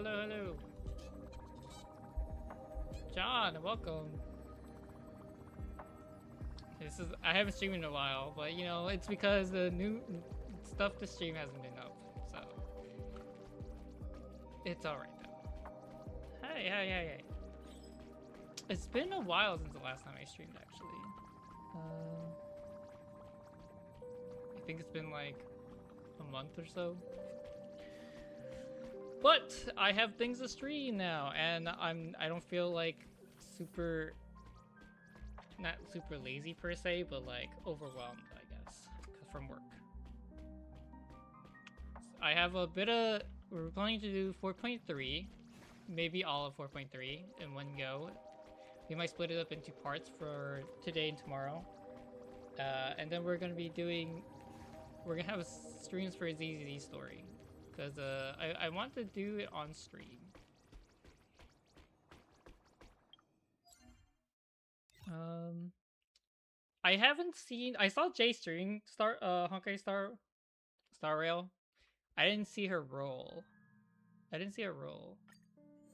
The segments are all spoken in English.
hello. John, welcome. I haven't streamed in a while, but you know, it's because the new stuff to stream hasn't been up, so it's alright though. Hey. It's been a while since the last time I streamed, actually. I think it's been like a month or so. But I have things to stream now, and I don't feel like not super lazy per se, but like overwhelmed, I guess, from work. I have a bit of, we're planning to do 4.3, maybe all of 4.3 in one go. We might split it up into parts for today and tomorrow. And then we're gonna have streams for ZZ story. Because I want to do it on stream. I haven't seen. I saw Jay stream Honky Star Rail. I didn't see her roll.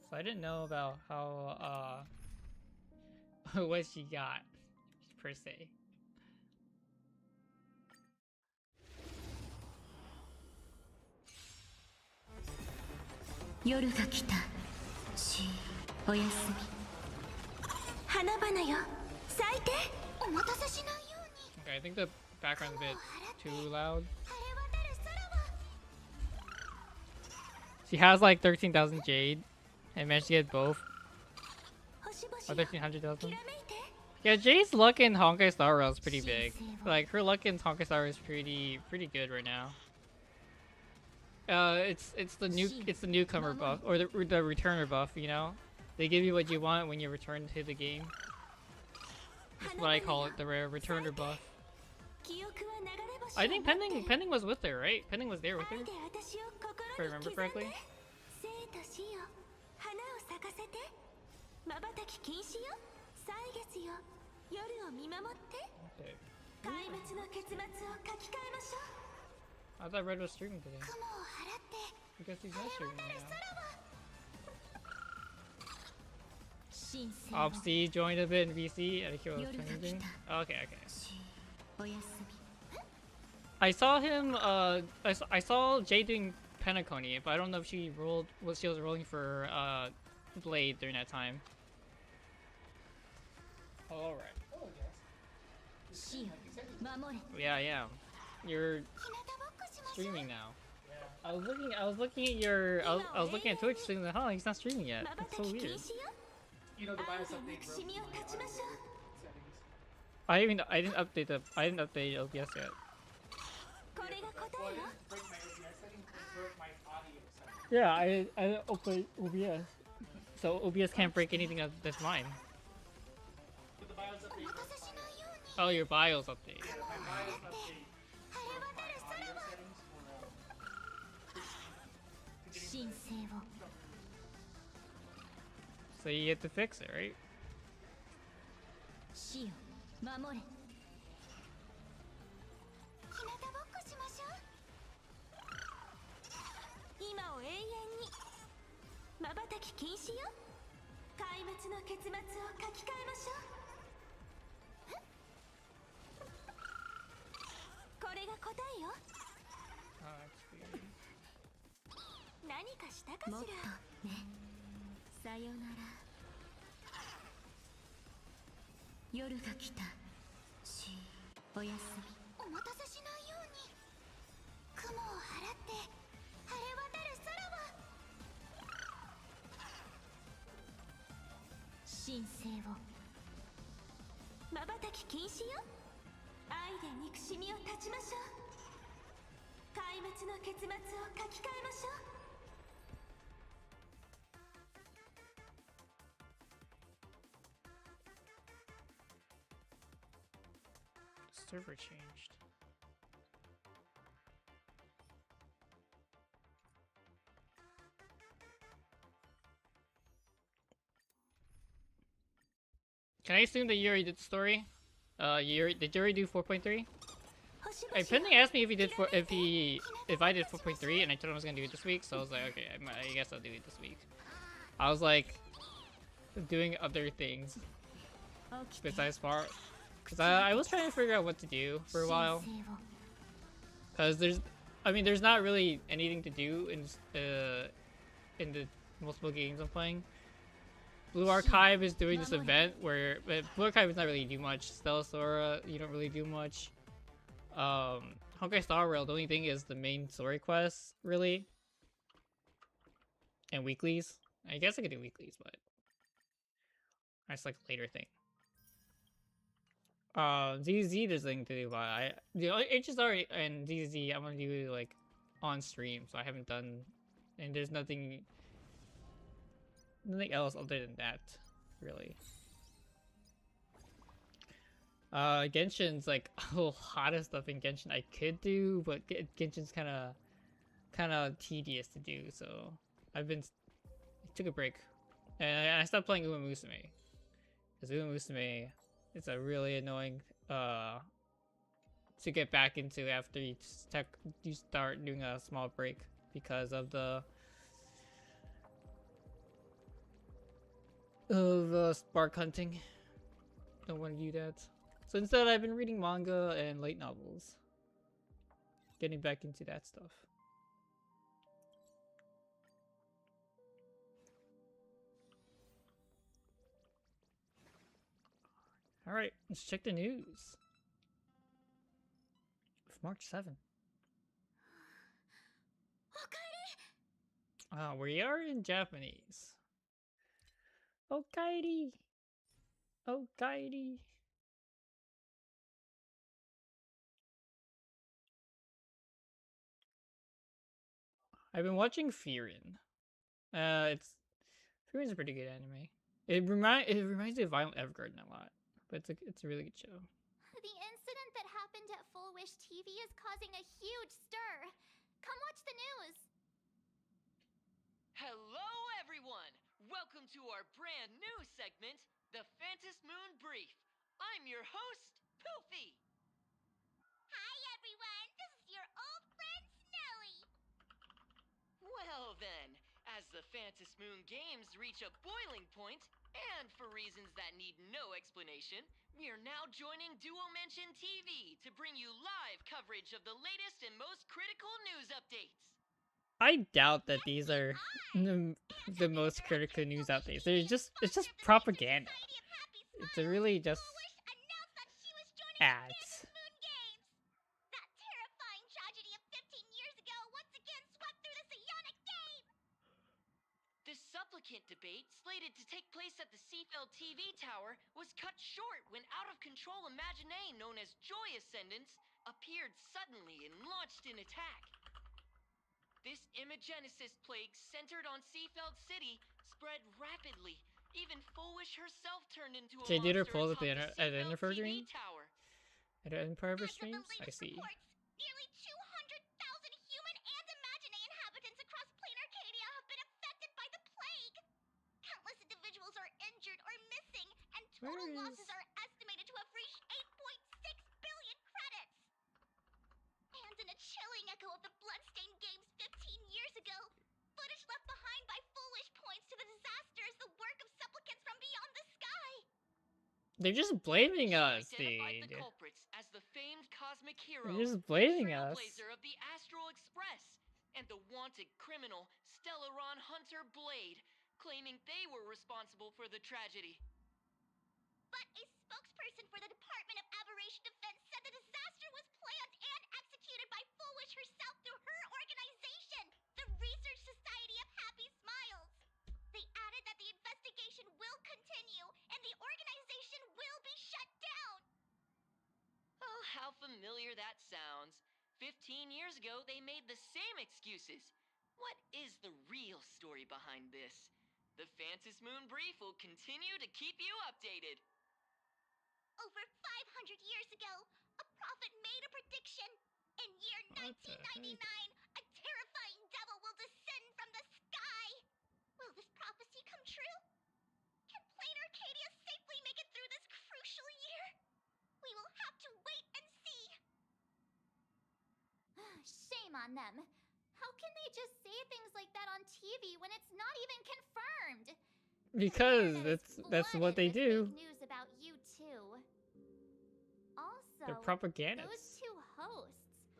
So I didn't know about how what she got per se. Okay, I think the background's a bit too loud. She has like 13,000 jade and managed to get both. Or 1,300,000. Yeah, Jade's luck in Honky Star Rail is pretty big. Like her luck in Honky Star Rail is pretty good right now. It's the newcomer buff or the returner buff. You know, they give you what you want when you return to the game. That's what I call it, the rare returner buff. I think Pending was with her, right? Pending was there with her, if I remember correctly. Okay. I thought Red was streaming today. I guess he's not streaming now. Opsy joined a bit in VC and he was changing. Okay. I saw him. I saw Jay doing Pentacony, but I don't know if she rolled. What she was rolling for Blade during that time. Oh, all right. Yeah. You're streaming now. I was looking at your. I was looking at Twitch, saying that, huh, he's not streaming yet. That's so weird. You know the BIOS update, bro. I didn't update OBS yet. Yeah, I update OBS. So OBS can't break anything that's mine. Oh, your BIOS update. So you get to fix it, right? Server changed. Can I assume that you already did the story? Did you already do 4.3? Pending asked me if if I did 4.3, and I told him I was gonna do it this week. So I was like, okay, I guess I'll do it this week. I was like doing other things besides far, because I was trying to figure out what to do for a while. Because there's not really anything to do in the multiple games I'm playing. Blue Archive is doing this event where Blue Archive does not really do much. Stella Sora, you don't really do much. Honky Star Rail, the only thing is the main story quests, really. And weeklies. I guess I could do weeklies, but that's like a later thing. ZZ there's nothing to do, but HSR and ZZ I'm gonna do like on stream, so I haven't done, and there's nothing else other than that, really. Genshin's like a lot of stuff in Genshin I could do, but Genshin's kind of tedious to do, so I took a break, and I stopped playing Uma Musume, because Uma Musume is a really annoying to get back into after you start doing a small break because of the spark hunting. Don't want to do that. So instead, I've been reading manga and light novels. Getting back into that stuff. Alright, let's check the news. March 7th. We are in Japanese. Okairi. Okairi. I've been watching Frieren. Frieren's a pretty good anime. It reminds me of Violent Evergarden a lot, but it's a really good show. The incident that happened at Full Wish TV is causing a huge stir. Come watch the news. Hello, everyone! Welcome to our brand new segment, the Phantom Moon Brief. I'm your host, Poofy. Hi, everyone. This is your old friend, Snowy. Well then, as the Phantom Moon games reach a boiling point, and for reasons that need no explanation, we are now joining Duo Mention TV to bring you live coverage of the latest and most critical news updates. I doubt that these are the most critical news updates. It's just propaganda. It's really just ads. That terrifying tragedy of 15 years ago once again swept through the Psionic game. The supplicant debate, slated to take place at the Seafeld TV tower, was cut short when out-of-control Imaginee known as Joy Ascendants appeared suddenly and launched an attack. This Imagenesis plague centered on Seafeld City spread rapidly. Even Foolish herself turned into a They did her monster polls at atop the Seafeld Empire TV Dream? tower. At Empire As of the streams? I latest see. reports, nearly 200,000 human and Imaginee inhabitants across plain Arcadia have been affected by the plague. Countless individuals are injured or missing, and total losses are estimated to have reached 8.6 billion credits. And in a chilling echo of the bloodstained games 15 years ago, footage left behind by Foolish points to the disaster as the work of supplicants from beyond the sky. They're just blaming us, Identified dude. the culprits as the famed cosmic hero, They're just blaming the us. trailblazer of the Astral Express, and the wanted criminal Stellaron Hunter Blade, claiming they were responsible for the tragedy. But a spokesperson for the Department of Aberration Defense said the disaster was planned and executed by Foolish herself through her organization, the Research Society of Happy Smiles. They added that the investigation will continue and the organization will be shut down. Oh, how familiar that sounds. 15 years ago, they made the same excuses. What is the real story behind this? The Phantom Moon Brief will continue to keep you updated. Over 500 years ago, a prophet made a prediction. In year 1999, a terrifying devil will descend from the sky. Will this prophecy come true? Can plain Arcadia safely make it through this crucial year? We will have to wait and see. on them. How can they just say things like that on TV when it's not even confirmed? Because The internet that's is what they flooded do. with fake news about you too. Also, They're those propagandists. two hosts,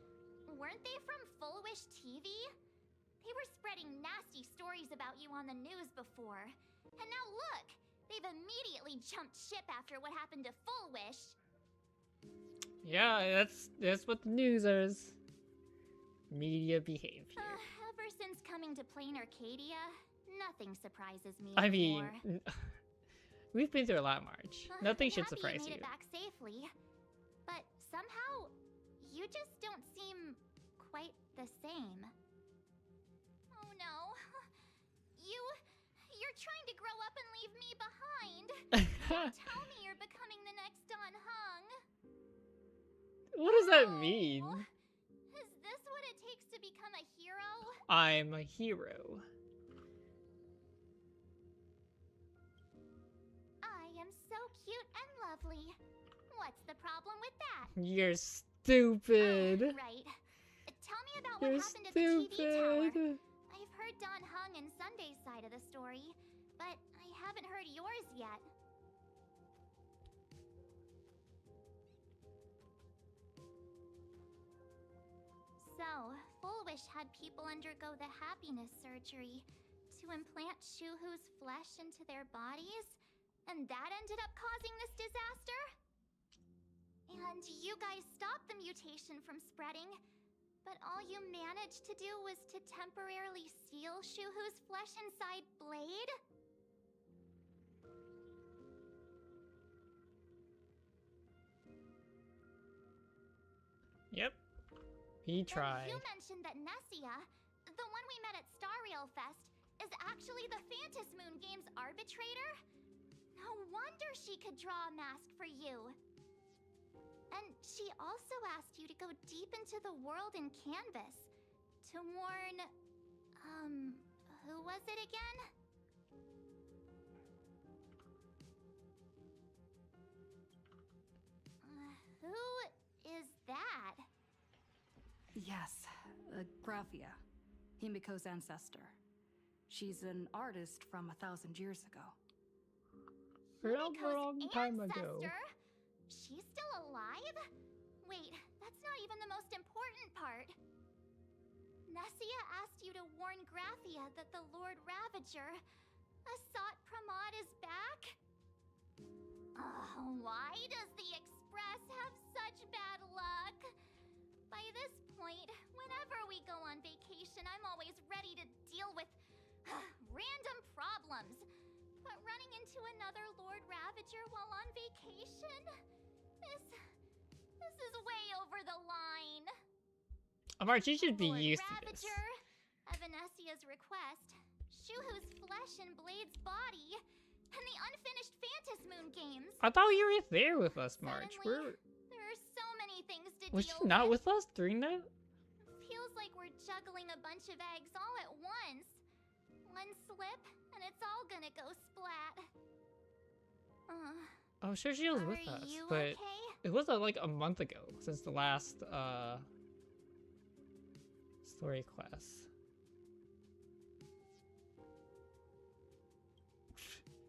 weren't they from Full Wish TV? They were spreading nasty stories about you on the news before. And now look, they've immediately jumped ship after what happened to Full Wish. Yeah, that's what the news is. Media behavior. Ever since coming to Plain Arcadia, nothing surprises me I mean, anymore. we've been through a lot, March. Nothing should I'm happy surprise you you. made it back safely, but somehow you just don't seem quite the same. Oh no, you're trying to grow up and leave me behind. Don't tell me you're becoming the next Don Hung. What does that mean? Oh, is this what it takes to become a hero? I'm a hero. I am so cute and lovely. What's the problem with that? You're stupid. Oh, right. Tell me about what You're happened at the TV tower. stupid. I've heard Don Hung and Sunday's side of the story, but I haven't heard yours yet. So, Full Wish had people undergo the happiness surgery to implant Shuhu's flesh into their bodies, and that ended up causing this disaster? And you guys stopped the mutation from spreading, but all you managed to do was to temporarily seal Shuhu's flesh inside Blade? Yep. He tried. You mentioned that Nessia, the one we met at Star Rail Fest, is actually the Phantasmoon Games arbitrator? No wonder she could draw a mask for you. And she also asked you to go deep into the world in Canvas to warn... who was it again? Who is that? Yes, Graphia, Himiko's ancestor. She's an artist from 1,000 years ago. Real Himiko's long time ago. ancestor? She's still alive? Wait, that's not even the most important part. Nessia asked you to warn Graphia that the Lord Ravager, Asat Pramod, is back? Why does the Express have such bad luck? By this point, whenever we go on vacation, I'm always ready to deal with random problems. But running into another Lord Ravager while on vacation? This is way over the line. March, you should be Lord used to this. Ravager, at Vanessia's request, Shuhu's flesh and Blade's body, and the unfinished Phantasmoon Games. I thought you were there with us, March. Suddenly, there are so many things to Was deal she not with us during that? Feels like we're juggling a bunch of eggs all at once. One slip, and it's all gonna go splat. I'm sure she was with Are us, you but okay? it was like a month ago since the last story class.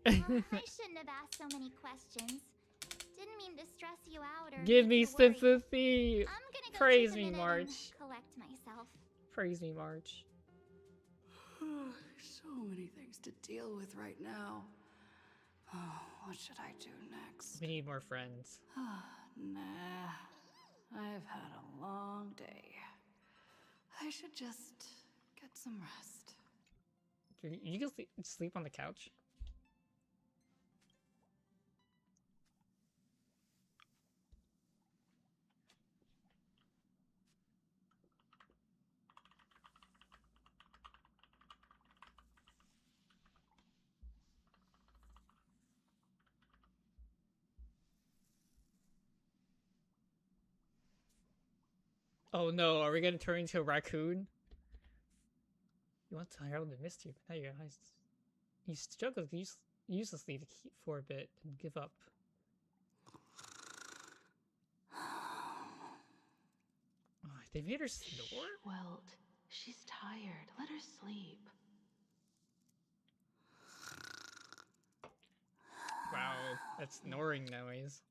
I shouldn't have asked so many questions. Didn't mean to stress you out or Give make me you worry. sympathy. I'm gonna go Praise take a me, minute March. and collect myself. Praise me, March. So many things to deal with right now. Oh, what should I do next? We need more friends. Nah, I've had a long day. I should just get some rest. You can sleep on the couch. Oh no, are we gonna turn into a raccoon? You want to herald the mystery, but now your eyes. You struggled uselessly to keep for a bit and give up. Oh, they made her snore? Welt, She's tired. Let her sleep. Wow, that snoring noise.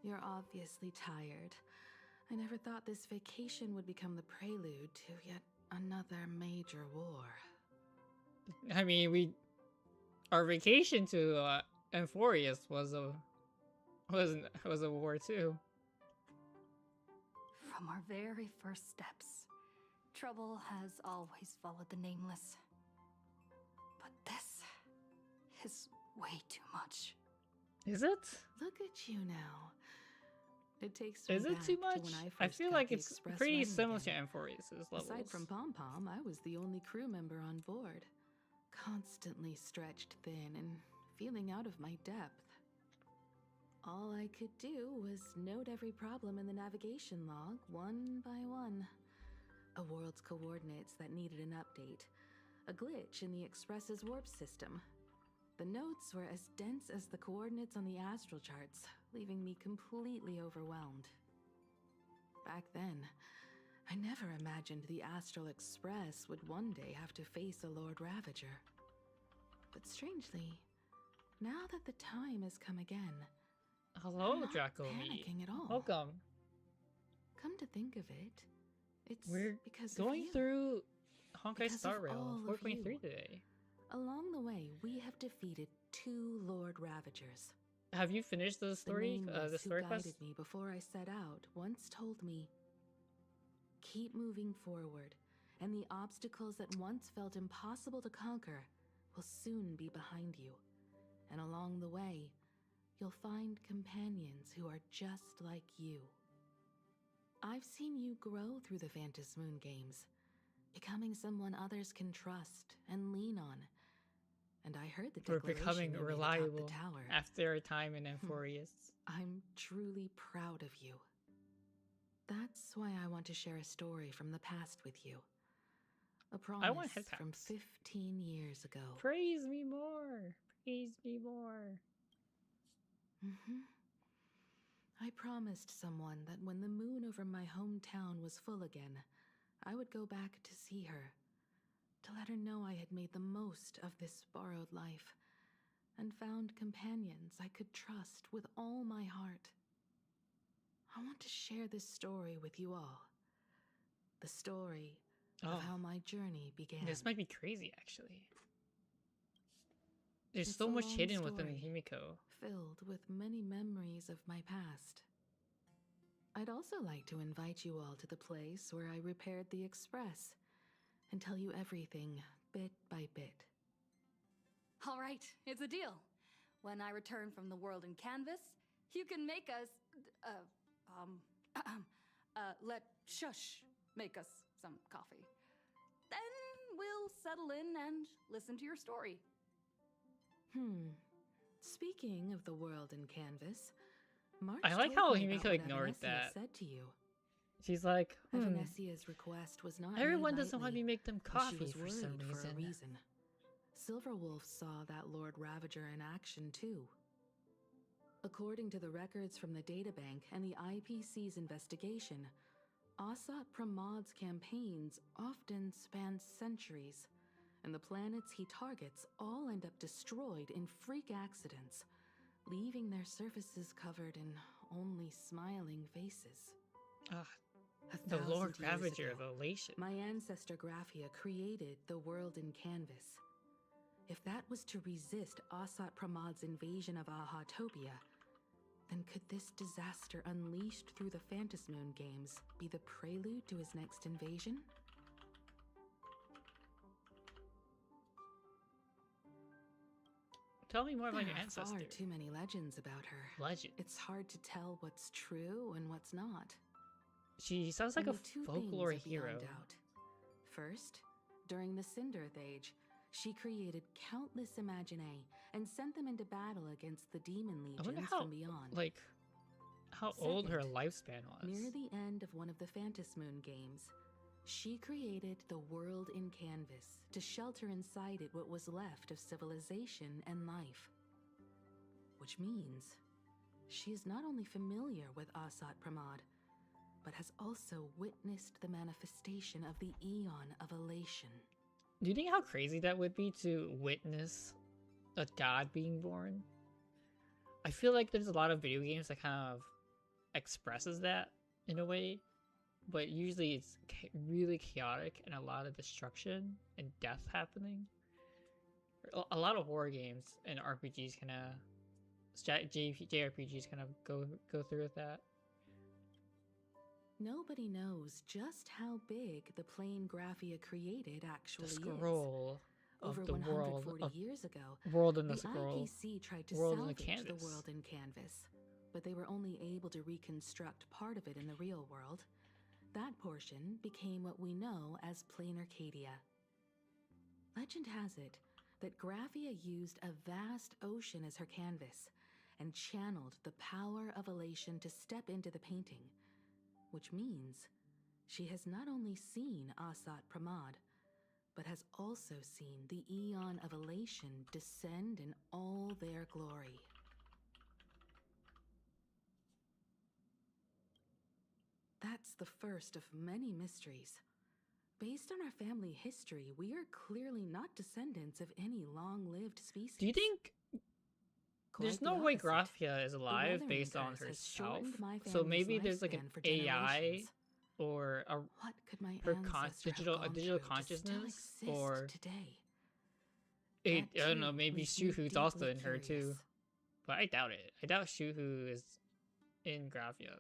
You're obviously tired. I never thought this vacation would become the prelude to yet another major war. I mean, our vacation to Amphorius was a war too. From our very first steps, trouble has always followed the Nameless. But this is way too much. Is it? Look at you now. It takes Is me it back too to much? when I first feel got like the it's Express pretty running similar to again. Amphorius' levels. Aside from Pom Pom, I was the only crew member on board, constantly stretched thin and feeling out of my depth. All I could do was note every problem in the navigation log, one by one. A world's coordinates that needed an update, a glitch in the Express's warp system. The notes were as dense as the coordinates on the astral charts, leaving me completely overwhelmed. Back then, I never imagined the Astral Express would one day have to face a Lord Ravager. But strangely, now that the time has come again, Hello, I'm not Draco. panicking at all. Welcome. Come to think of it, it's We're because going of you. through Honky Because Star of Rail all of 4.3 you. today. Along the way, we have defeated 2 Lord Ravagers. Have you finished the The story? Nameless The who story guided quest? me before I set out once told me, keep moving forward, and the obstacles that once felt impossible to conquer will soon be behind you. And along the way, you'll find companions who are just like you. I've seen you grow through the Phantom Moon games, becoming someone others can trust and lean on. And I heard the We're declaration becoming you made reliable atop the tower. after our time in Amphorius. I'm truly proud of you. That's why I want to share a story from the past with you. A promise head from taps. 15 years ago. Praise me more. Praise me more. I promised someone that when the moon over my hometown was full again, I would go back to see her, to let her know I had made the most of this borrowed life and found companions I could trust with all my heart. I want to share this story with you all. The story of how my journey began. This might be crazy, actually. There's It's so a much long hidden within story. Himiko. Filled with many memories of my past. I'd also like to invite you all to the place where I repaired the Express and tell you everything bit by bit. All right, it's a deal. When I return from the world in canvas, you can make us, let Shush make us some coffee. Then we'll settle in and listen to your story. Speaking of the world in canvas, March I like told how me Himiko about what ignored Evanessia that. said to you. She's like, Evanessia's request was not everyone made doesn't let lightly, me make them and coffee she was for some worried reason. for a reason. Silverwolf saw that Lord Ravager in action too. According to the records from the databank and the IPC's investigation, Asat Pramod's campaigns often span centuries, and the planets he targets all end up destroyed in freak accidents, leaving their surfaces covered in only smiling faces. The Lord 1,000 years Ravager ago, of Elation. my ancestor Graphia created the world in canvas. If that was to resist Asat Pramod's invasion of Ahatopia, then could this disaster unleashed through the Phantom Moon games be the prelude to his next invasion? Tell me more about your There are ancestor. far too many legends about her. Legend. It's hard to tell what's true and what's not. She sounds like Only a two folklore things are beyond hero. doubt. First, during the Cinderth Age, she created countless Imaginae and sent them into battle against the demon I wonder legions how, from beyond. like, how old her Second, lifespan was. Near the end of one of the Phantom Moon games, she created the world in canvas to shelter inside it what was left of civilization and life. Which means she is not only familiar with Asat Pramod, but has also witnessed the manifestation of the Eon of Elation. Do you think how crazy that would be to witness a god being born? I feel like there's a lot of video games that kind of expresses that in a way, but usually it's really chaotic and a lot of destruction and death happening. A lot of horror games and RPGs kind of JRPGs kind of go through with that. Nobody knows just how big the plane Graphia created actually The scroll is. Over of the 140 world years ago, world in the the scroll. IPC tried to World in the salvage the canvas. world in Canvas, but they were only able to reconstruct part of it in the real world. That portion became what we know as Plain Arcadia. Legend has it that Graphia used a vast ocean as her canvas and channeled the power of elation to step into the painting, which means she has not only seen Asat Pramod, but has also seen the Eon of Elation descend in all their glory. That's the first of many mysteries. Based on our family history, we are clearly not descendants of any long-lived species. Do you think there's Quite no the way opposite. Graphia is alive Weathering based on curse has herself? shortened my So family's maybe there's like an lifespan for AI generations. or a What could my her ancestor have digital gone digital through to still consciousness, exist or today? I That don't know, too maybe leaves me Shuhu's also deeply in her too, curious. but I doubt it. I doubt Shuhu is in Graphia.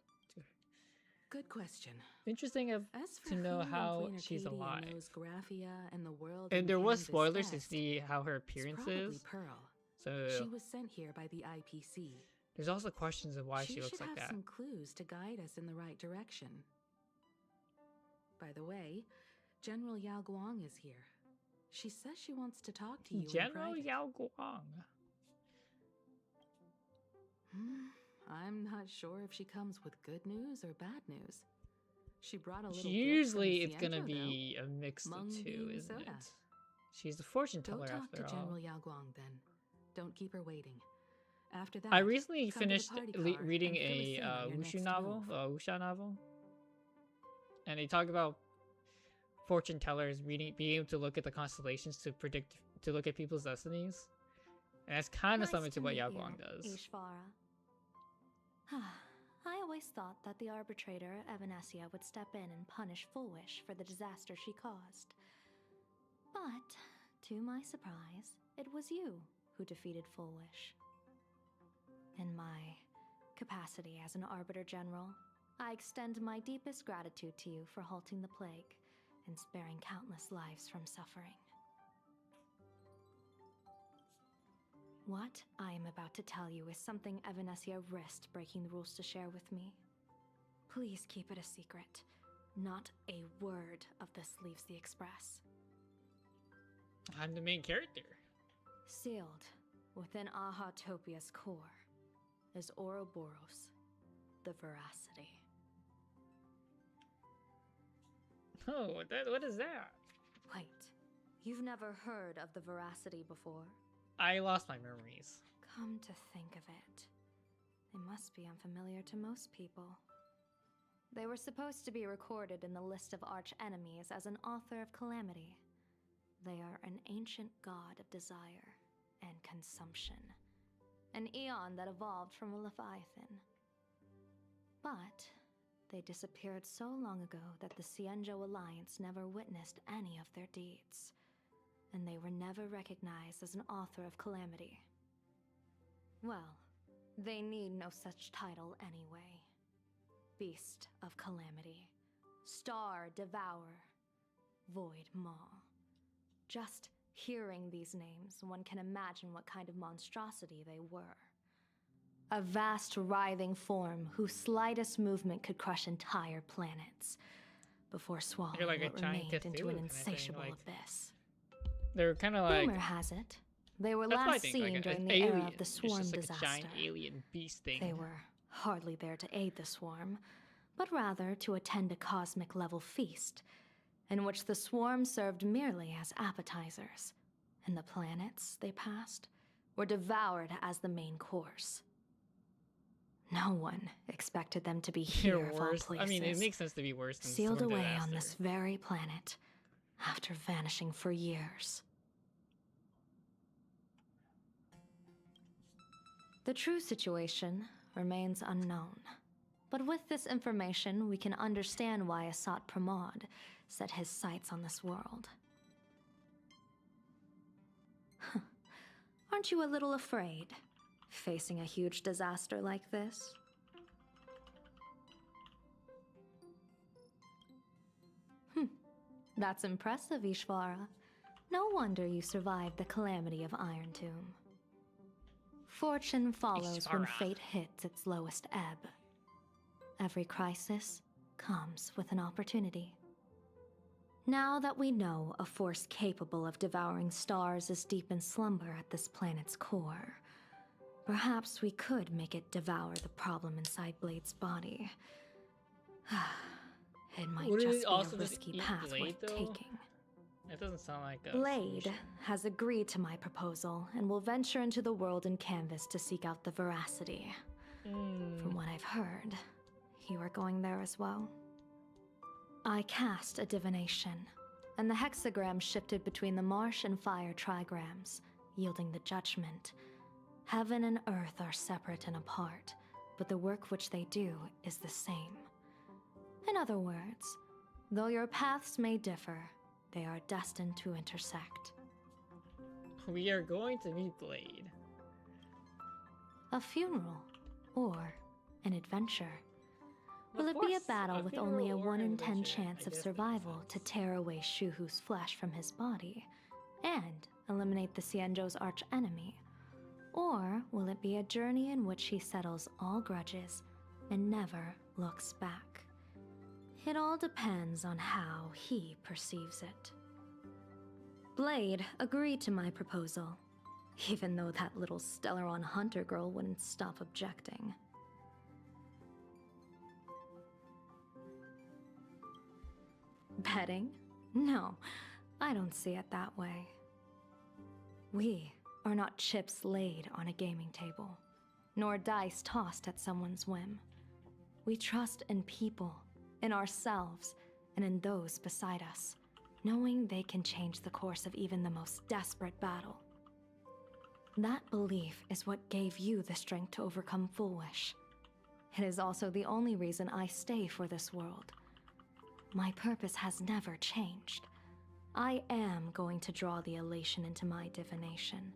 Good question. Interesting As for to know who in how Plain she's Arcadia alive. knows Graphia and the world And in there was Canvas spoilers to best, see how her it's appearance probably is. Pearl. So She was sent here by the IPC. there's also questions of why she she looks should like have that. some clues to guide us in the right direction. By the way, General Yao Guang is here. She says she wants to talk to you in General private. Yao Guang. I'm not sure if she comes with good news or bad news. She brought a little Usually gift it's from the gonna Ciento, be a mix of Mung two, bean isn't soda. it? She's the fortune Go teller talk after to all. General Yao Guang then. Don't keep her waiting. After that, I recently come to the finished party car reading and fill us a in on your Wushu next novel, move. Wuxia novel, and they talk about fortune tellers being able to look at the constellations to look at people's destinies, and that's kind of similar to what Yao Guang does. Ishvara. I always thought that the arbitrator, Evanesia, would step in and punish Fullwish for the disaster she caused. But, to my surprise, it was you who defeated Fullwish. In my capacity as an Arbiter General, I extend my deepest gratitude to you for halting the plague and sparing countless lives from suffering. What I am about to tell you is something Evanesia risked breaking the rules to share with me. Please keep it a secret. Not a word of this leaves the Express. I'm the main character. Sealed within Ahatopia's core is Ouroboros, the Veracity. Oh, what is that? Wait, you've never heard of the Veracity before? I lost my memories. Come to think of it, they must be unfamiliar to most people. They were supposed to be recorded in the list of arch-enemies as an author of calamity. They are an ancient god of desire and consumption. An eon that evolved from a leviathan. But they disappeared so long ago that the Cienjo Alliance never witnessed any of their deeds. And they were never recognized as an author of calamity. Well, they need no such title anyway. Beast of Calamity, Star Devourer, Void Maw. Just hearing these names, one can imagine what kind of monstrosity they were. A vast writhing form whose slightest movement could crush entire planets, before swallowing They're like a what giant remained into Cthulhu an kinda thing, insatiable like- abyss. They're kind of like Rumor has it, they were that's what I last think, seen like an during the alien. era of the It's swarm just like disaster. a giant alien beast thing. They were hardly there to aid the swarm, but rather to attend a cosmic level feast, in which the swarm served merely as appetizers, and the planets they passed were devoured as the main course. No one expected them to be They're here of all worse. places. I mean, it makes sense to be worse than sealed storm away disaster. on this very planet after vanishing for years. The true situation remains unknown. But with this information, we can understand why Asat Pramod set his sights on this world. Aren't you a little afraid, facing a huge disaster like this? That's impressive, Ishvara. No wonder you survived the calamity of Iron Tomb. Fortune follows when Ishvara. fate hits its lowest ebb. Every crisis comes with an opportunity. Now that we know a force capable of devouring stars is deep in slumber at this planet's core, perhaps we could make it devour the problem inside Blade's body. It might Would it just be also a just risky eat path Blade, worth though? taking. It doesn't sound like a Blade solution. has agreed to my proposal and will venture into the world in canvas to seek out the veracity. From what I've heard, you are going there as well. I cast a divination, and the hexagram shifted between the marsh and fire trigrams, yielding the judgment. Heaven and earth are separate and apart, but the work which they do is the same. In other words, though your paths may differ, they are destined to intersect. We are going to meet Blade. A funeral, or an adventure. Will Of it be a course, battle with only a funeral or 1 an in 10 adventure. chance I of guess that survival makes to sense. tear away Shuhu's flesh from his body and eliminate the Xianzhou's arch-enemy? Or will it be a journey in which he settles all grudges and never looks back? It all depends on how he perceives it. Blade agreed to my proposal, even though that little Stellaron hunter girl wouldn't stop objecting. Betting? No, I don't see it that way. We are not chips laid on a gaming table, nor dice tossed at someone's whim. We trust in people, in ourselves, and in those beside us, knowing they can change the course of even the most desperate battle. That belief is what gave you the strength to overcome Fullwish. It is also the only reason I stay for this world. My purpose has never changed. I am going to draw the elation into my divination,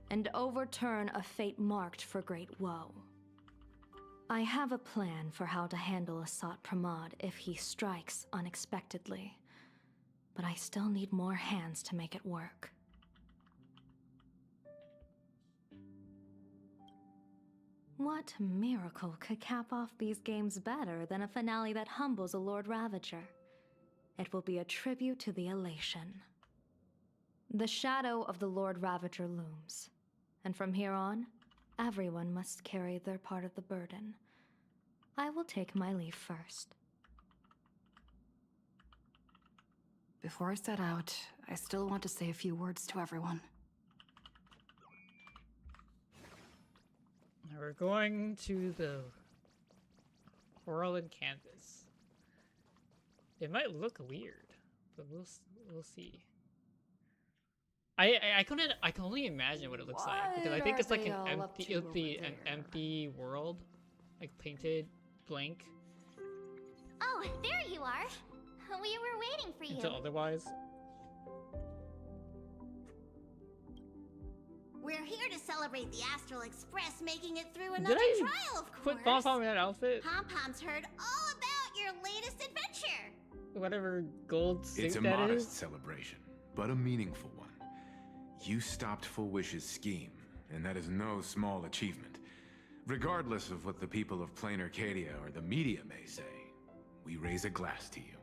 and overturn a fate marked for great woe. I have a plan for how to handle Asat Pramod if he strikes unexpectedly, but I still need more hands to make it work. What miracle could cap off these games better than a finale that humbles a Lord Ravager? It will be a tribute to the elation. The shadow of the Lord Ravager looms, and from here on, everyone must carry their part of the burden. I will take my leave first. Before I set out, I still want to say a few words to everyone. We're going to the Whirlwind Canvas. It might look weird, but we'll see. I can only imagine what it looks like because I think it's like an empty it'll be an empty world, like painted blank. Oh, there you are. We were waiting for you. Until otherwise. We're here to celebrate the Astral Express making it through Did another I trial, of course. put Pom Pom in that outfit? Pom Pom's heard all about your latest adventure. Whatever gold suit It's a that modest is. celebration, but a meaningful one. You stopped Fullwish's scheme, and that is no small achievement. Regardless of what the people of Plain Arcadia or the media may say, we raise a glass to you.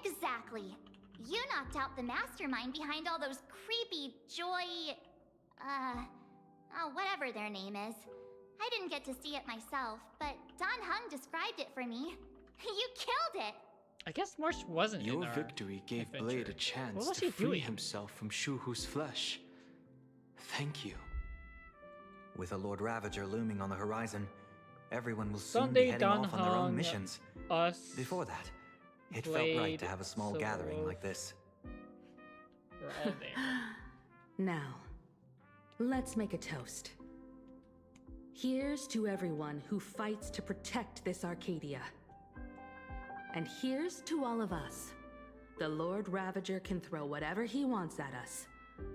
Exactly. You knocked out the mastermind behind all those creepy Joy... whatever their name is. I didn't get to see it myself, but Don Hung described it for me. You killed it! I guess Marsh wasn't in Your our victory gave adventure. Blade a What chance was to he free doing? himself from Shuhu's flesh. Thank you. With a Lord Ravager looming on the horizon, everyone will soon be Sunday heading off on their own Danhong, missions. us. Before that, it felt Blade, right to have a small gathering Solo. like this. We're all there. Now, let's make a toast. Here's to everyone who fights to protect this Arcadia. And here's to all of us. The Lord Ravager can throw whatever he wants at us,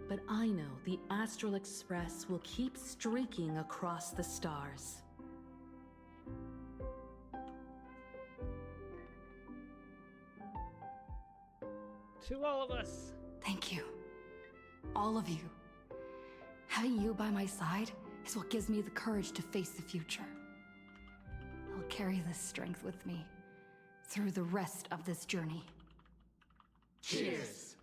but I know the Astral Express will keep streaking across the stars. To all of us. Thank you. All of you. Having you by my side is what gives me the courage to face the future. I'll carry this strength with me through the rest of this journey. Cheers.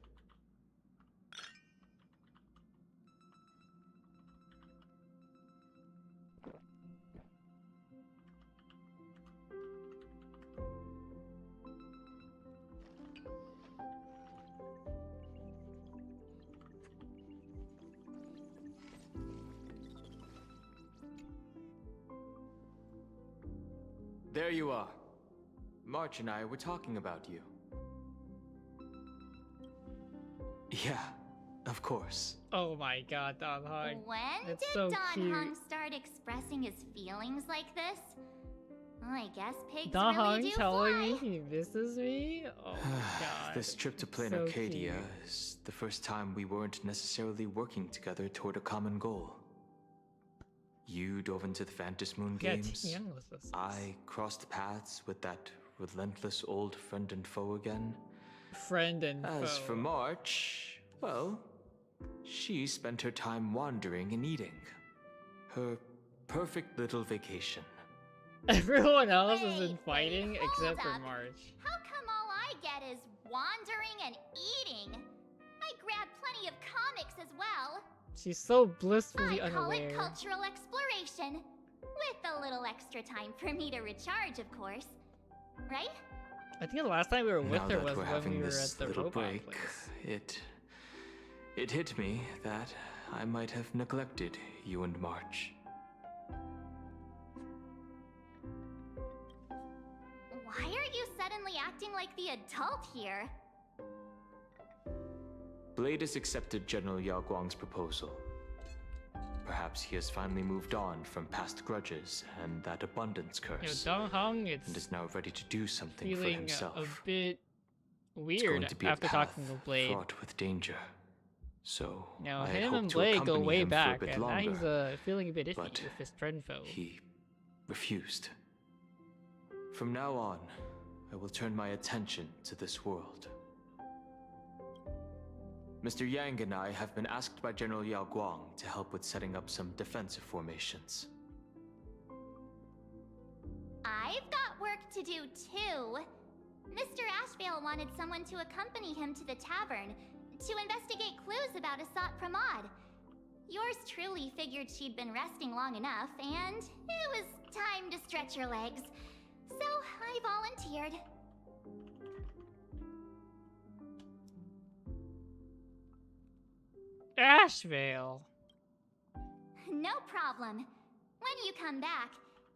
There you are. March and I were talking about you. Yeah, of course. Oh my god, Danhong. When That's did so Don cute. Hong start expressing his feelings like this? Well, I guess pigs Danhong really do telling fly. me he misses me? Oh my god. This trip to Plain So Arcadia cute. is the first time we weren't necessarily working together toward a common goal. You dove into the Phantom Moon Yeah, games. Tian was this. I crossed paths with that relentless old friend and foe again. Friend and As foe. for March, well, she spent her time wandering and eating. Her perfect little vacation. Everyone else has been Wait, fighting hold except for up. March. How come all I get is wandering and eating? I grab plenty of comics as well. She's so blissfully I call it unaware. cultural exploration. With a little extra time for me to recharge, of course. Right? I think the last time we were with Now her that was we're when having we were this at the little robot break, place. it hit me that I might have neglected you and March. Why are you suddenly acting like the adult here? Blade has accepted General Yao Guang's proposal. Perhaps he has finally moved on from past grudges and that abundance You know, curse, Danhong and is now ready to do something for feeling himself. a bit It's going weird to be after a path talking to Blade. fraught with danger. So Now I had him hoped and to Blade go accompany way him back, for a bit and now longer, he's feeling a bit iffy but with his friend foe. he refused. From now on, I will turn my attention to this world. Mr. Yang and I have been asked by General Yao Guang to help with setting up some defensive formations. I've got work to do too. Mr. Ashvale wanted someone to accompany him to the tavern to investigate clues about Asat Pramod. Yours truly figured she'd been resting long enough, and it was time to stretch her legs. So I volunteered. Ashvale! No problem. When you come back,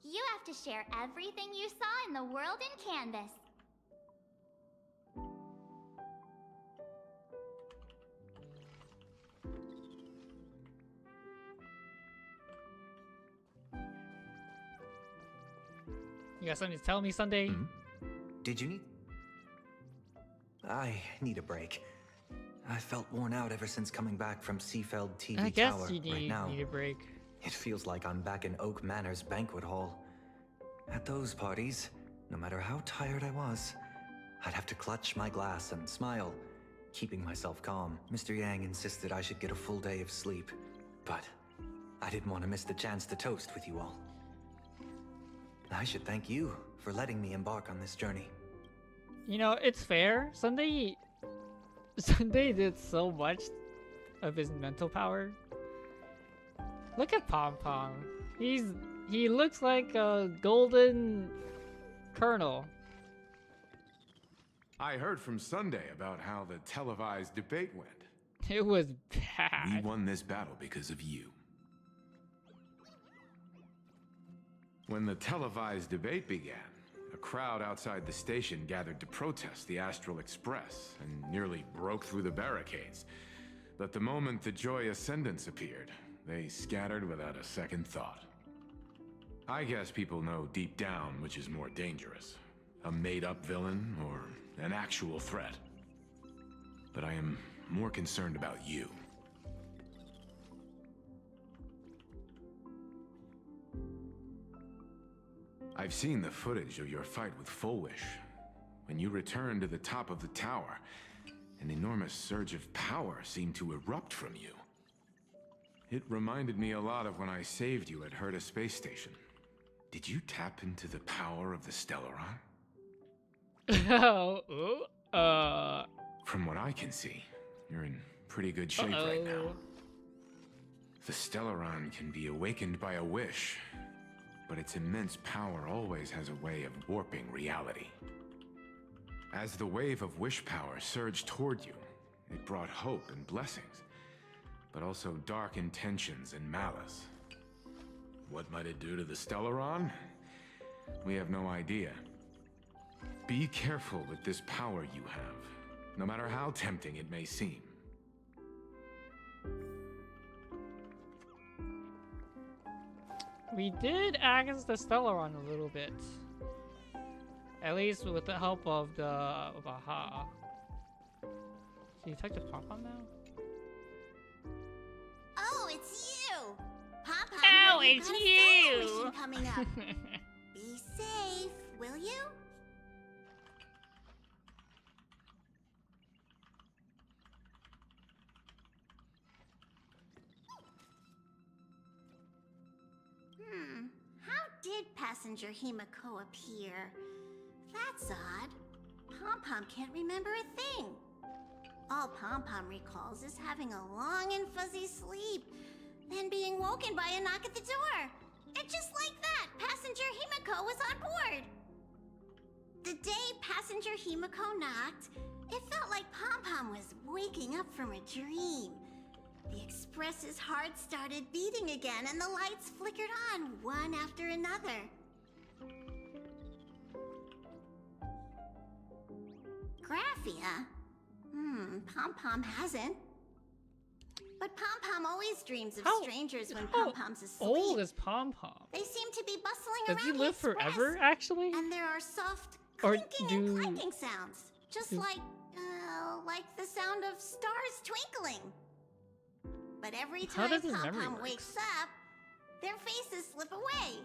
you have to share everything you saw in the world in Canvas. You got something to tell me, Sunday? Did you need... I need a break. I felt worn out ever since coming back from Seafeld TV I guess Tower you right now. need a break. It feels like I'm back in Oak Manor's banquet hall. At those parties, no matter how tired I was, I'd have to clutch my glass and smile, keeping myself calm. Mr. Yang insisted I should get a full day of sleep, but I didn't want to miss the chance to toast with you all. I should thank you for letting me embark on this journey. You know, it's fair. Sunday did so much of his mental power. Look at Pom Pom. He looks like a golden colonel. I heard from Sunday about how the televised debate went. It was We bad. won this battle because of you. When the televised debate began, a crowd outside the station gathered to protest the Astral Express and nearly broke through the barricades. But the moment the Joy Ascendants appeared, they scattered without a second thought. I guess people know deep down which is more dangerous, a made-up villain or an actual threat. But I am more concerned about you. I've seen the footage of your fight with Full Wish. When you returned to the top of the tower, an enormous surge of power seemed to erupt from you. It reminded me a lot of when I saved you at Herta Space Station. Did you tap into the power of the Stellaron? From what I can see, you're in pretty good shape right now. The Stellaron can be awakened by a wish, but its immense power always has a way of warping reality. As the wave of wish power surged toward you, it brought hope and blessings, but also dark intentions and malice. What might it do to the Stellaron? We have no idea. Be careful with this power you have, no matter how tempting it may seem. We did access the Stellaron a little bit. At least with the help of the Aha. So you talk to Pom-Pom now? Oh, it's you! Pom-Pom, Oh, you've it's got a you! solo mission coming up. Be safe, will you? How did Passenger Himiko appear? That's odd. Pom-Pom can't remember a thing. All Pom-Pom recalls is having a long and fuzzy sleep, then being woken by a knock at the door. And just like that, Passenger Himiko was on board. The day Passenger Himiko knocked, it felt like Pom-Pom was waking up from a dream. The Express's heart started beating again, and the lights flickered on, one after another. Graphia? Pom-Pom hasn't. But Pom-Pom always dreams of strangers when Pom-Pom's asleep. How old is Pom-Pom? They seem to be bustling Does around he the live Express, forever, actually? and there are soft Or clinking and clanking sounds, just like the sound of stars twinkling. But every How time does his memory Pom-Pom work? wakes up, their faces slip away.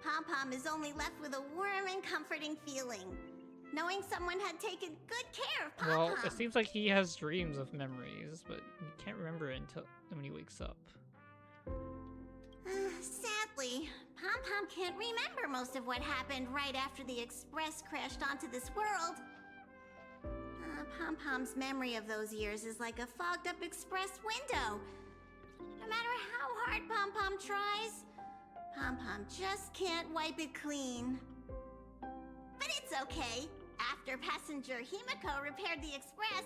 Pom-Pom is only left with a warm and comforting feeling, knowing someone had taken good care of Pom-Pom. Well, it seems like he has dreams of memories, but he can't remember it until when he wakes up. Sadly, Pom-Pom can't remember most of what happened right after the Express crashed onto this world. Pom-Pom's memory of those years is like a fogged-up Express window. No matter how hard Pom-Pom tries, Pom-Pom just can't wipe it clean. But it's okay. After Passenger Himiko repaired the Express,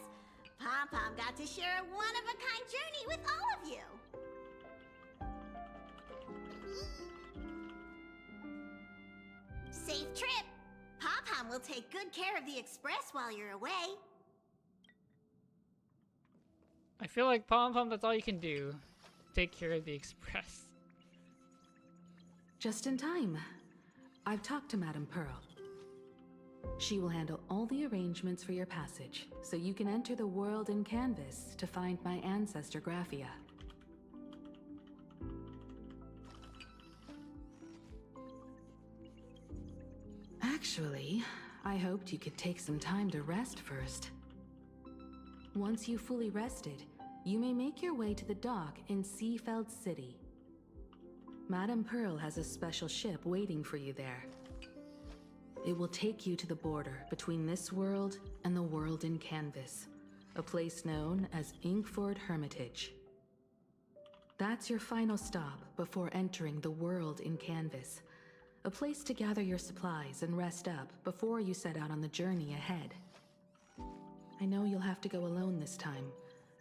Pom-Pom got to share a one-of-a-kind journey with all of you. Safe trip. Pom-Pom will take good care of the Express while you're away. I feel like Pom-Pom, that's all you can do. Take care of the Express. Just in time. I've talked to Madame Pearl. She will handle all the arrangements for your passage, so you can enter the world in Canvas to find my ancestor Graphia. Actually, I hoped you could take some time to rest first. Once you've fully rested, you may make your way to the dock in Seafeld City. Madame Pearl has a special ship waiting for you there. It will take you to the border between this world and the world in Canvas, a place known as Inkford Hermitage. That's your final stop before entering the world in Canvas, a place to gather your supplies and rest up before you set out on the journey ahead. I know you'll have to go alone this time,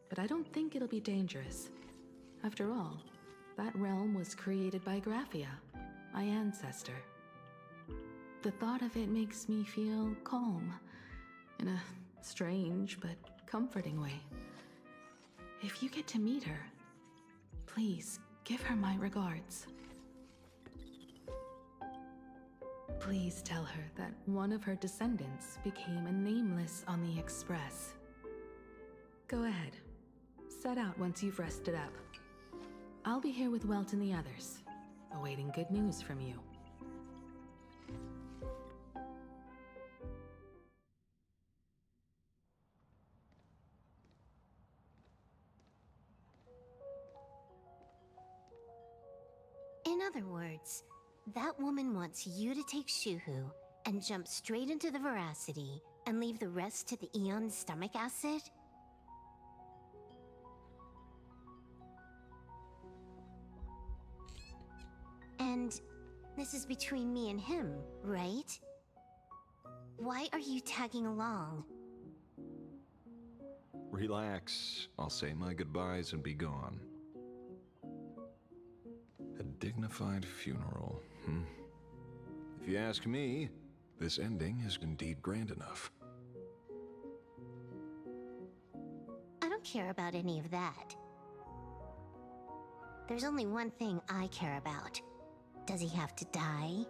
but I don't think it'll be dangerous. After all, that realm was created by Graphia, my ancestor. The thought of it makes me feel calm, in a strange but comforting way. If you get to meet her, please give her my regards. Please tell her that one of her descendants became a nameless on the Express. Go ahead. Set out once you've rested up. I'll be here with Welt and the others, awaiting good news from you. In other words, that woman wants you to take Shuhu and jump straight into the Veracity and leave the rest to the Eon's stomach acid? And this is between me and him, right? Why are you tagging along? Relax. I'll say my goodbyes and be gone. A dignified funeral, If you ask me, this ending is indeed grand enough. I don't care about any of that. There's only one thing I care about. Does he have to die?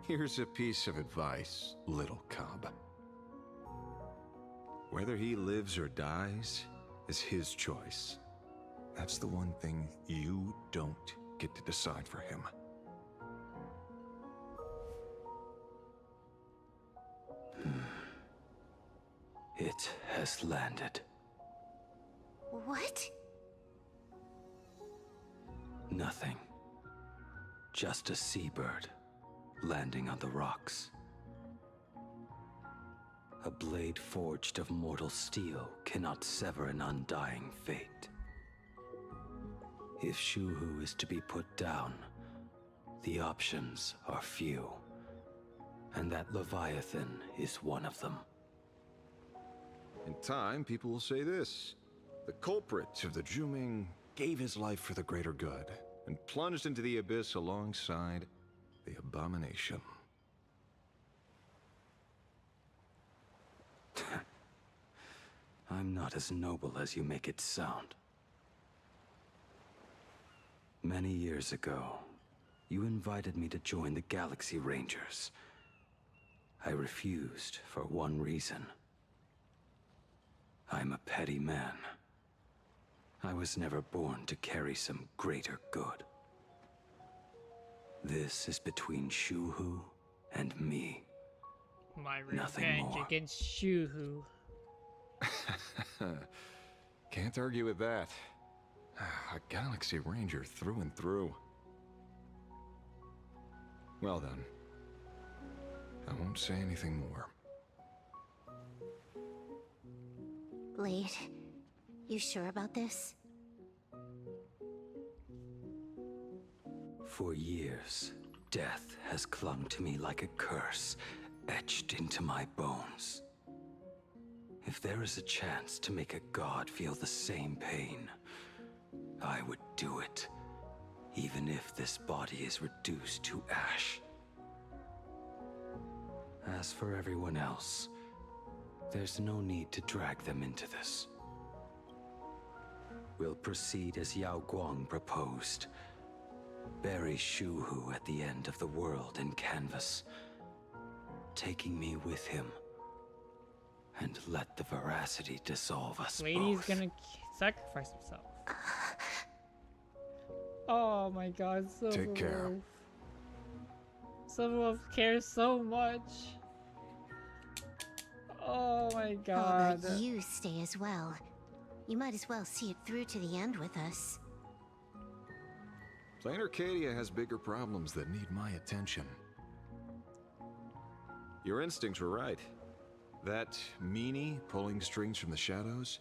Here's a piece of advice, little cub. Whether he lives or dies is his choice. That's the one thing you don't get to decide for him. It has landed. What? Nothing. Just a seabird landing on the rocks. A blade forged of mortal steel cannot sever an undying fate. If Shuhu is to be put down, the options are few, and that Leviathan is one of them. In time, people will say this. The culprit of the Juming gave his life for the greater good, and plunged into the abyss alongside the abomination. I'm not as noble as you make it sound. Many years ago, you invited me to join the Galaxy Rangers. I refused for one reason. I'm a petty man. I was never born to carry some greater good. This is between Shuhu and me. My Nothing revenge more. against Shuhu. Can't argue with that. A Galaxy Ranger through and through. Well then. I won't say anything more. Blade, you sure about this? For years, death has clung to me like a curse, etched into my bones. If there is a chance to make a god feel the same pain, I would do it, even if this body is reduced to ash. As for everyone else, there's no need to drag them into this. We'll proceed as Yao Guang proposed. Bury Shuhu at the end of the world in canvas, taking me with him, and let the Veracity dissolve us Lady's both. gonna sacrifice himself. Oh my god, Take care. Silverwolf cares so much. Oh my How god. about you stay as well? You might as well see it through to the end with us. Plain Arcadia has bigger problems that need my attention. Your instincts were right. That meanie pulling strings from the shadows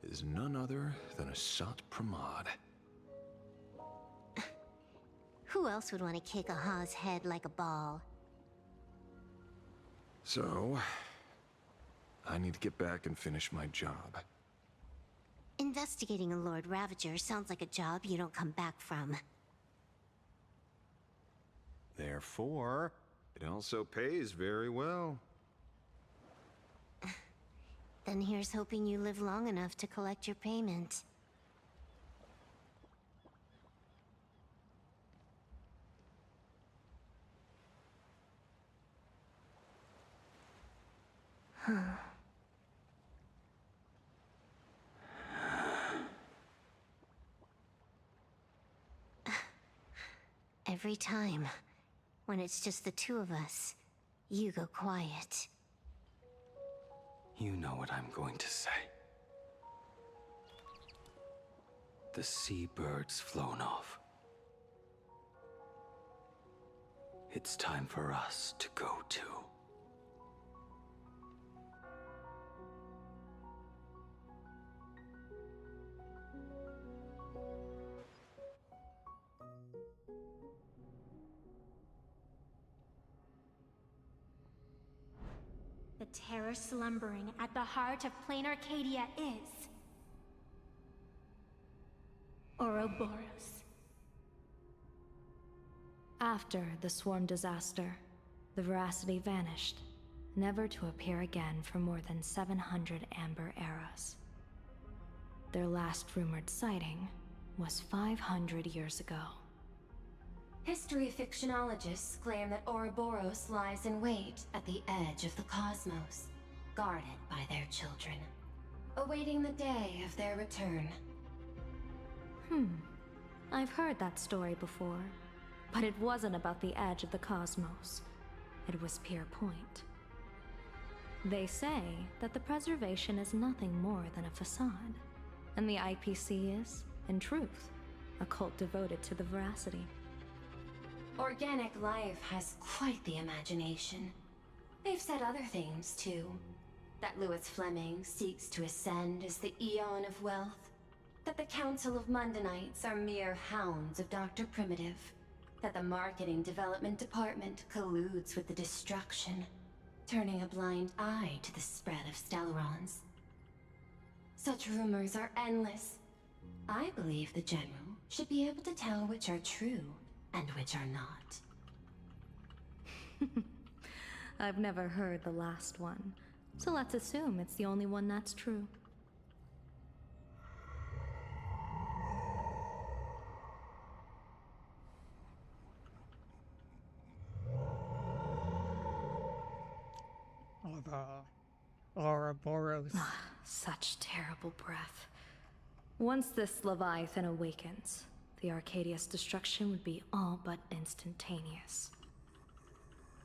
is none other than a Sat Pramod. Who else would want to kick a Ha's head like a ball? So, I need to get back and finish my job. Investigating a Lord Ravager sounds like a job you don't come back from. Therefore, it also pays very well. Then here's hoping you live long enough to collect your payment. Huh. Every time, when it's just the two of us, you go quiet. You know what I'm going to say. The seabird's flown off. It's time for us to go too. The terror slumbering at the heart of Plain Arcadia is... Ouroboros. After the swarm disaster, the Veracity vanished, never to appear again for more than 700 Amber eras. Their last rumored sighting was 500 years ago. History fictionologists claim that Ouroboros lies in wait at the edge of the cosmos, guarded by their children, awaiting the day of their return. I've heard that story before, but it wasn't about the edge of the cosmos. It was Pier Point. They say that the preservation is nothing more than a facade, and the IPC is, in truth, a cult devoted to the Veracity. Organic life has quite the imagination. They've said other things, too. That Louis Fleming seeks to ascend as the Eon of Wealth. That the Council of Mundanites are mere hounds of Dr. Primitive. That the Marketing Development Department colludes with the destruction, turning a blind eye to the spread of Stellarons. Such rumors are endless. I believe the General should be able to tell which are true and which are not. I've never heard the last one, so let's assume it's the only one that's true. Oh, the Ouroboros. Such terrible breath. Once this Leviathan awakens, the Arcadia's destruction would be all but instantaneous.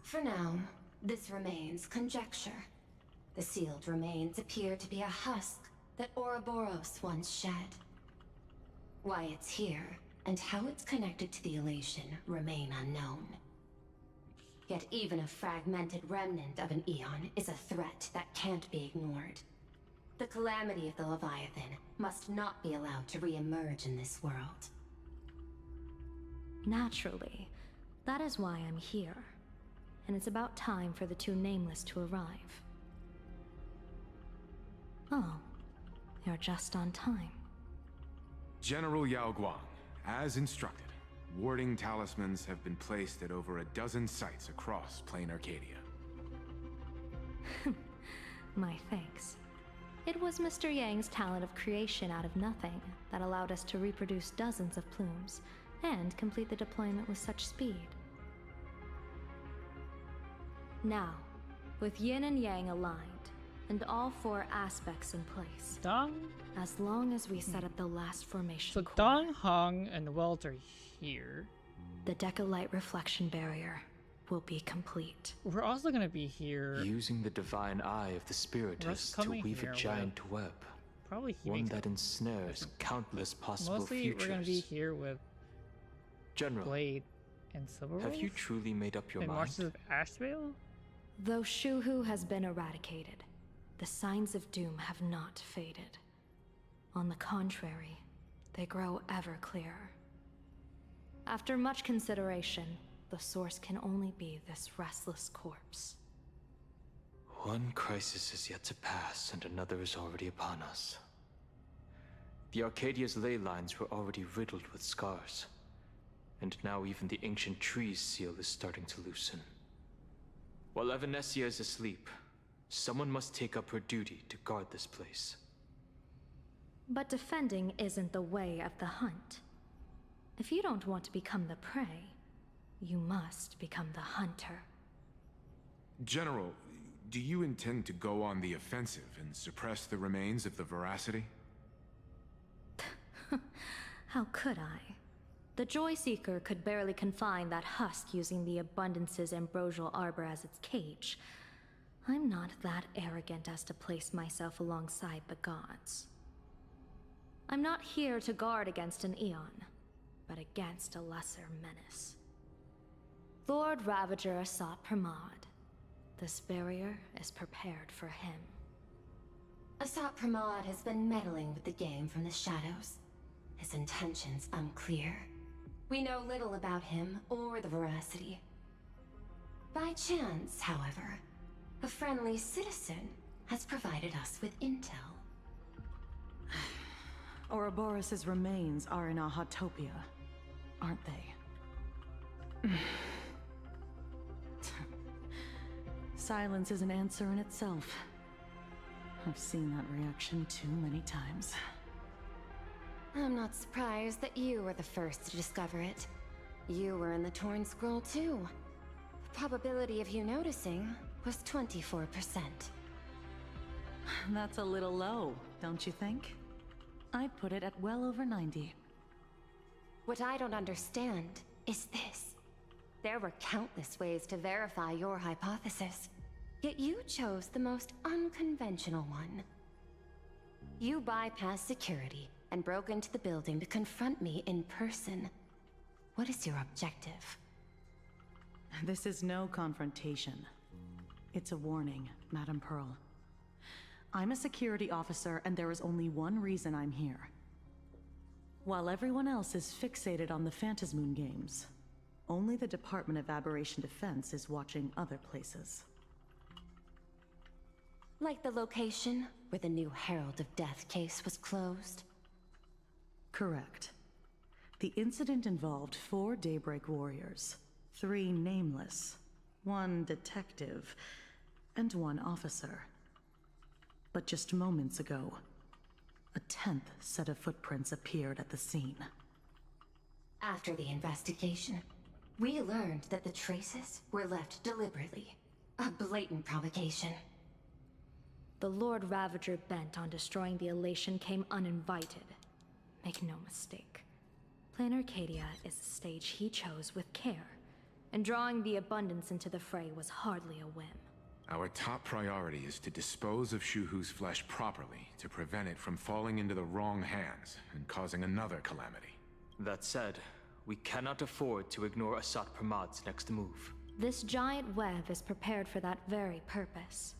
For now, this remains conjecture. The sealed remains appear to be a husk that Ouroboros once shed. Why it's here, and how it's connected to the elation, remain unknown. Yet even a fragmented remnant of an Eon is a threat that can't be ignored. The calamity of the Leviathan must not be allowed to re-emerge in this world. Naturally, that is why I'm here. And it's about time for the two Nameless to arrive. Oh, you're just on time. General Yao Guang, as instructed, warding talismans have been placed at over a dozen sites across Plain Arcadia. My thanks. It was Mr. Yang's talent of creation out of nothing that allowed us to reproduce dozens of plumes and complete the deployment with such speed. Now, with Yin and Yang aligned, and all four aspects in place, Dong? as long as we set up the last formation So core, Dong, Hong, and Welt are here. the Decalight reflection barrier will be complete. We're also gonna be here. Using the divine eye of the spiritist to coming weave here a giant web. Probably he One makes that ensnares countless possible Mostly futures. we're gonna be here with General, Blade and Silver. have you truly made up your and mind? Marches of Ashvale? Though Shuhu has been eradicated, the signs of doom have not faded. On the contrary, they grow ever clearer. After much consideration, the source can only be this restless corpse. One crisis is yet to pass, and another is already upon us. The Arcadia's ley lines were already riddled with scars. And now even the ancient tree's seal is starting to loosen. While Evanesia is asleep, someone must take up her duty to guard this place. But defending isn't the way of the hunt. If you don't want to become the prey, you must become the hunter. General, do you intend to go on the offensive and suppress the remains of the Veracity? How could I? The Joy Seeker could barely confine that husk using the Abundance's ambrosial arbor as its cage. I'm not that arrogant as to place myself alongside the gods. I'm not here to guard against an Eon, but against a lesser menace. Lord Ravager Asat Pramod. This barrier is prepared for him. Asat Pramod has been meddling with the game from the shadows. His intentions unclear. We know little about him or the Veracity. By chance, however, a friendly citizen has provided us with intel. Ouroboros' remains are in Ahatopia, aren't they? Silence is an answer in itself. I've seen that reaction too many times. I'm not surprised that you were the first to discover it. You were in the Torn Scroll too. The probability of you noticing was 24%. That's a little low, don't you think? I'd put it at well over 90. What I don't understand is this. There were countless ways to verify your hypothesis, yet you chose the most unconventional one. You bypassed security and broke into the building to confront me in person. What is your objective? This is no confrontation. It's a warning, Madam Pearl. I'm a security officer, and there is only one reason I'm here. While everyone else is fixated on the Phantasmoon games, only the Department of Aberration Defense is watching other places. Like the location where the new Herald of Death case was closed? Correct. The incident involved 4 Daybreak warriors, 3 nameless, 1 detective, and 1 officer. But just moments ago, a 10th set of footprints appeared at the scene. After the investigation, we learned that the traces were left deliberately. A blatant provocation. The Lord Ravager bent on destroying the Elation came uninvited. Make no mistake. Planar Arcadia is a stage he chose with care, and drawing the Abundance into the fray was hardly a whim. Our top priority is to dispose of Shuhu's flesh properly to prevent it from falling into the wrong hands and causing another calamity. That said, we cannot afford to ignore Asat Pramod's next move. This giant web is prepared for that very purpose.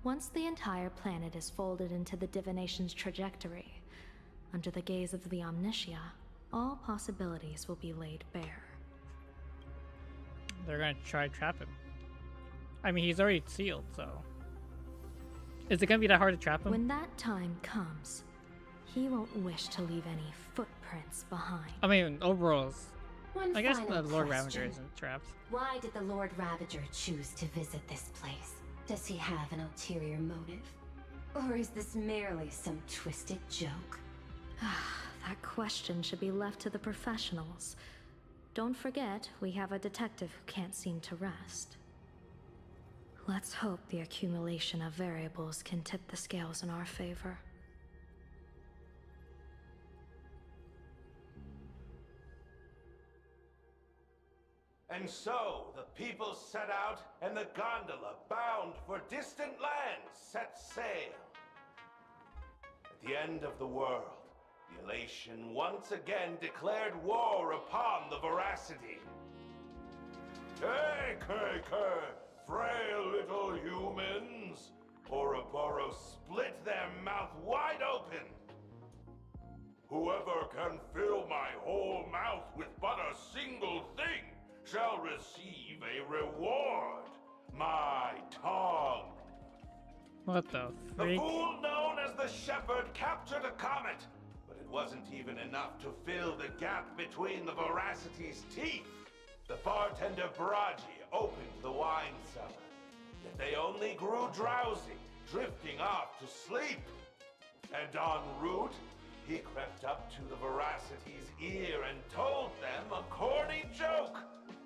Once the entire planet is folded into the divination's trajectory, under the gaze of the Omnitia, all possibilities will be laid bare. They're gonna try to trap him. I mean, he's already sealed, so... Is it gonna be that hard to trap him? When that time comes, he won't wish to leave any footprints behind. I mean, overall, I guess the final Lord question. Ravager isn't trapped. Why did the Lord Ravager choose to visit this place? Does he have an ulterior motive? Or is this merely some twisted joke? That question should be left to the professionals. Don't forget, we have a detective who can't seem to rest. Let's hope the accumulation of variables can tip the scales in our favor. And so, the people set out, and the gondola, bound for distant lands, set sail. At the end of the world, the Elation once again declared war upon the Veracity. Take, frail little humans! Ouroboros split their mouth wide open! Whoever can fill my whole mouth with but a single thing shall receive a reward. My tongue. What the The freak? fool known as the Shepherd captured a comet, but it wasn't even enough to fill the gap between the Veracity's teeth, the bartender Baraji opened the wine cellar. Yet they only grew drowsy, drifting off to sleep. And en route, he crept up to the Veracity's ear and told them a corny joke.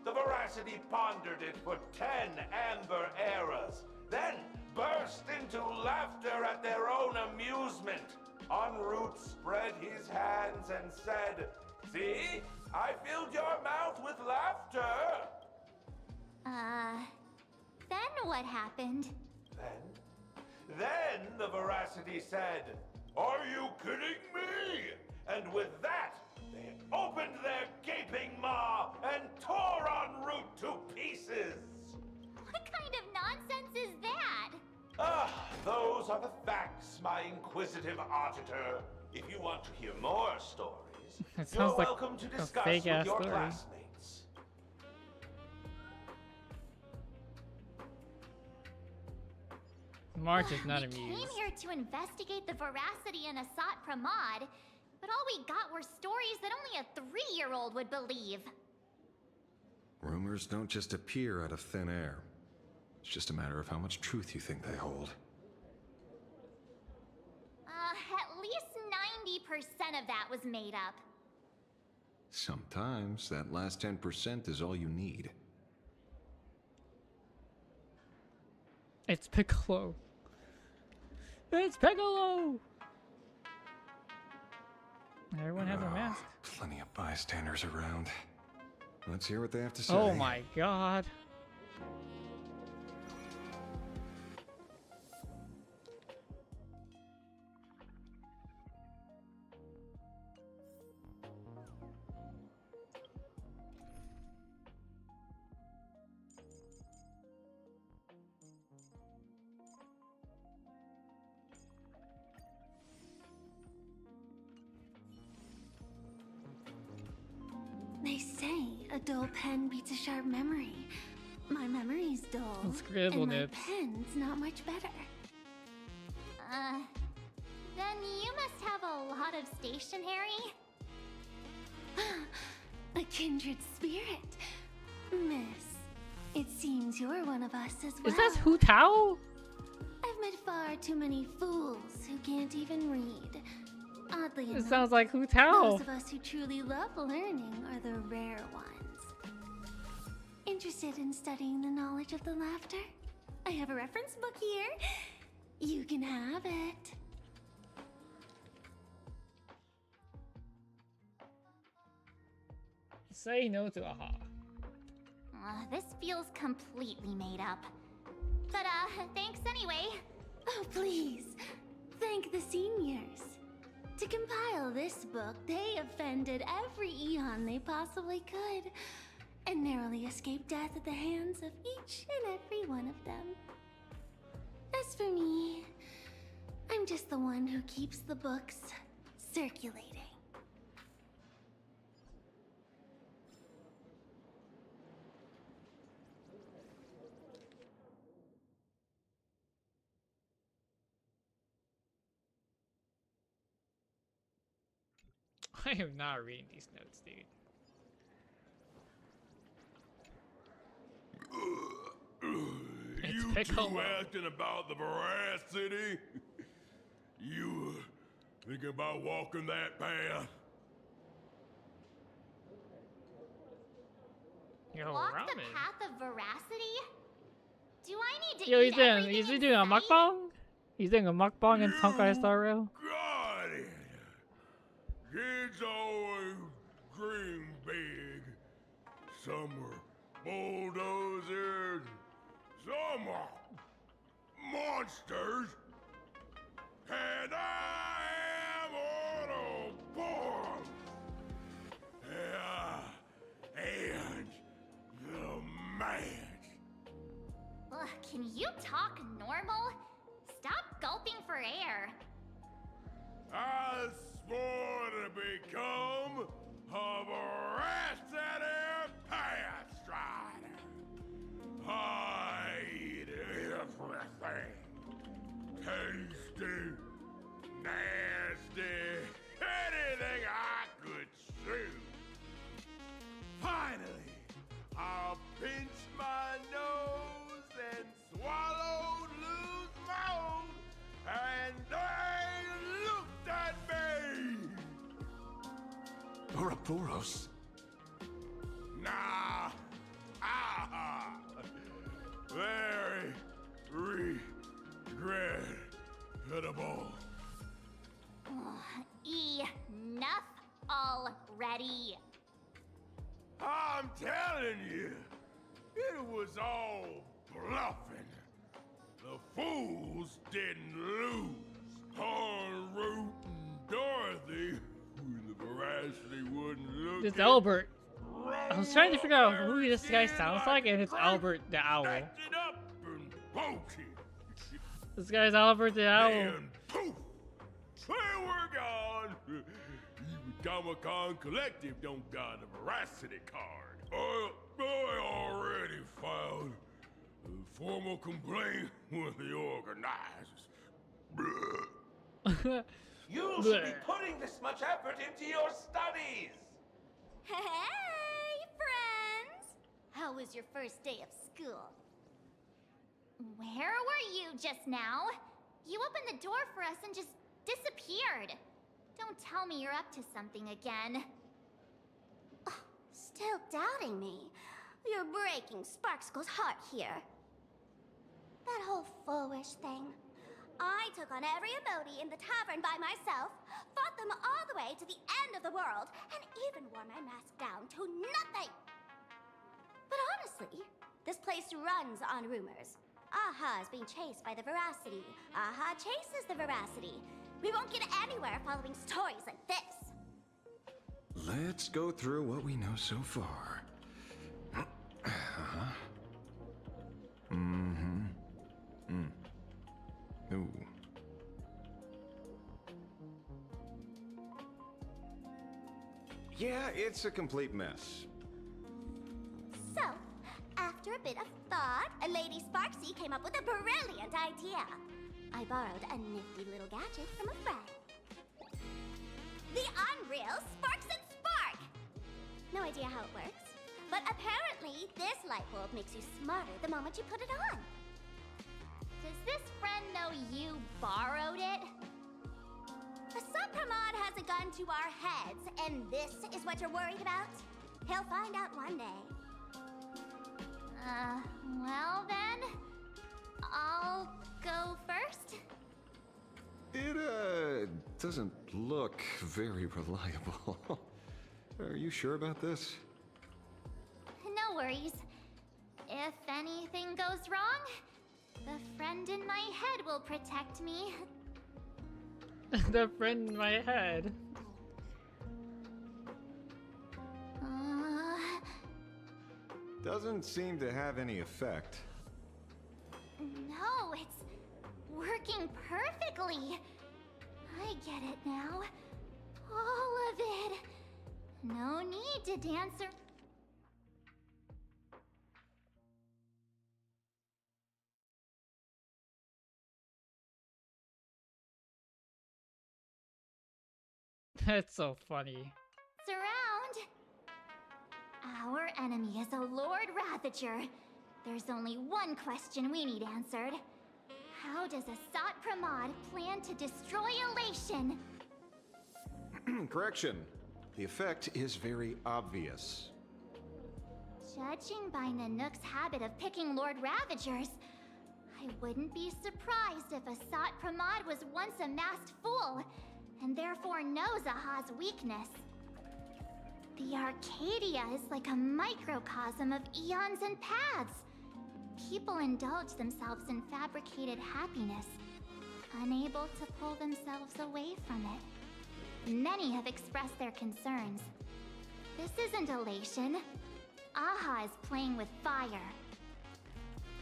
The Veracity pondered it for 10 amber eras, then burst into laughter at their own amusement. En route spread his hands and said, "See, I filled your mouth with laughter." Then what happened? Then the Veracity said, "Are you kidding me?" And with that, they opened their gaping maw and tore en route to pieces. What kind of nonsense is that? Those are the facts, my inquisitive auditor. If you want to hear more stories, It you're sounds like welcome to a discuss fake with ass your story. classmates. March is not We amused. came here to investigate the Veracity and Asat Pramod, but all we got were stories that only a 3-year-old would believe. Rumors don't just appear out of thin air. It's just a matter of how much truth you think they hold. At least 90% of that was made up. Sometimes that last 10% is all you need. It's Piccolo. It's Piccolo! Everyone has a mask. Plenty of bystanders around. Let's hear what they have to say. Oh my god. They say a dull pen beats a sharp memory. My memory's dull, Scribble and my nips. pen's not much better. Then you must have a lot of stationery? A kindred spirit. Miss, it seems you're one of us as well. Is that Hu Tao? I've met far too many fools who can't even read. Oddly It enough, sounds like Hu Tao. those of us who truly love learning are the rare ones. Interested in studying the knowledge of the laughter? I have a reference book here. You can have it. Say no to Aha. This feels completely made up. But, thanks anyway. Oh, please. Thank the seniors. To compile this book, they offended every Eon they possibly could, and narrowly escaped death at the hands of each and every one of them. As for me, I'm just the one who keeps the books circulating. I am not reading these notes, dude. It's Piccolo. You asking about the Veracity? You thinking about walking that path? Yo, Walk ramen. the path of veracity? Do I need to Yo, eat everything he's in doing a sight? mukbang? He's doing a mukbang in Honky Star Rail? Got it. Kids always dream big. Some were bulldozers, some are monsters, and I am Autobomb. And the man. Ugh, can you talk normal? Stop gulping for air. I swore to become a Veracity Pathstrider. I eat everything. Tasty, nasty, anything Poros? Nah. Ah. Very regrettable. Enough already. I'm telling you, it was all bluffing. The fools didn't lose. Horn, Root, and Dorothy, when the veracity wouldn't look. It's Albert. I was trying to figure out who this guy sounds like, and it's Albert the Owl. This guy's Albert the Owl. And poof! There we're gone! Even Comic-Con Collective don't got a veracity card. I already filed a formal complaint with the organizers. You should be putting this much effort into your studies! Hey, friends! How was your first day of school? Where were you just now? You opened the door for us and just disappeared. Don't tell me you're up to something again. Oh, still doubting me? You're breaking Sparkskull's heart here. That whole foolish thing. I took on every emoji in the tavern by myself, fought them all the way to the end of the world, and even wore my mask down to nothing! But honestly, this place runs on rumors. Aha is being chased by the veracity. Aha chases the veracity. We won't get anywhere following stories like this. Let's go through what we know so far. Ooh. Yeah, it's a complete mess. So, after a bit of thought, Lady Sparksy came up with a brilliant idea. I borrowed a nifty little gadget from a friend. The Unreal Sparks and Spark! No idea how it works, but apparently this light bulb makes you smarter the moment you put it on. Does this friend know you borrowed it? The Supramod has a gun to our heads, and this is what you're worried about? He'll find out one day. Well then, I'll go first. It, doesn't look very reliable. Are you sure about this? No worries. If anything goes wrong, the friend in my head will protect me. The friend in my head. Doesn't seem to have any effect. No, it's working perfectly. I get it now. All of it. No need to dance or... That's so funny. Surround! Our enemy is a Lord Ravager. There's only one question we need answered. How does Asat Pramod plan to destroy Elation? Correction. The effect is very obvious. Judging by Nanook's habit of picking Lord Ravagers, I wouldn't be surprised if Asat Pramod was once a masked fool, and therefore knows Aha's weakness. The Arcadia is like a microcosm of eons and paths. People indulge themselves in fabricated happiness, unable to pull themselves away from it. Many have expressed their concerns. This isn't elation. Aha is playing with fire.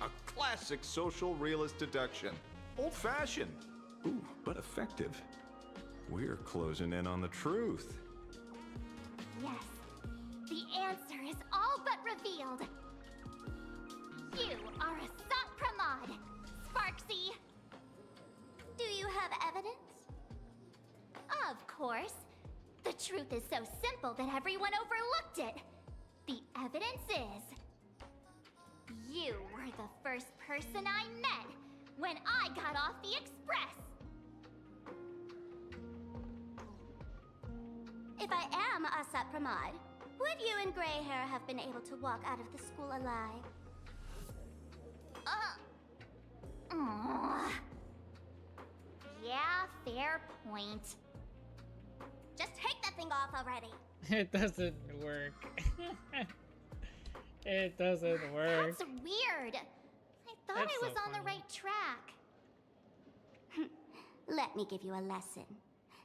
A classic social realist deduction. Old-fashioned. Ooh, but effective. We're closing in on the truth. Yes, the answer is all but revealed. You are Asat Pramod, Sparksy. Do you have evidence? Of course. The truth is so simple that everyone overlooked it. The evidence is... you were the first person I met when I got off the Express. If I am Asat Pramod, would you and Grey Hair have been able to walk out of the school alive? Yeah, fair point. Just take that thing off already. It doesn't work. It doesn't work. That's weird. I thought That's I was so on the funny. right track. Let me give you a lesson.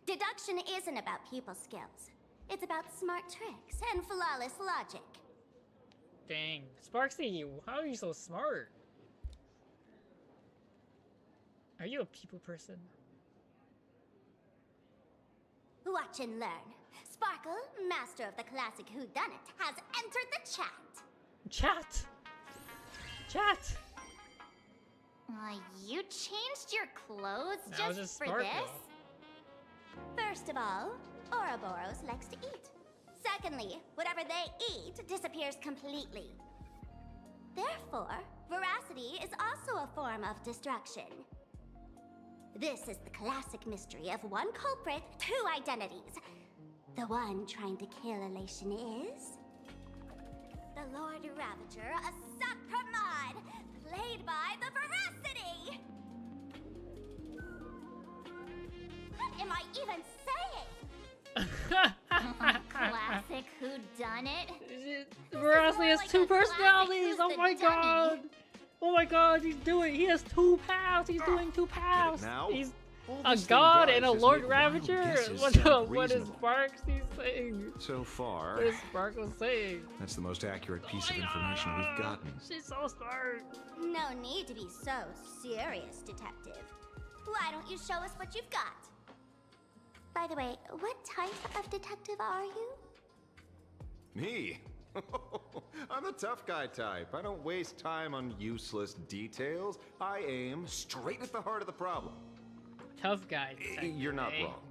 Deduction isn't about pupil skills. It's about smart tricks and flawless logic. Dang. Sparksy, how are you so smart? Are you a people person? Watch and learn. Sparkle, master of the classic whodunit, has entered the chat. Chat! Chat! You changed your clothes That was just a for Sparkle. this? First of all, Ouroboros likes to eat. Secondly, whatever they eat disappears completely. Therefore, veracity is also a form of destruction. This is the classic mystery of one culprit, two identities. The one trying to kill Elation is... the Lord Ravager, Asat Pramod, played by the Veracity! What am I even saying? Classic whodunit. Veracity has two personalities! Oh my god! Oh my god, he has two paths! He's doing two paths! now? He's All a this thing god does and a is Lord make wild Ravager? guesses What sound is reasonable. Sparksy saying? So far, What is Sparkle saying? that's the most accurate piece of information we've gotten. She's so smart. No need to be so serious, detective. Why don't you show us what you've got? By the way, what type of detective are you? Me? I'm the tough guy type. I don't waste time on useless details. I aim straight at the heart of the problem. Tough guy. You're not eh? wrong.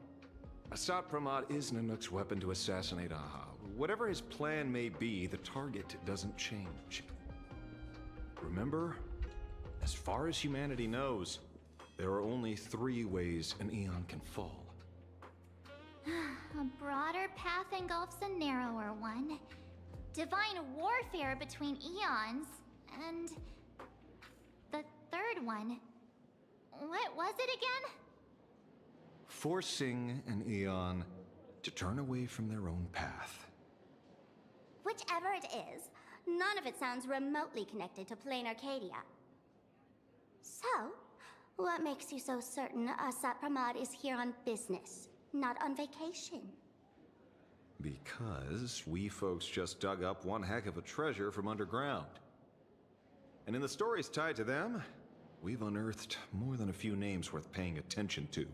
Asat Pramod is Nanook's weapon to assassinate Aha. Whatever his plan may be, the target doesn't change. Remember, as far as humanity knows, there are only 3 ways an Eon can fall. A broader path engulfs a narrower one. Divine warfare between eons, and... the third one. What was it again? Forcing an Eon to turn away from their own path. Whichever it is, none of it sounds remotely connected to Plain Arcadia. So, what makes you so certain Asat Pramod is here on business, not on vacation? Because we folks just dug up one heck of a treasure from underground. And in the stories tied to them, we've unearthed more than a few names worth paying attention to.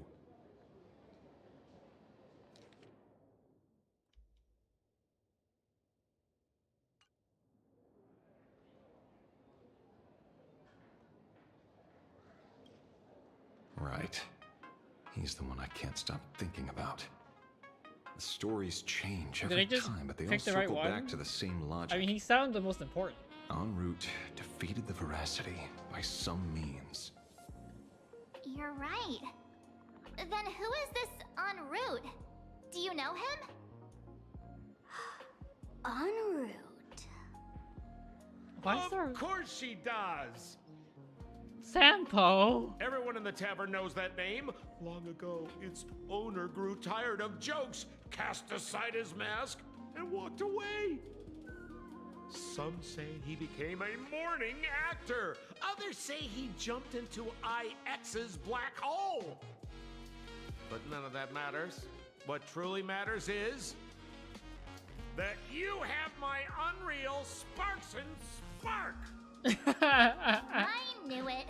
Right. He's the one I can't stop thinking about. The stories change Did every I just time, but they all pick the right circle one? back to the same logic. I mean, he sounded the most important. En route, defeated the Veracity by some means. You're right. Then who is this en route? Do you know him? En route. Of course she does. Sampo. Everyone in the tavern knows that name. Long ago, its owner grew tired of jokes, cast aside his mask, and walked away. Some say he became a mourning actor. Others say he jumped into IX's black hole. But none of that matters. What truly matters is that you have my unreal Sparks and Spark. I knew it.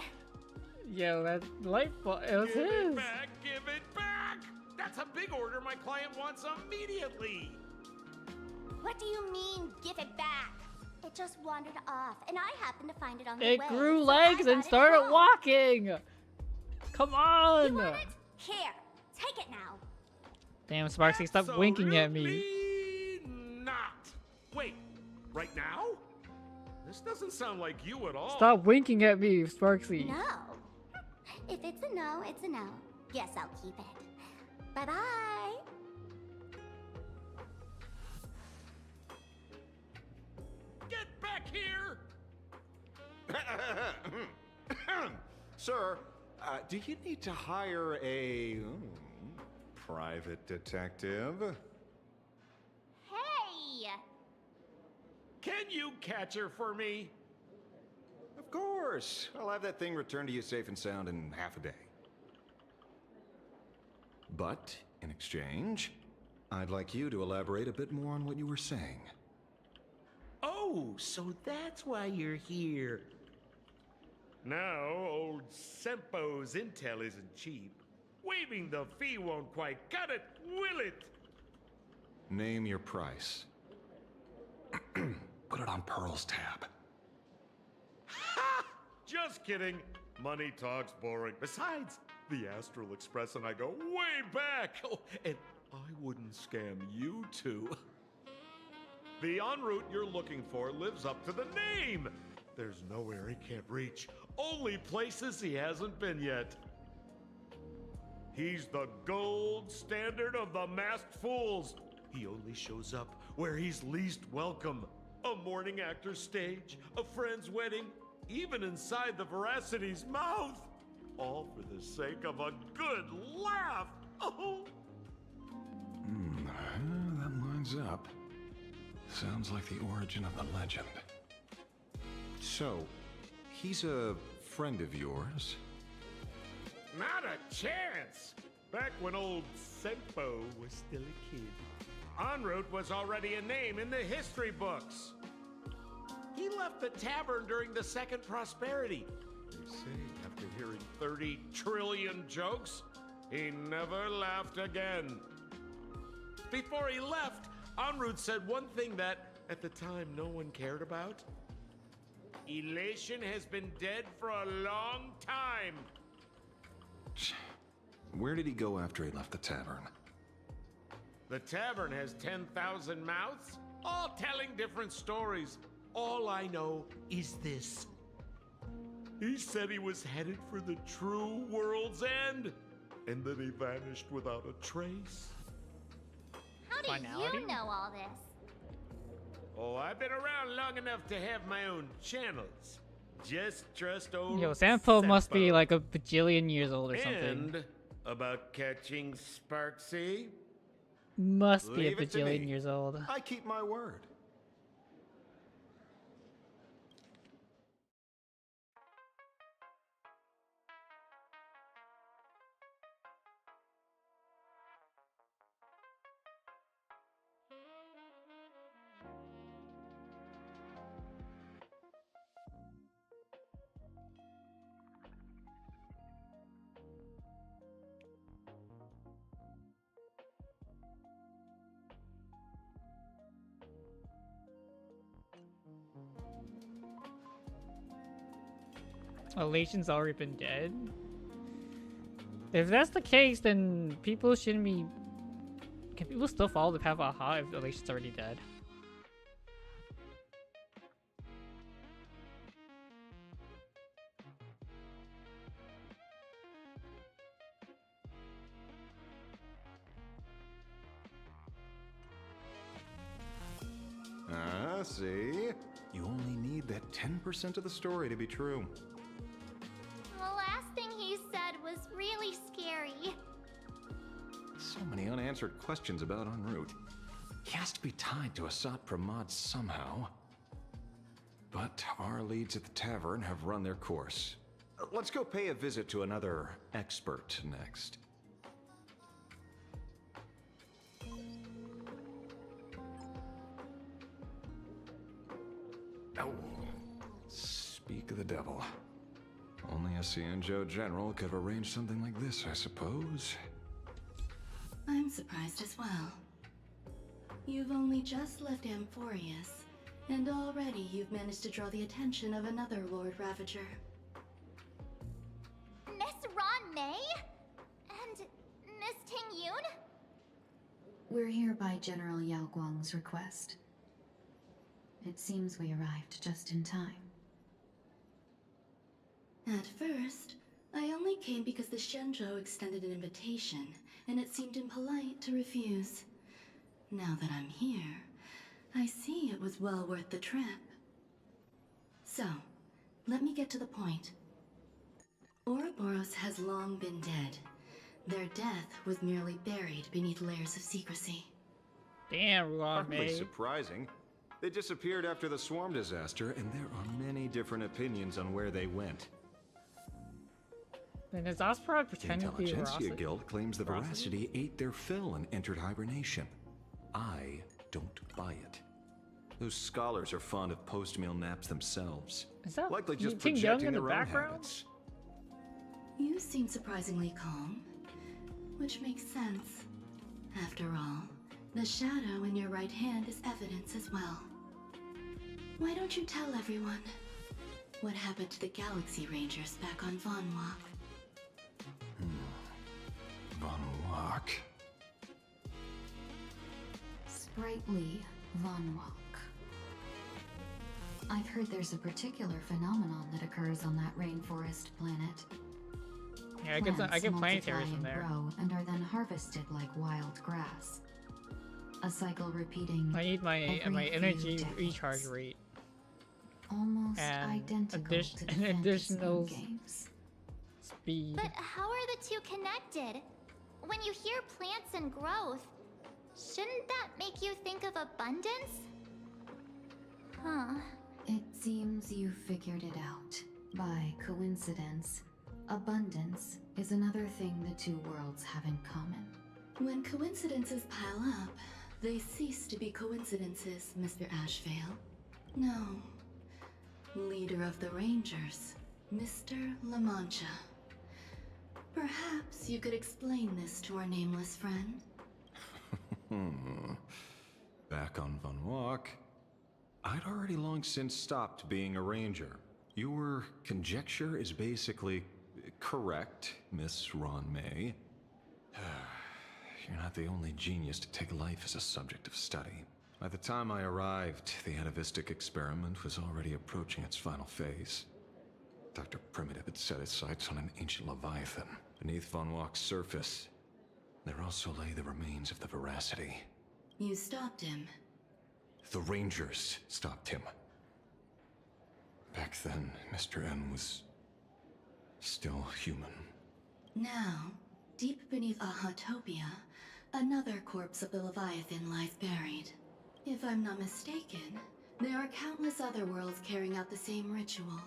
Yo, that light bulb, it was Give his. it back, give it back. That's a big order my client wants immediately. What do you mean, give it back? It just wandered off, and I happened to find it on the It way. grew so I legs got and it started home. walking. Come on. You want it? Here, take it now. Damn, Sparksy, stop winking at me. Absolutely not. Wait, right now? This doesn't sound like you at all. Stop winking at me, Sparksy. No. If it's a no, it's a no. Yes, I'll keep it. Bye-bye. here? Sir, do you need to hire a private detective? Hey! Can you catch her for me? Of course. I'll have that thing returned to you safe and sound in half a day. But, in exchange, I'd like you to elaborate a bit more on what you were saying. Oh, so that's why you're here. Now, old Sempo's intel isn't cheap. Waiving the fee won't quite cut it, will it? Name your price. Put it on Pearl's tab. Ha! Just kidding. Money talks boring. Besides, the Astral Express and I go way back. Oh, and I wouldn't scam you two. The en route you're looking for lives up to the name. There's nowhere he can't reach. Only places he hasn't been yet. He's the gold standard of the masked fools. He only shows up where he's least welcome. A morning actor's stage, a friend's wedding, even inside the Veracity's mouth. All for the sake of a good laugh. Oh. That lines up. Sounds like the origin of the legend. So, he's a friend of yours? Not a chance! Back when old Sempo was still a kid, en route was already a name in the history books. He left the tavern during the Second Prosperity. They say after hearing 30 trillion jokes, he never laughed again. Before he left, en route said one thing that, at the time, no one cared about. Elation has been dead for a long time. Where did he go after he left the tavern? The tavern has 10,000 mouths, all telling different stories. All I know is this. He said he was headed for the true world's end, and then he vanished without a trace. How do you know all this? Oh, I've been around long enough to have my own channels. Just trust old Yo, Sampo must be Sempo. like a bajillion years old or something. And about catching Sparksy? Must be a Leave it to bajillion me. years old. I keep my word. Elation's already been dead? If that's the case, then people shouldn't be... Can people still follow the path of Aha if Elation's already dead? Ah, see? You only need that 10% of the story to be true. The last thing he said was really scary. So many unanswered questions about en route. He has to be tied to Asat Pramod somehow. But our leads at the tavern have run their course. Let's go pay a visit to another expert next. Oh, speak of the devil. Only a Cianjo general could have arranged something like this, I suppose. I'm surprised as well. You've only just left Amphorius, and already you've managed to draw the attention of another Lord Ravager. Miss Ron May? And Miss Ting Yoon? We're here by General Yao Guang's request. It seems we arrived just in time. At first, I only came because the Shenzhou extended an invitation, and it seemed impolite to refuse. Now that I'm here, I see it was well worth the trip. So, let me get to the point. Ouroboros has long been dead. Their death was merely buried beneath layers of secrecy. Damn, Hardly surprising. They disappeared after the swarm disaster, and there are many different opinions on where they went. Then is Ospera The pretending to be Intelligentsia Veracity? Guild claims the Veracity ate their fill and entered hibernation. I don't buy it. Those scholars are fond of post-meal naps themselves. Is that likely just Ting Young projecting in the their own background? habits. You seem surprisingly calm, which makes sense. After all, the shadow in your right hand is evidence as well. Why don't you tell everyone what happened to the Galaxy Rangers back on Von Walk? Von Walk. Sprightly Von Walk. I've heard there's a particular phenomenon that occurs on that rainforest planet. Yeah, I get planetaries from there. Grow and are then harvested like wild grass. A cycle repeating. I need my every energy few recharge decades. rate. Almost And identical to the an additional games. speed. But how are the two connected? When you hear plants and growth, shouldn't that make you think of abundance? Huh. It seems you figured it out. By coincidence, abundance is another thing the two worlds have in common. When coincidences pile up, they cease to be coincidences, Mr. Ashvale. No. Leader of the Rangers, Mr. La Mancha. Perhaps you could explain this to our nameless friend? Back on Von Walk, I'd already long since stopped being a ranger. Your conjecture is basically correct, Miss Ron May. You're not the only genius to take life as a subject of study. By the time I arrived, the atavistic experiment was already approaching its final phase. Dr. Primitive had set his sights on an ancient Leviathan. Beneath Von Walk's surface, there also lay the remains of the Veracity. You stopped him. The Rangers stopped him. Back then, Mr. N was still human. Now, deep beneath Ahatopia, another corpse of the Leviathan lies buried. If I'm not mistaken, there are countless other worlds carrying out the same ritual.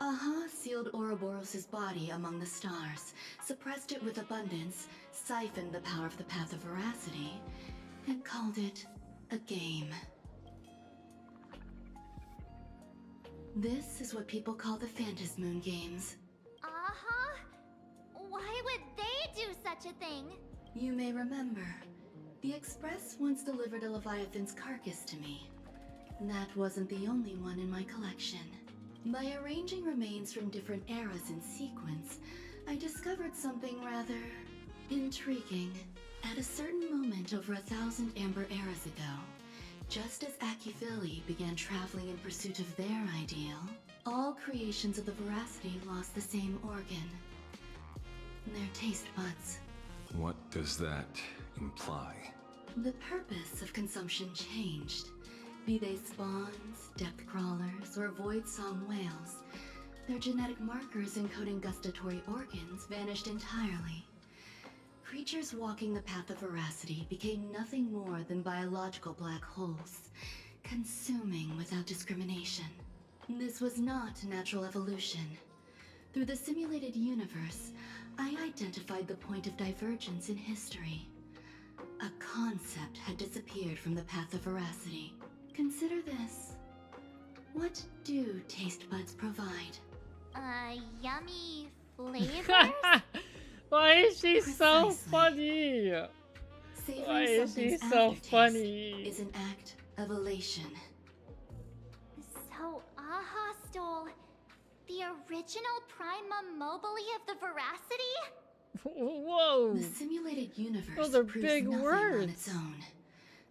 Aha sealed Ouroboros' body among the stars, suppressed it with abundance, siphoned the power of the Path of Veracity, and called it a game. This is what people call the Phantasmoon Games. Uh-huh. Why would they do such a thing? You may remember, the Express once delivered a Leviathan's carcass to me. That wasn't the only one in my collection. By arranging remains from different eras in sequence, I discovered something rather intriguing. At a certain moment over 1,000 Amber eras ago, just as Akifili began traveling in pursuit of their ideal, all creations of the Veracity lost the same organ. Their taste buds. What does that imply? The purpose of consumption changed. Be they spawns, depth crawlers, or void-song whales, their genetic markers encoding gustatory organs vanished entirely. Creatures walking the path of Veracity became nothing more than biological black holes, consuming without discrimination. This was not natural evolution. Through the simulated universe, I identified the point of divergence in history. A concept had disappeared from the path of Veracity. Consider this. What do taste buds provide? Yummy flavors? Why is she so Precisely. funny? Savoring Why is she something's so aftertaste funny? is an act of elation. So Aha stole the original Prima Mobile of the Veracity? Whoa! The simulated universe Those are proves big nothing words. on its own.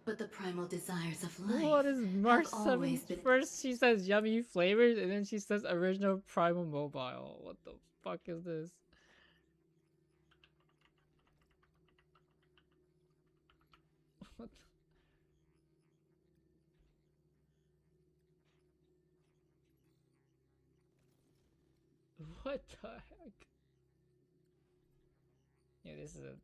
But the primal desires of life What is March have always 7th? been First she says yummy flavors, and then she says original Primal Mobile. What the fuck is this? What the- What the heck? Yeah, this is a...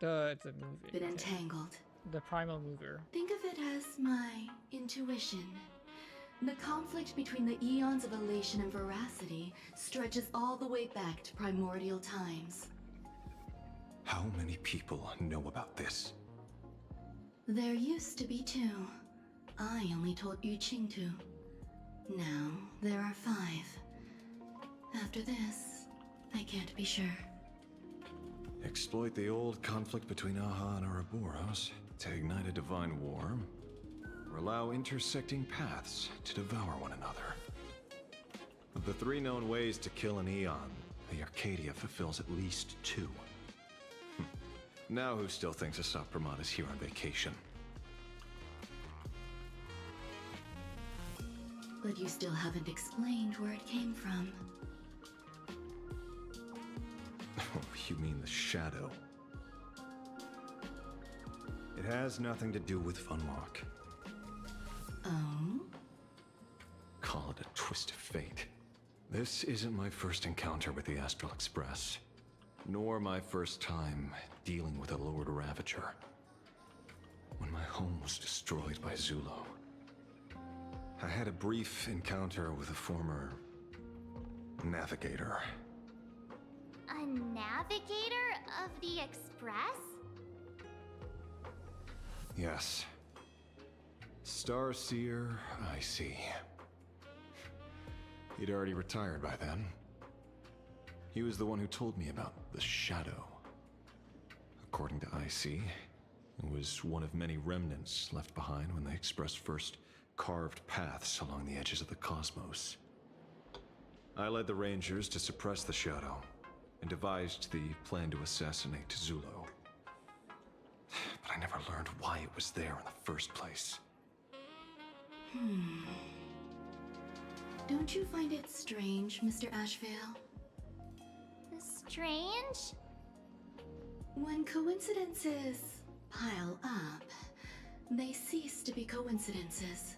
it's a movie. Been entangled. The primal mover. Think of it as my intuition. The conflict between the eons of elation and veracity stretches all the way back to primordial times. How many people know about this? There used to be 2. I only told Yu Qing to. Now, there are 5. After this, I can't be sure. Exploit the old conflict between Aha and Ouroboros to ignite a divine war, or allow intersecting paths to devour one another. Of the 3 known ways to kill an Eon, the Arcadia fulfills at least 2. Now who still thinks Asaf Pramod is here on vacation? But you still haven't explained where it came from. Oh, you mean the shadow? It has nothing to do with Funwalk. Oh? Call it a twist of fate. This isn't my first encounter with the Astral Express, nor my first time dealing with a Lord Ravager. When my home was destroyed by Zulo, I had a brief encounter with a former navigator. A navigator of the Express? Yes. Starseer, I see. He'd already retired by then. He was the one who told me about the Shadow. According to IC, it was one of many remnants left behind when the Express first carved paths along the edges of the cosmos. I led the Rangers to suppress the Shadow, and devised the plan to assassinate Zulo. But I never learned why it was there in the first place. Don't you find it strange, Mr. Ashvale? Strange? When coincidences pile up, they cease to be coincidences.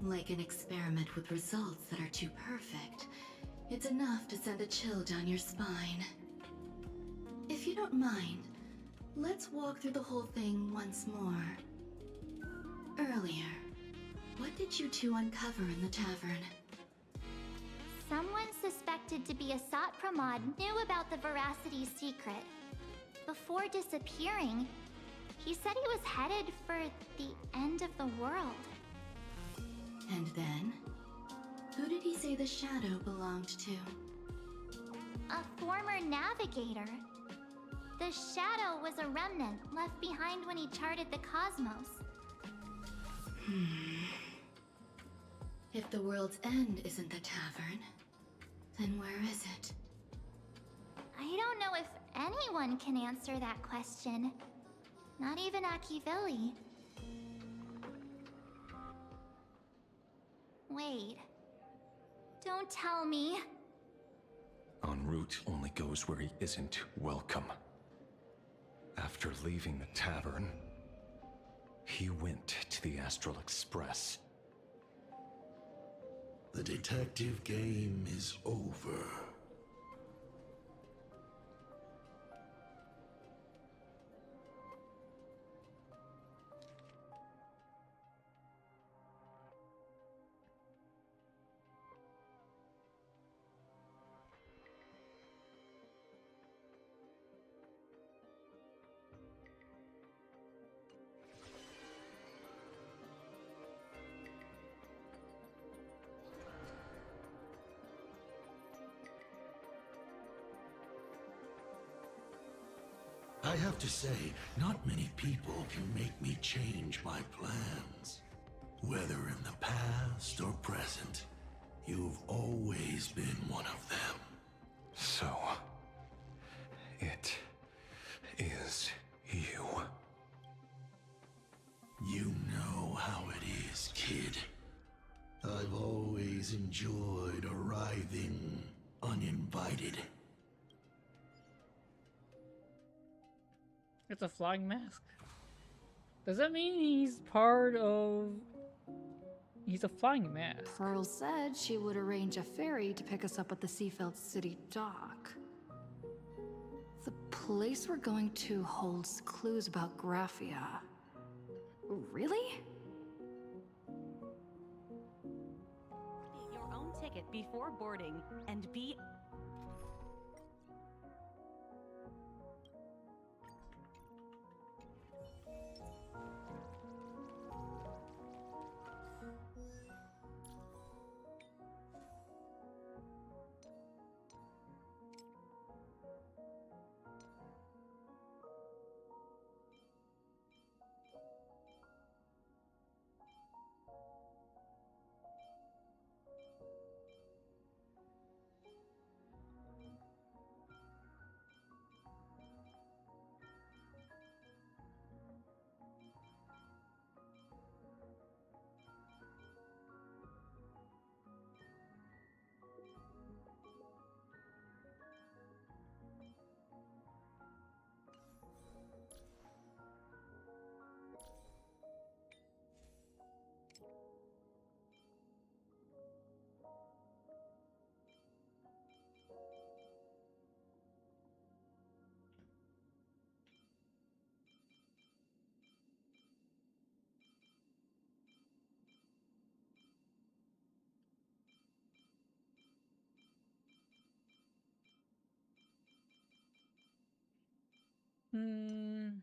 Like an experiment with results that are too perfect, it's enough to send a chill down your spine. If you don't mind, let's walk through the whole thing once more. Earlier, what did you 2 uncover in the tavern? Someone suspected to be Asat Pramod knew about the Veracity secret. Before disappearing, he said he was headed for the end of the world. And then? Who did he say the Shadow belonged to? A former navigator. The Shadow was a remnant left behind when he charted the cosmos. If the world's end isn't the tavern, then where is it? I don't know if anyone can answer that question. Not even Akivili. Wait. Don't tell me. En route only goes where he isn't welcome. After leaving the tavern, he went to the Astral Express. The detective game is over. I have to say, not many people can make me change my plans. Whether in the past or present, you've always been one of them. So, it is you. You know how it is, kid. I've always enjoyed arriving uninvited. It's a flying mask. Does that mean he's part of He's a flying mask. Pearl said she would arrange a ferry to pick us up at the Seafeld City dock. The place we're going to holds clues about Graphia. Really? Get your own ticket before boarding and be... I'm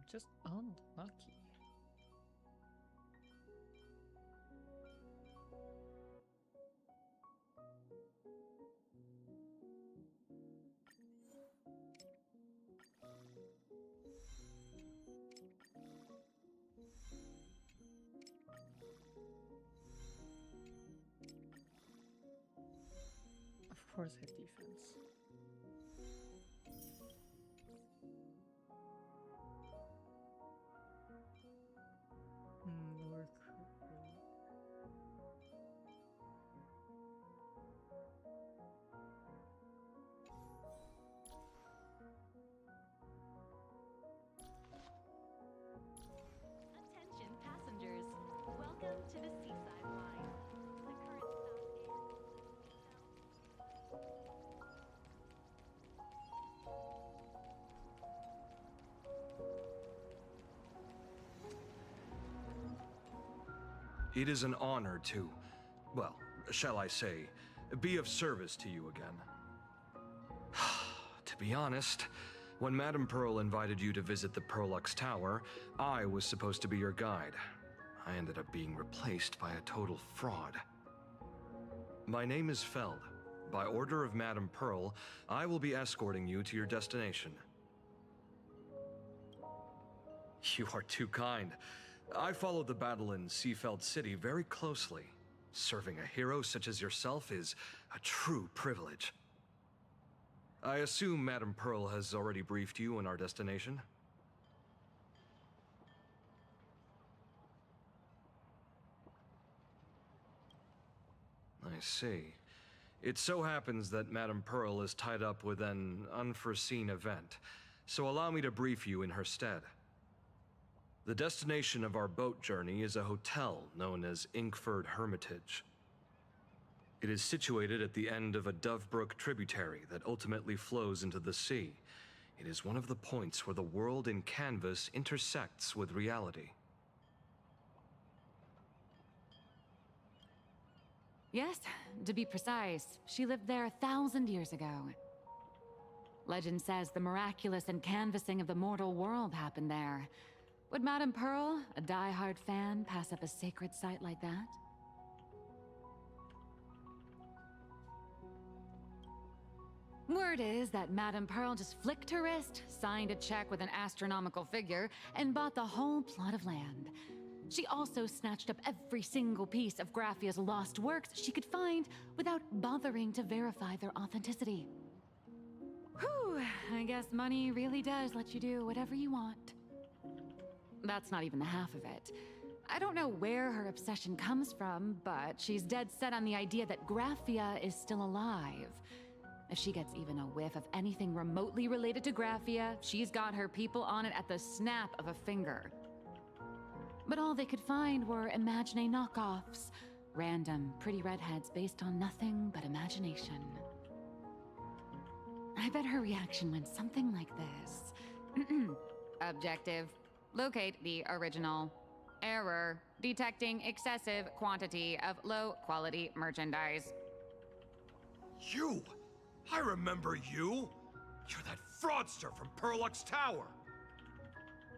just unlucky. Of course I have defense. Lower crit rate. Attention passengers, welcome to the Seaside Line. The current It is an honor to, well, shall I say, be of service to you again. To be honest, when Madame Pearl invited you to visit the Perlux Tower, I was supposed to be your guide. I ended up being replaced by a total fraud. My name is Feld. By order of Madame Pearl, I will be escorting you to your destination. You are too kind. I followed the battle in Seafeld City very closely. Serving a hero such as yourself is a true privilege. I assume Madame Pearl has already briefed you on our destination? I see. It so happens that Madame Pearl is tied up with an unforeseen event, so allow me to brief you in her stead. The destination of our boat journey is a hotel known as Inkford Hermitage. It is situated at the end of a Dovebrook tributary that ultimately flows into the sea. It is one of the points where the world in canvas intersects with reality. Yes, to be precise, she lived there 1,000 years ago. Legend says the miraculous encanvassing of the mortal world happened there. Would Madame Pearl, a die-hard fan, pass up a sacred site like that? Word is that Madame Pearl just flicked her wrist, signed a check with an astronomical figure, and bought the whole plot of land. She also snatched up every single piece of Graffia's lost works she could find without bothering to verify their authenticity. Whew, I guess money really does let you do whatever you want. That's not even the half of it. I don't know where her obsession comes from, but she's dead set on the idea that Graffia is still alive. If she gets even a whiff of anything remotely related to Graffia, she's got her people on it at the snap of a finger. But all they could find were Imagine knockoffs, random, pretty redheads based on nothing but imagination. I bet her reaction went something like this. Objective. Locate the original. Error. Detecting excessive quantity of low-quality merchandise. You! I remember you! You're that fraudster from Perlux Tower!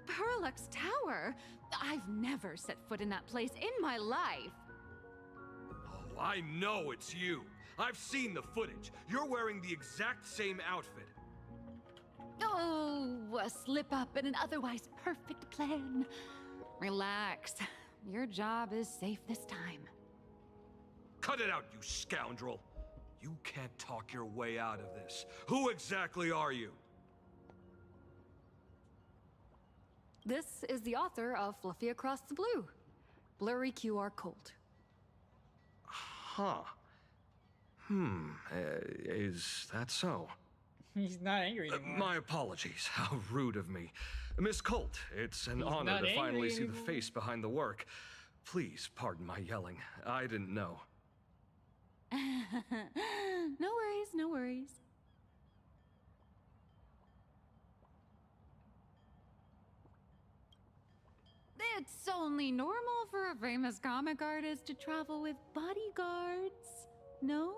Perlux Tower? I've never set foot in that place in my life. Oh, I know it's you. I've seen the footage. You're wearing the exact same outfit. Oh, a slip-up in an otherwise perfect plan. Relax. Your job is safe this time. Cut it out, you scoundrel! You can't talk your way out of this. Who exactly are you? This is the author of Fluffy Across the Blue. Blurry QR Colt. Huh. Is that so? He's not angry anymore. My apologies. How rude of me. Miss Colt, it's an honor to finally see the face behind the work. Please pardon my yelling. I didn't know. No worries, no worries. It's only normal for a famous comic artist to travel with bodyguards, no?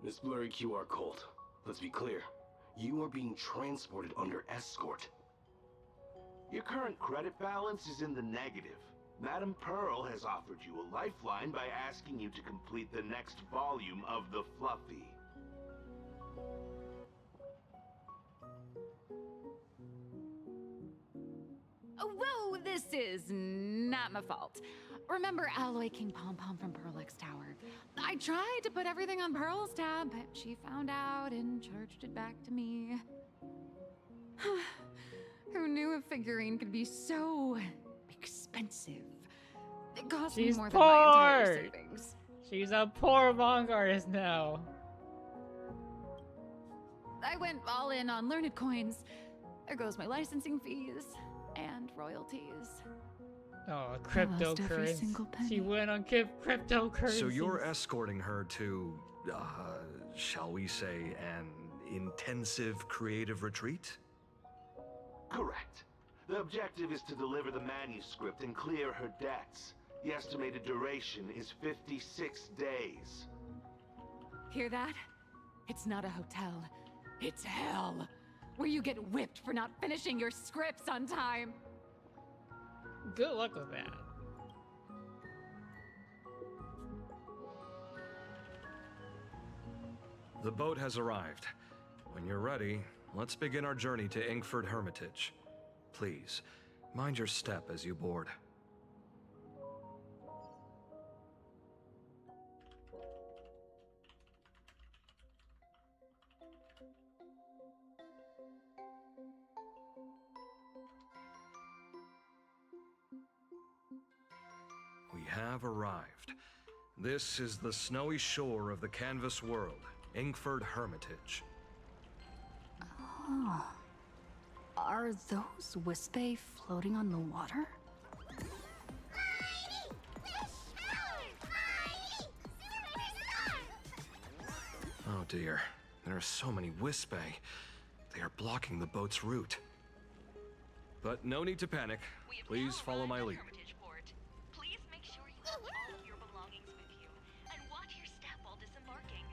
Miss Blurry QR Colt, let's be clear. You are being transported under escort. Your current credit balance is in the negative. Madame Pearl has offered you a lifeline by asking you to complete the next volume of the Fluffy. Whoa, this is not my fault. Remember Alloy King Pom Pom from Perlux Tower? I tried to put everything on Pearl's tab, but she found out and charged it back to me. Who knew a figurine could be so expensive? It cost me more than my entire savings. She's a poor manga artist now. I went all in on learned coins. There goes my licensing fees and royalties. Oh, cryptocurrency. She went on cryptocurrency. So you're escorting her to, shall we say, an intensive creative retreat? Correct. The objective is to deliver the manuscript and clear her debts. The estimated duration is 56 days. Hear that? It's not a hotel. It's hell. Where you get whipped for not finishing your scripts on time. Good luck with that. The boat has arrived. When you're ready, let's begin our journey to Inkford Hermitage. Please, mind your step as you board. We have arrived. This is the snowy shore of the canvas world, Inkford Hermitage. Oh. Are those Wispae floating on the water? Oh dear, there are so many Wispae. They are blocking the boat's route. But no need to panic. Please follow my lead. Please make sure you have all of your belongings with you, and watch your step while disembarking.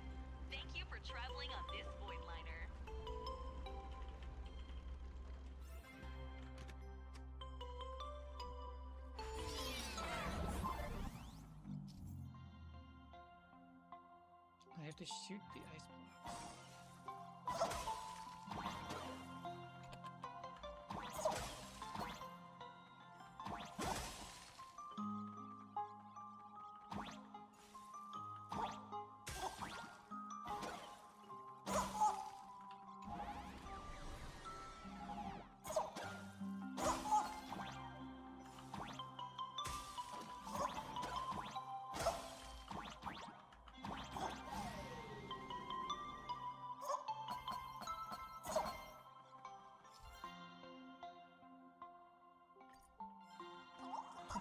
Thank you for traveling on this void liner. I have to shoot the ice blocks.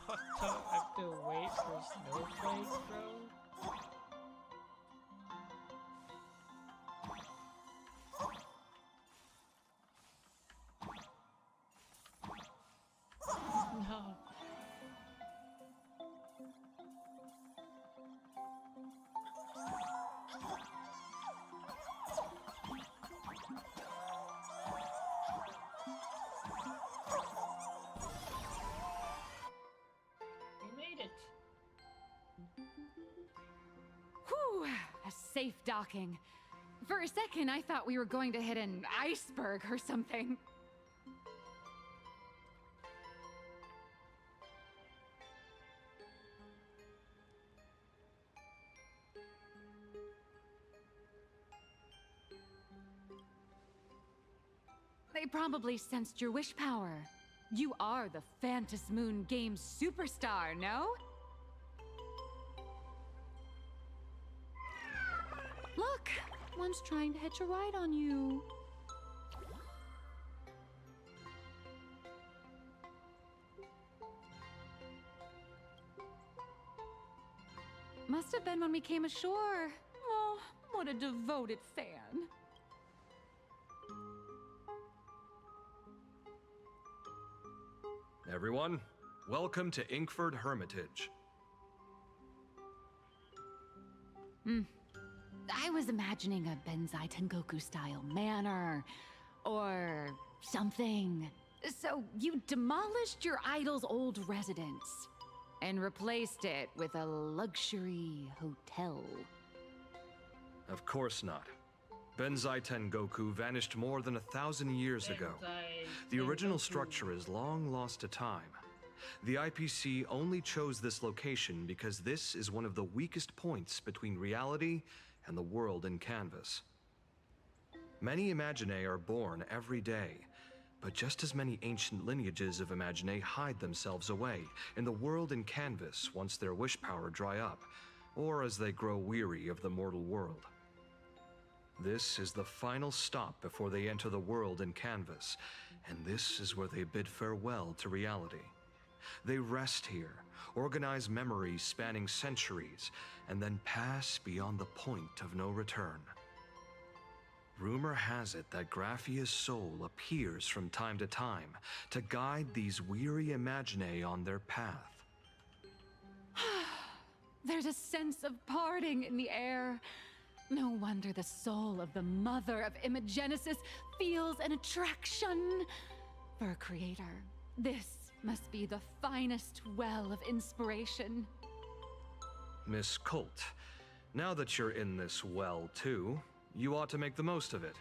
So I have to wait for snowflakes, bro? No. We made it. Whew, a safe docking. For a second, I thought we were going to hit an iceberg or something. They probably sensed your wish power. You are the Phantas Moon Games superstar, no? Look, one's trying to hitch a ride on you. Must have been when we came ashore. Oh, what a devoted fan. Everyone, welcome to Inkford Hermitage. I was imagining a Benzai Tengoku style manor or something. So you demolished your idol's old residence and replaced it with a luxury hotel. Of course not. Benzai Tengoku vanished more than 1,000 years ago. The original structure is long lost to time. The IPC only chose this location because this is one of the weakest points between reality and the world in Canvas. Many Imaginae are born every day, but just as many ancient lineages of Imaginae hide themselves away in the world in Canvas once their wish power dry up, or as they grow weary of the mortal world. This is the final stop before they enter the world in Canvas, and this is where they bid farewell to reality. They rest here, organize memories spanning centuries, and then pass beyond the point of no return. Rumor has it that Graphia's soul appears from time to time to guide these weary Imaginae on their path. There's a sense of parting in the air. No wonder the soul of the mother of Imagenesis feels an attraction for a creator. This must be the finest well of inspiration. Miss Colt, now that you're in this well too, you ought to make the most of it.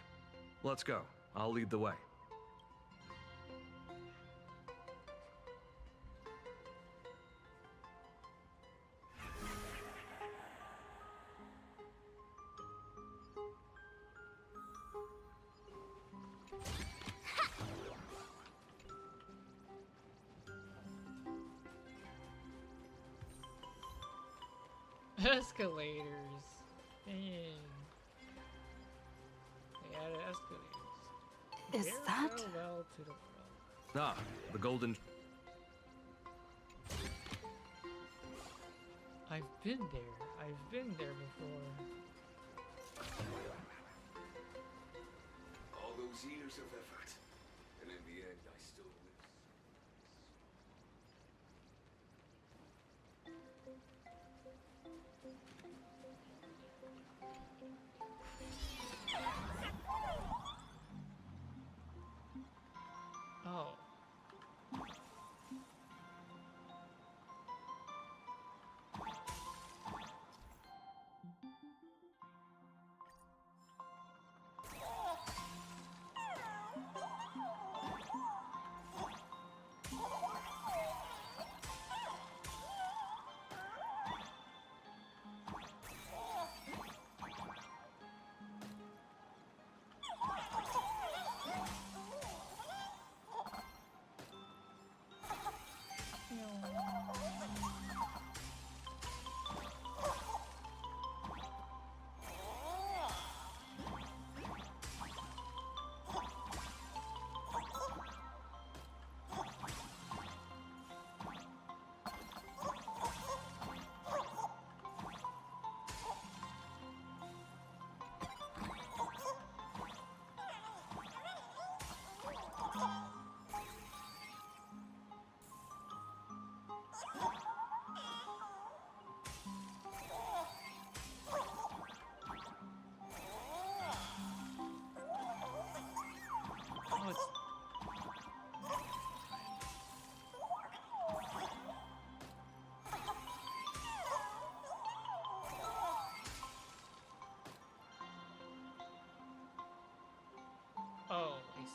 Let's go. I'll lead the way. Escalators. Dang. They added escalators. Is Bid that- farewell to the world. Ah, the golden... I've been there. I've been there before. All those years of effort, and in the end, I still lose. Oh.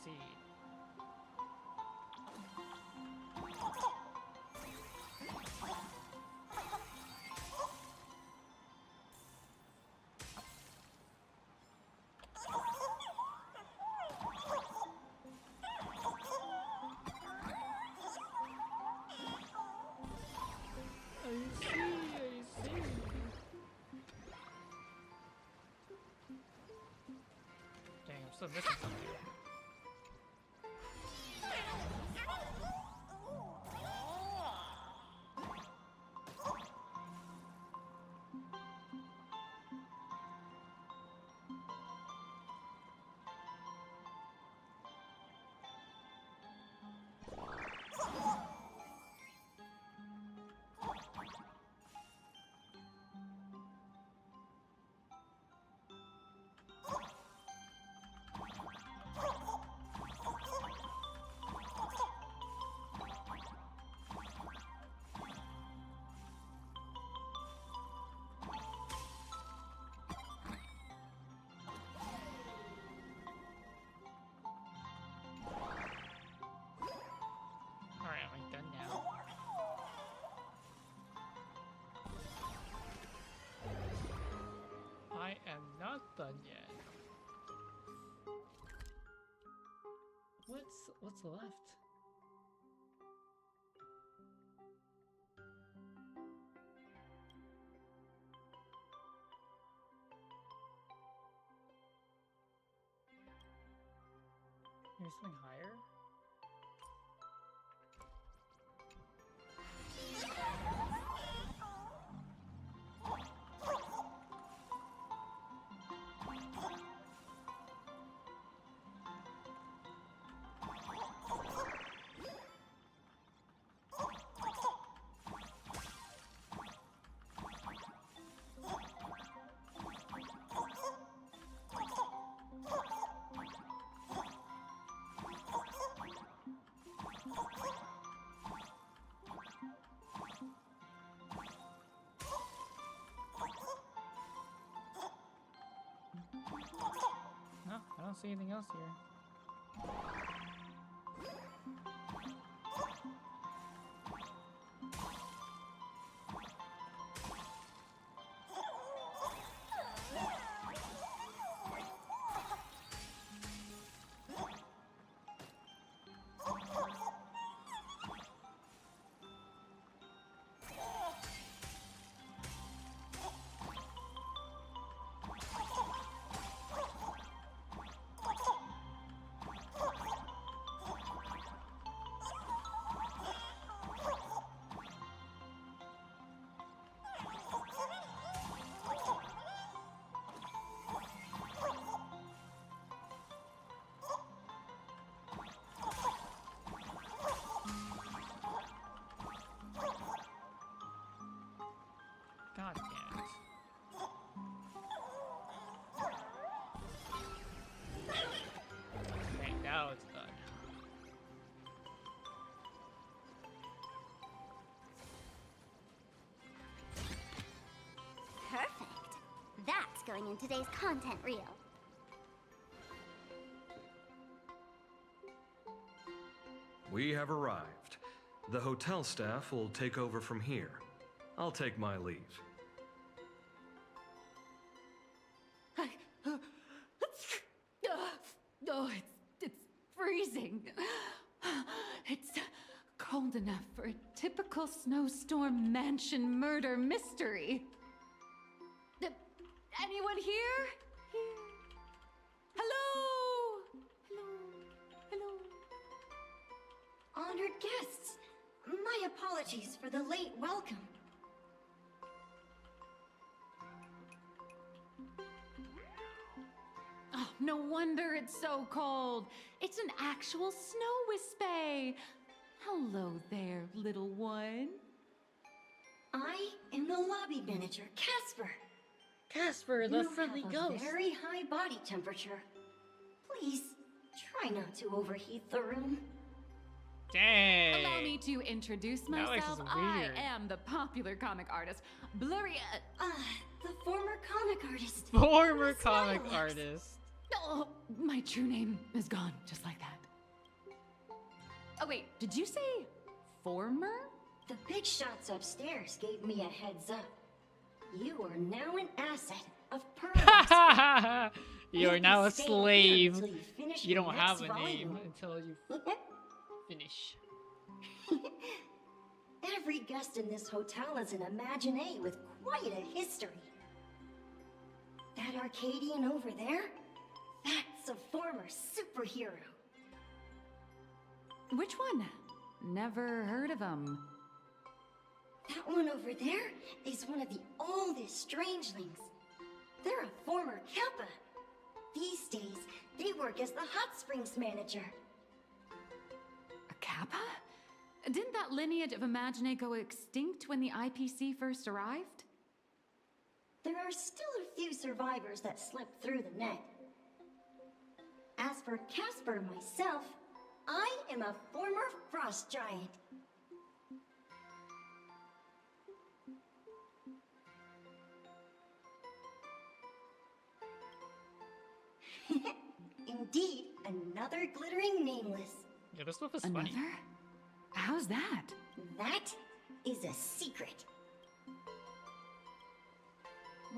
see. I see. Dang, I'm still missing something. Alright, I'm done now. I am not done yet. What's left? Maybe something higher? No, I don't see anything else here. God damn it. Okay, now it's done. Perfect. That's going in today's content reel. We have arrived. The hotel staff will take over from here. I'll take my leave. Oh, it's freezing. It's cold enough for a typical snowstorm mansion murder mystery. Anyone here? Hello? Hello? Honored guests, my apologies for the late welcome. Oh, no wonder it's so cold. It's an actual snow wispy. Hello there, little one. I am the lobby manager, Casper. Casper, the friendly You have a ghost. very high body temperature. Please, try not to overheat the room. Dang. Allow me to introduce Alex myself. is I weird. am the popular comic artist, Blurry. The former comic artist. Former comic artist. Oh, my true name is gone, just like that. Oh wait, did you say former? The big shots upstairs gave me a heads up. You are now an asset of Pearl. You are now a slave. You don't have a volume. name until you finish. Every guest in this hotel is an Imaginé with quite a history. That Arcadian over there? That's a former superhero. Which one? Never heard of him. That one over there is one of the oldest strangelings. They're a former Kappa. These days, they work as the hot springs manager. A Kappa? Didn't that lineage of Imaginé go extinct when the IPC first arrived? There are still a few survivors that slipped through the net. As for Casper myself, I am a former frost giant. Indeed, another glittering nameless. Yeah, this stuff is Another? funny. How's that? That is a secret.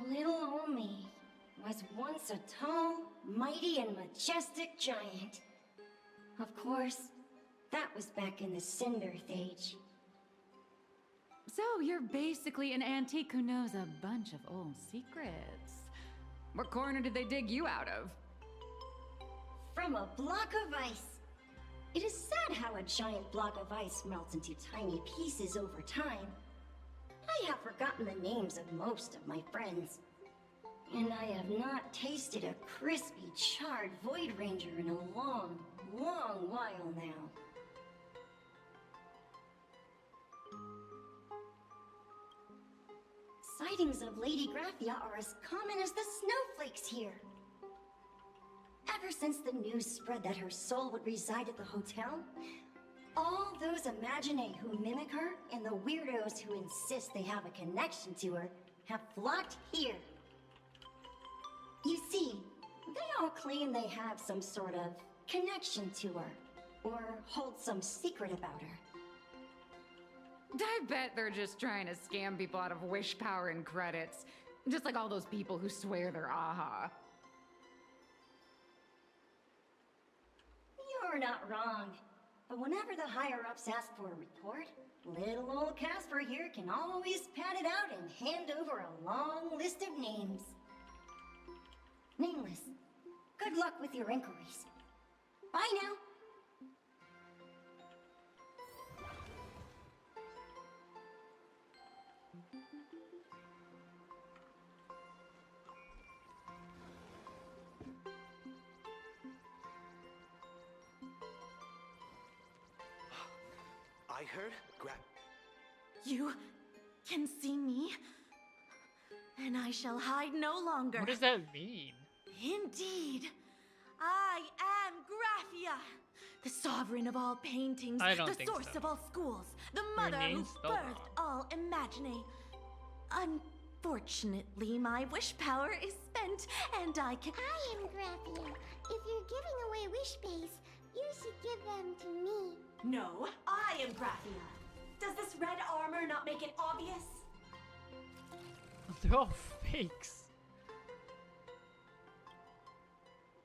Little old me was once a tall, mighty, and majestic giant. Of course, that was back in the Cinder Age. So you're basically an antique who knows a bunch of old secrets. What corner did they dig you out of? From a block of ice. It is sad how a giant block of ice melts into tiny pieces over time. I have forgotten the names of most of my friends. And I have not tasted a crispy, charred Void Ranger in a long, long while now. Sightings of Lady Graphia are as common as the snowflakes here. Ever since the news spread that her soul would reside at the hotel, all those Imaginé who mimic her and the weirdos who insist they have a connection to her have flocked here. You see, they all claim they have some sort of connection to her, or hold some secret about her. I bet they're just trying to scam people out of wish power and credits. Just like all those people who swear they're AHA. You're not wrong. But whenever the higher-ups ask for a report, little old Casper here can always pad it out and hand over a long list of names. Nameless, good luck with your inquiries. Bye now. I heard You can see me, and I shall hide no longer. What does that mean? Indeed, I am Graphia, the sovereign of all paintings, I don't the think source so. of all schools, the Your mother who name's spelled birthed all Imaginé. Unfortunately, my wish power is spent, and I can. I am Graphia. If you're giving away wish space, you should give them to me. No, I am Graphia. Does this red armor not make it obvious? They're all fakes.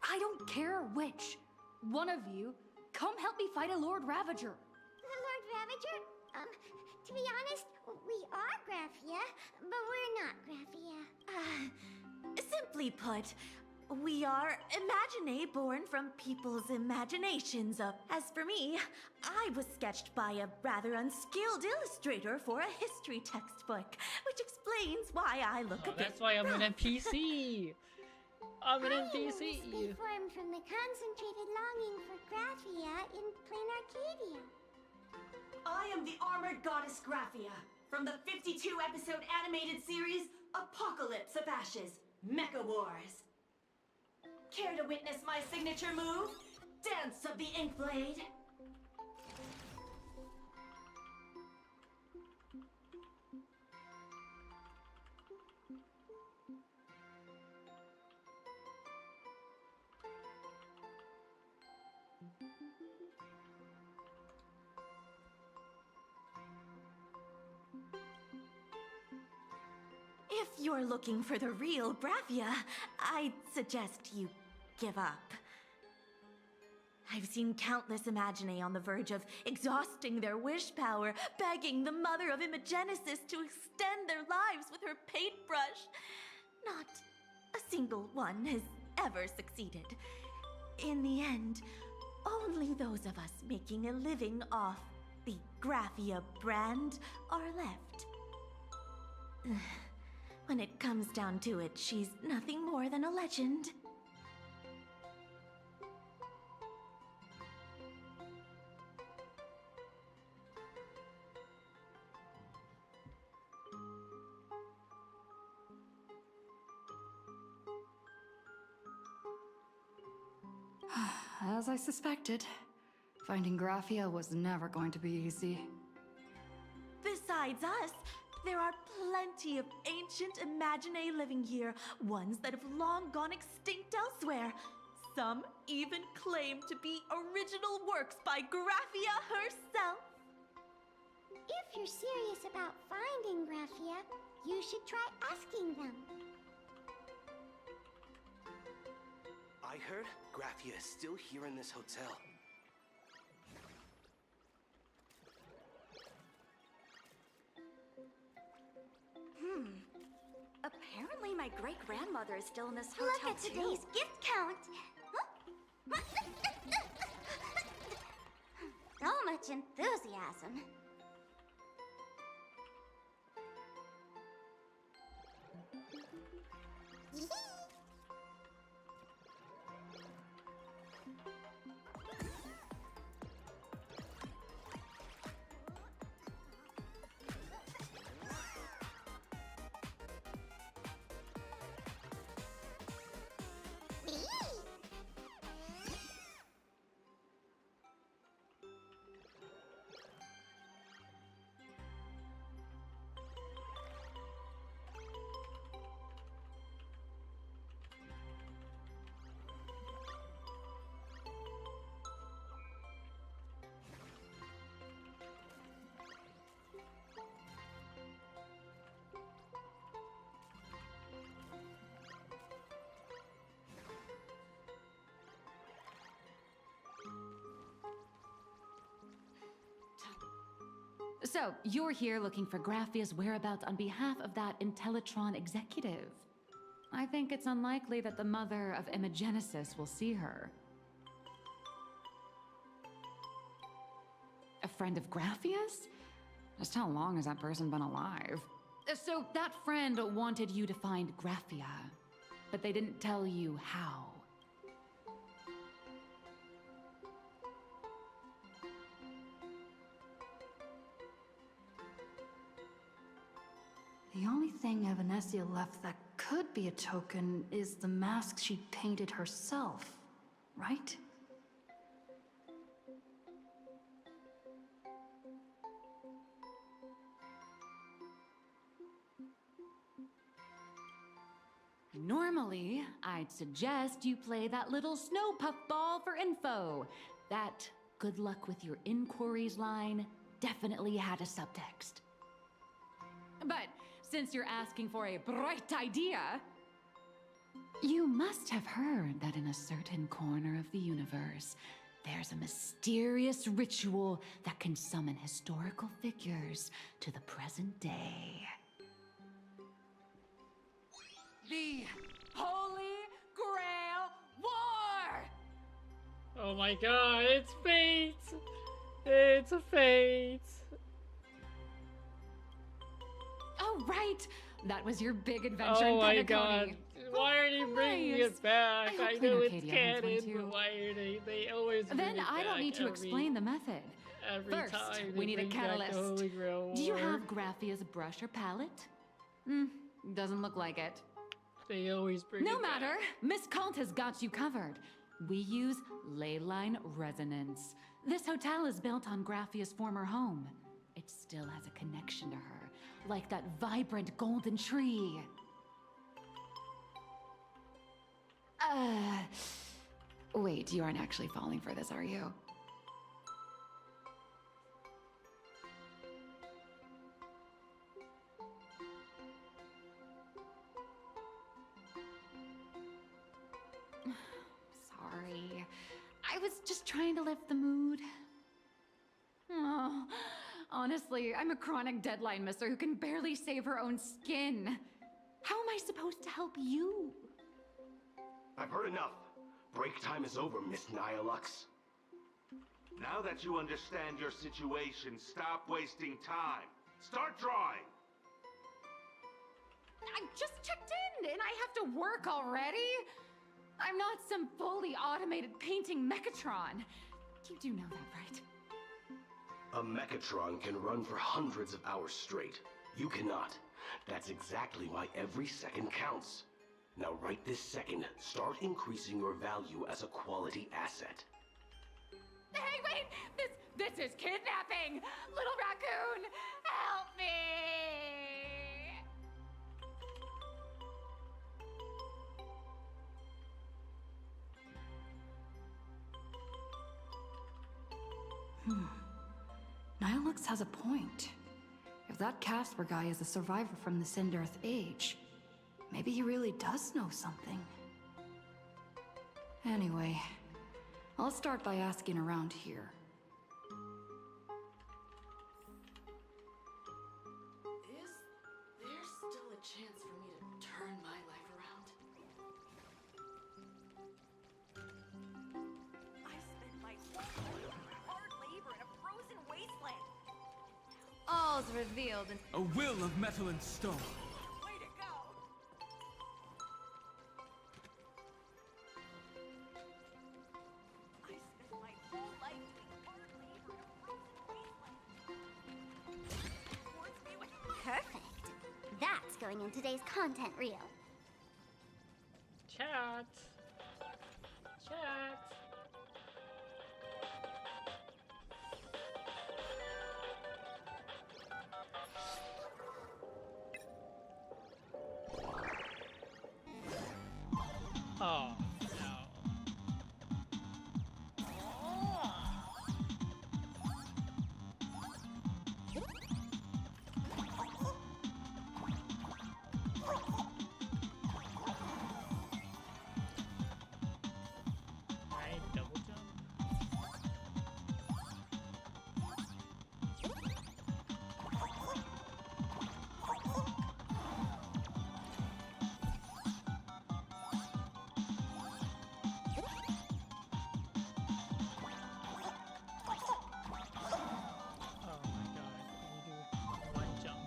I don't care which. One of you, come help me fight a Lord Ravager. The Lord Ravager? To be honest, we are Graphia, but we're not Graphia. Simply put, we are Imaginé born from people's imaginations. As for me, I was sketched by a rather unskilled illustrator for a history textbook, which explains why I look a bit That's why I'm an rough. NPC. I'm an NPC. We formed from the concentrated longing for Graphia in plain Arcadia. I am the armored goddess Graphia from the 52-episode animated series Apocalypse of Ashes, Mecha Wars. Care to witness my signature move? Dance of the Inkblade? If you're looking for the real Graphia, I'd suggest you give up. I've seen countless Imaginae on the verge of exhausting their wish power, begging the mother of Imogenesis to extend their lives with her paintbrush. Not a single one has ever succeeded. In the end, only those of us making a living off the Graphia brand are left. When it comes down to it, she's nothing more than a legend. As I suspected, finding Graphia was never going to be easy. Besides us, there are plenty of ancient Imaginae living here, ones that have long gone extinct elsewhere. Some even claim to be original works by Graphia herself. If you're serious about finding Graphia, you should try asking them. I heard Graphia is still here in this hotel. Apparently my great-grandmother is still in this hotel Look at too. today's gift count. So much enthusiasm. So, you're here looking for Graphia's whereabouts on behalf of that Intellitron executive. I think it's unlikely that the mother of Imogenesis will see her. A friend of Graphia's? Just how long has that person been alive? So, that friend wanted you to find Graphia, but they didn't tell you how. The only thing Evanesia left that could be a token is the mask she painted herself, right? Normally, I'd suggest you play that little snow puffball for info. That good luck with your inquiries line definitely had a subtext. But since you're asking for a bright idea, you must have heard that in a certain corner of the universe, there's a mysterious ritual that can summon historical figures to the present day. The Holy Grail War! Oh my god, it's fate! It's a fate! Oh, right! That was your big adventure in Oh my Penacony. god. Why are you bringing nice. it back? I I hope know Plainer it's Cadia has one canon, too. but why are they always bring Then it I don't back need to every- explain the method. Every First, time we they need a bring back the catalyst. Holy Grail Do you War. have Graphia's brush or palette? Doesn't look like it. They always bring No it back. matter. Miss Kalt has got you covered. We use ley line resonance. This hotel is built on Graphia's former home. It still has a connection to her, like that vibrant golden tree. Wait, you aren't actually falling for this, are you? Sorry. I was just trying to lift the mood. Oh, honestly, I'm a chronic deadline misser who can barely save her own skin. How am I supposed to help you? I've heard enough. Break time is over, Miss Nihilux. Now that you understand your situation, stop wasting time. Start drawing! I just checked in and I have to work already? I'm not some fully automated painting Mechatron. You do know that, right? A Mechatron can run for hundreds of hours straight. You cannot. That's exactly why every second counts. Now right this second, start increasing your value as a quality asset. Hey, wait! This is kidnapping! Little raccoon, help me! Nihilux has a point. If that Casper guy is a survivor from the Sindarth Age, maybe he really does know something. Anyway, I'll start by asking around here. Is there still a chance for me to turn my life around? I spent my whole life of hard labor in a frozen wasteland. All's revealed in A will of metal and stone. Way to go! I spent my whole life doing hard labor in a frozen wasteland. Towards me with Perfect. That's going in today's content reel. Chat. Chat. Oh, no. I double jump? Oh my god, can you do one jump?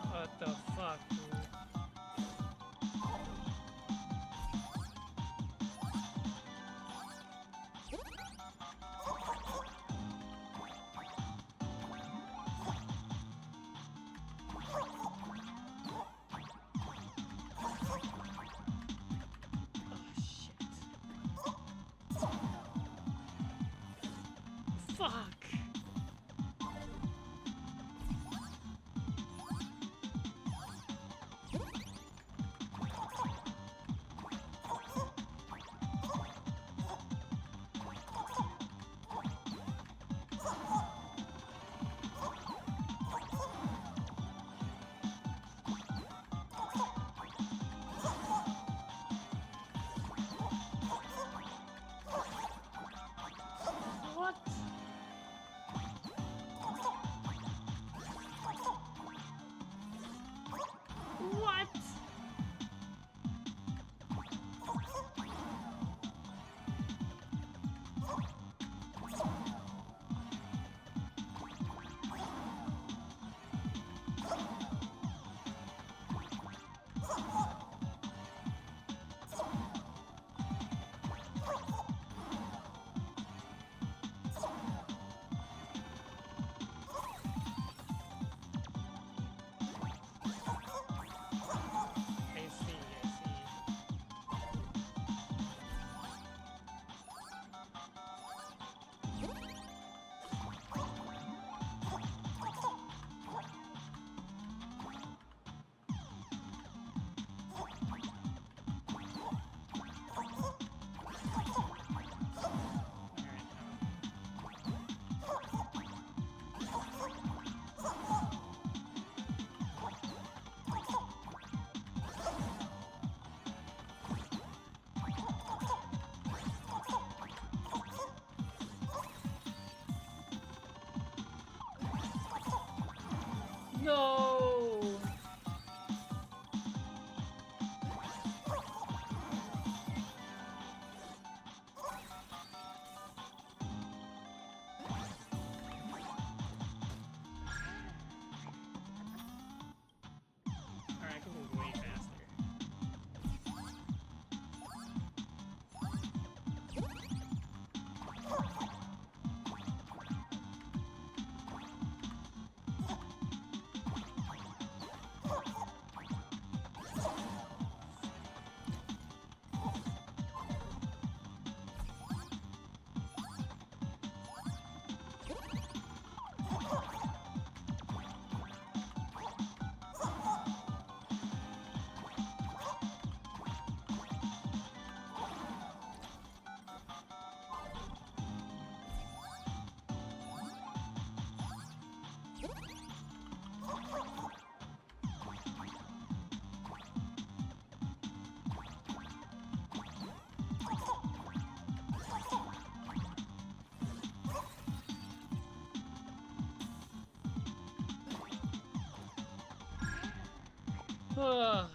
What the fuck, dude? Fuck! What? 14.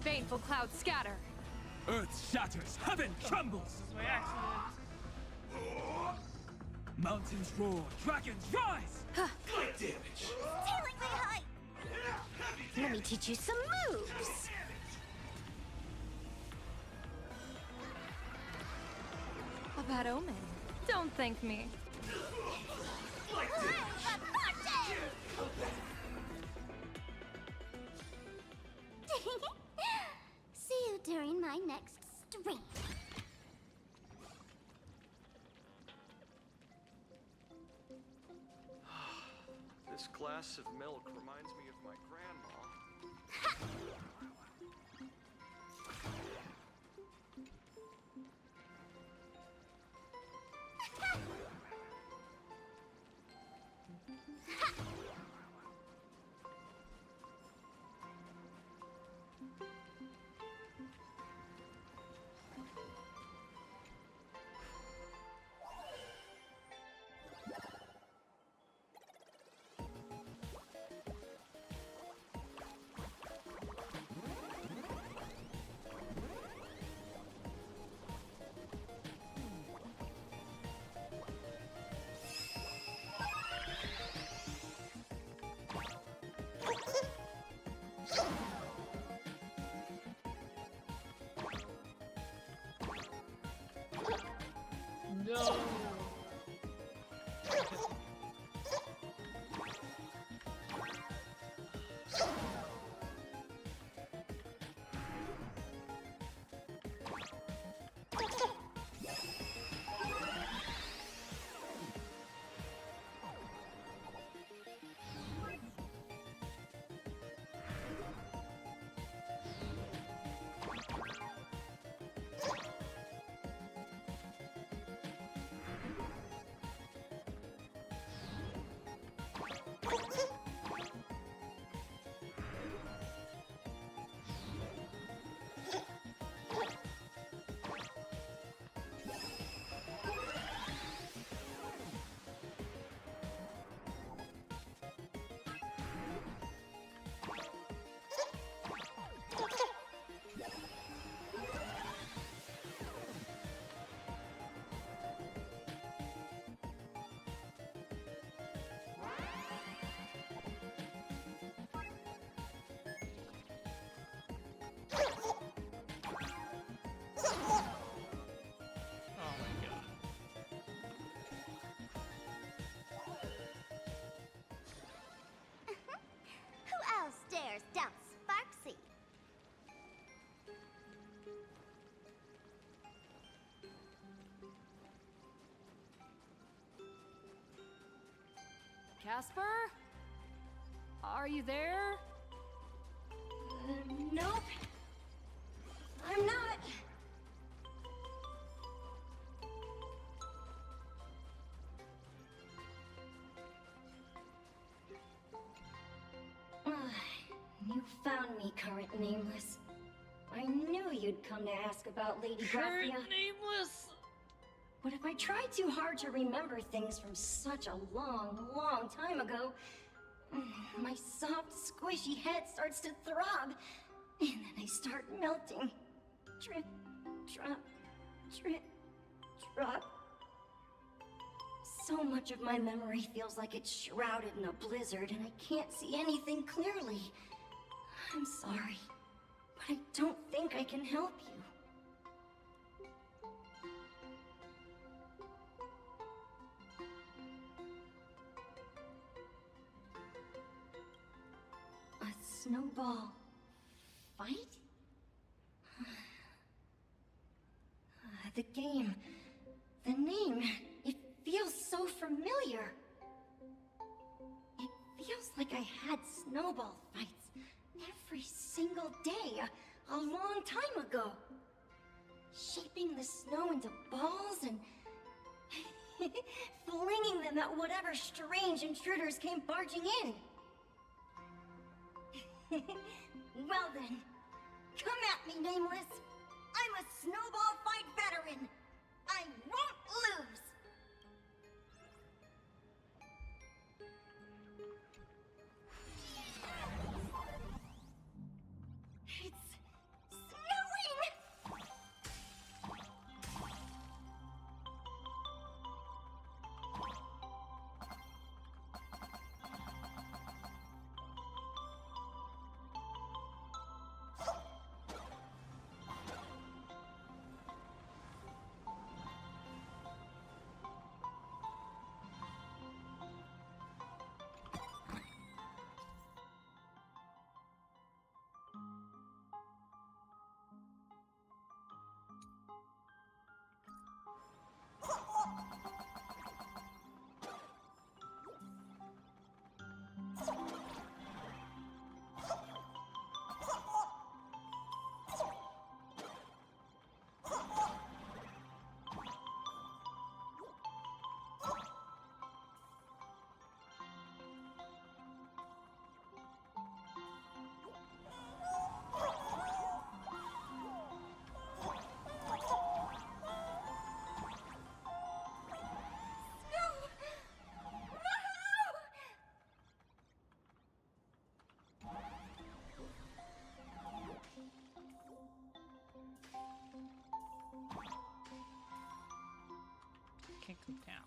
Baneful clouds scatter. Earth shatters, heaven trembles. My accident. Mountains roar, dragons rise. Light damage. Stealingly high! Let me teach you some moves! A bad omen. Don't thank me. See you during my next stream. This glass of milk reminds me of my grandma. No. Who else dares doubt Sparksy? Casper? Are you there? Nope. I'm not. You found me, Current Nameless. I knew you'd come to ask about Lady Current Graphia. Nameless. But if I try too hard to remember things from such a long, long time ago, my soft, squishy head starts to throb, and then I start melting. Drip, drop, drip, drop. So much of my memory feels like it's shrouded in a blizzard, and I can't see anything clearly. I'm sorry, but I don't think I can help you. A snowball fight? The game, the name, it feels so familiar. It feels like I had snowball fights every single day a long time ago. Shaping the snow into balls and flinging them at whatever strange intruders came barging in. Well then, come at me, Nameless. I'm a snowball fight veteran. I won't lose. It's snowing! Can't go down.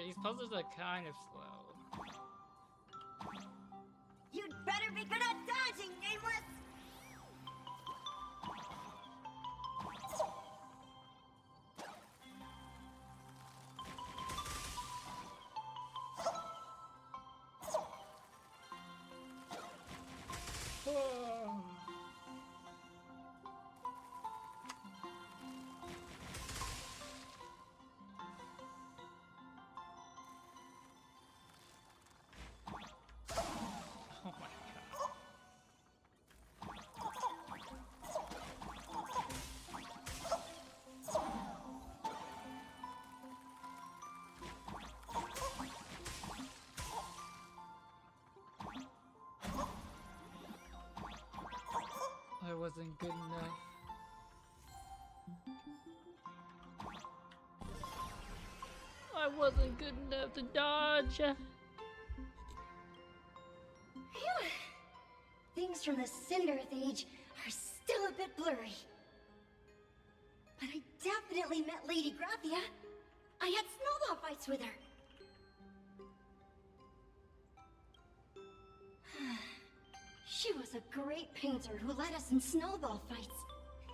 These puzzles are kind of slow. You'd better be good at dodging, Nameless! Oh my god. I wasn't good enough. I wasn't good enough to dodge. Phew. Things from the Cinderth Age are still a bit blurry. But I definitely met Lady Graphia. I had snowball fights with her. She was a great painter who led us in snowball fights.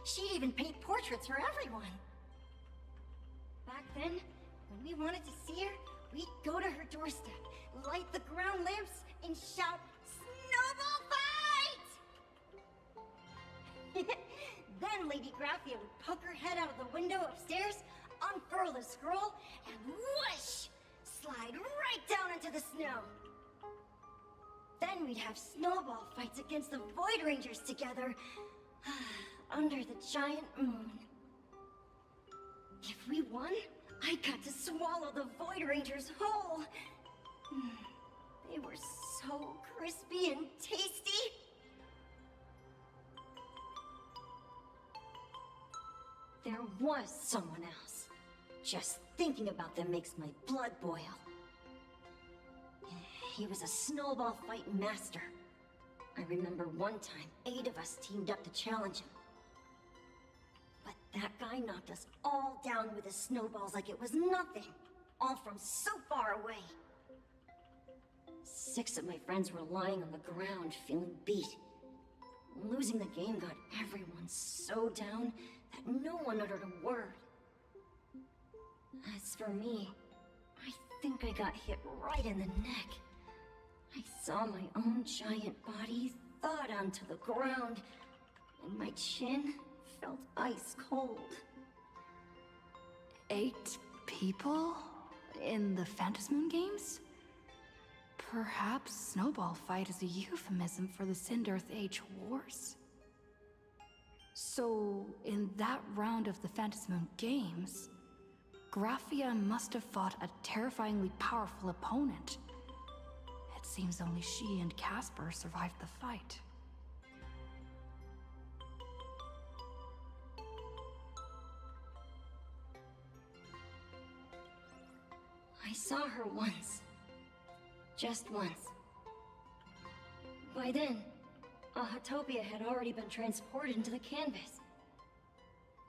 She'd even paint portraits for everyone. Back then, when we wanted to see her, we'd go to her doorstep, light the ground lamps, and shout, "Snowball fight!" Then Lady Graphia would poke her head out of the window upstairs, unfurl the scroll, and whoosh! Slide right down into the snow. Then we'd have snowball fights against the Void Rangers together, under the giant moon. If we won, I got to swallow the Void Rangers whole. They were so crispy and tasty. There was someone else. Just thinking about them makes my blood boil. He was a snowball fight master. I remember one time, 8 of us teamed up to challenge him. But that guy knocked us all down with his snowballs like it was nothing. All from so far away. 6 of my friends were lying on the ground, feeling beat. Losing the game got everyone so down that no one uttered a word. As for me, I think I got hit right in the neck. I saw my own giant body thud onto the ground, and my chin felt ice cold. 8 people? In the Phantasmoon games? Perhaps Snowball Fight is a euphemism for the Sindarth Age Wars? So, in that round of the Phantasmoon games, Graphia must have fought a terrifyingly powerful opponent. It seems only she and Casper survived the fight. I saw her once. Just once. By then, Ahatopia had already been transported into the canvas.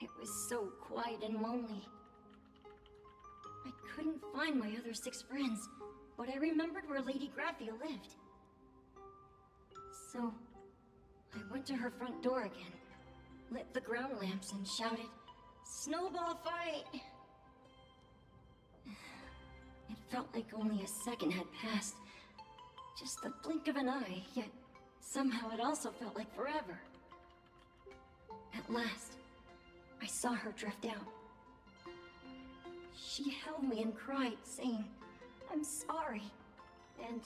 It was so quiet and lonely. I couldn't find my other 6 friends, but I remembered where Lady Graphia lived. So, I went to her front door again, lit the ground lamps and shouted, "Snowball fight!" It felt like only a second had passed. Just the blink of an eye, yet somehow it also felt like forever. At last, I saw her drift out. She held me and cried, saying, "I'm sorry, and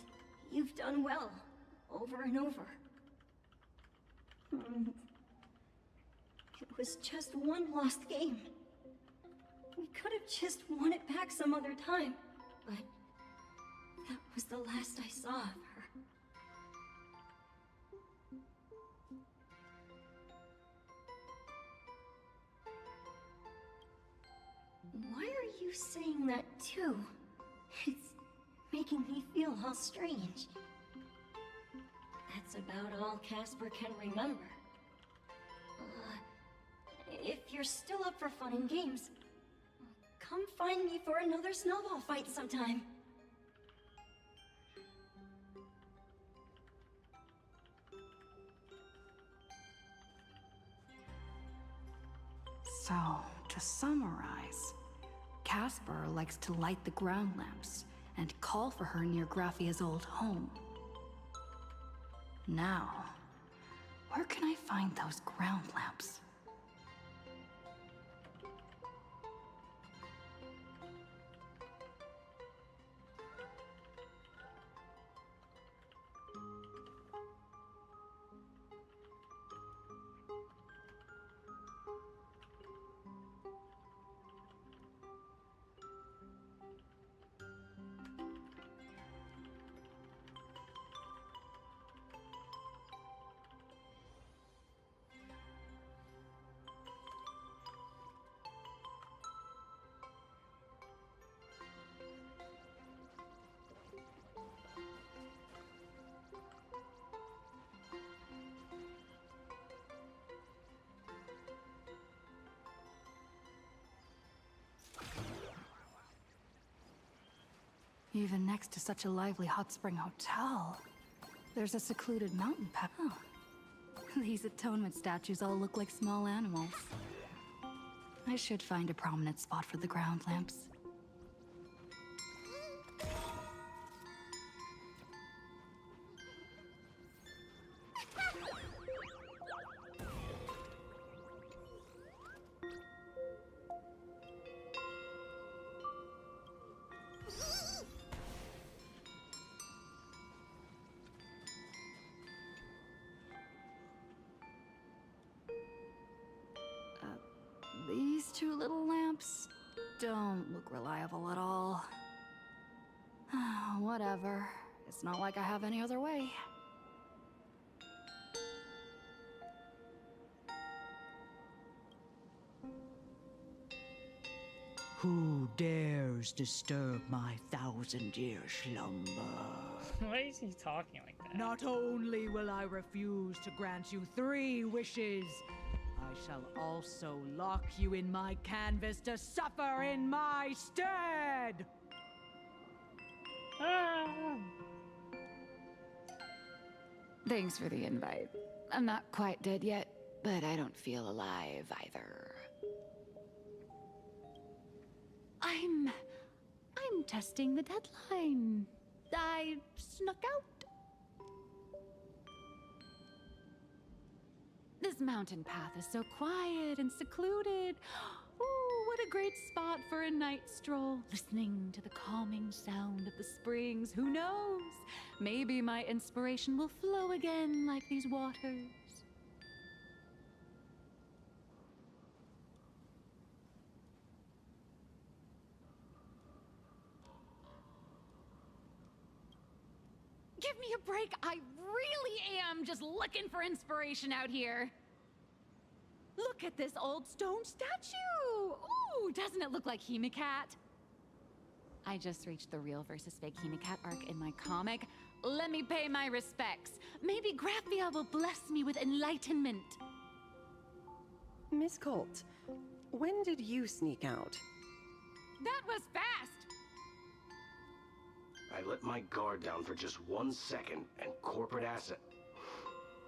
you've done well," over and over. It was just one lost game. We could have just won it back some other time. But that was the last I saw of her. Why are you saying that too? It's making me feel all strange. That's about all Casper can remember. If you're still up for fun and games, come find me for another snowball fight sometime. So, to summarize, Casper likes to light the ground lamps and call for her near Graphia's old home. Now, where can I find those ground lamps? Even next to such a lively hot spring hotel, there's a secluded mountain path. Oh. These atonement statues all look like small animals. I should find a prominent spot for the ground lamps. These 2 little lamps don't look reliable at all. Whatever. It's not like I have any other way. Who dares disturb my 1,000-year slumber? Why is he talking like that? Not only will I refuse to grant you 3 wishes, I shall also lock you in my canvas to suffer in my stead! Thanks for the invite. I'm not quite dead yet, but I don't feel alive either. I'm testing the deadline. I snuck out. This mountain path is so quiet and secluded. Oh, what a great spot for a night stroll, listening to the calming sound of the springs. Who knows? Maybe my inspiration will flow again like these waters. Give me a break. I really am just looking for inspiration out here. Look at this old stone statue. Ooh, doesn't it look like Hemicat? I just reached the real versus fake Hemicat arc in my comic. Let me pay my respects. Maybe Graphia will bless me with enlightenment. Miss Colt, when did you sneak out? That was fast. I let my guard down for just 1 second, and corporate asset,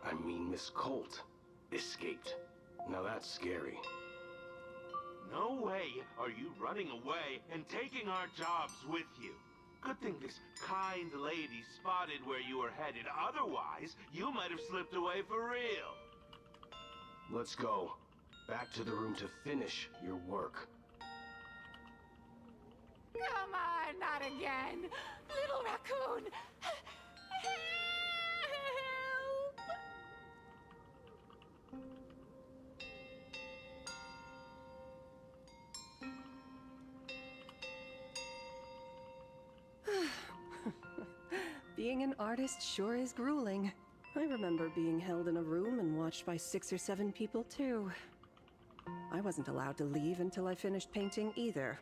I mean Miss Colt, escaped. Now that's scary. No way are you running away and taking our jobs with you. Good thing this kind lady spotted where you were headed. Otherwise, you might have slipped away for real. Let's go. Back to the room to finish your work. Come on, not again. Little raccoon. Help! Being an artist sure is grueling. I remember being held in a room and watched by 6 or 7 people too. I wasn't allowed to leave until I finished painting either.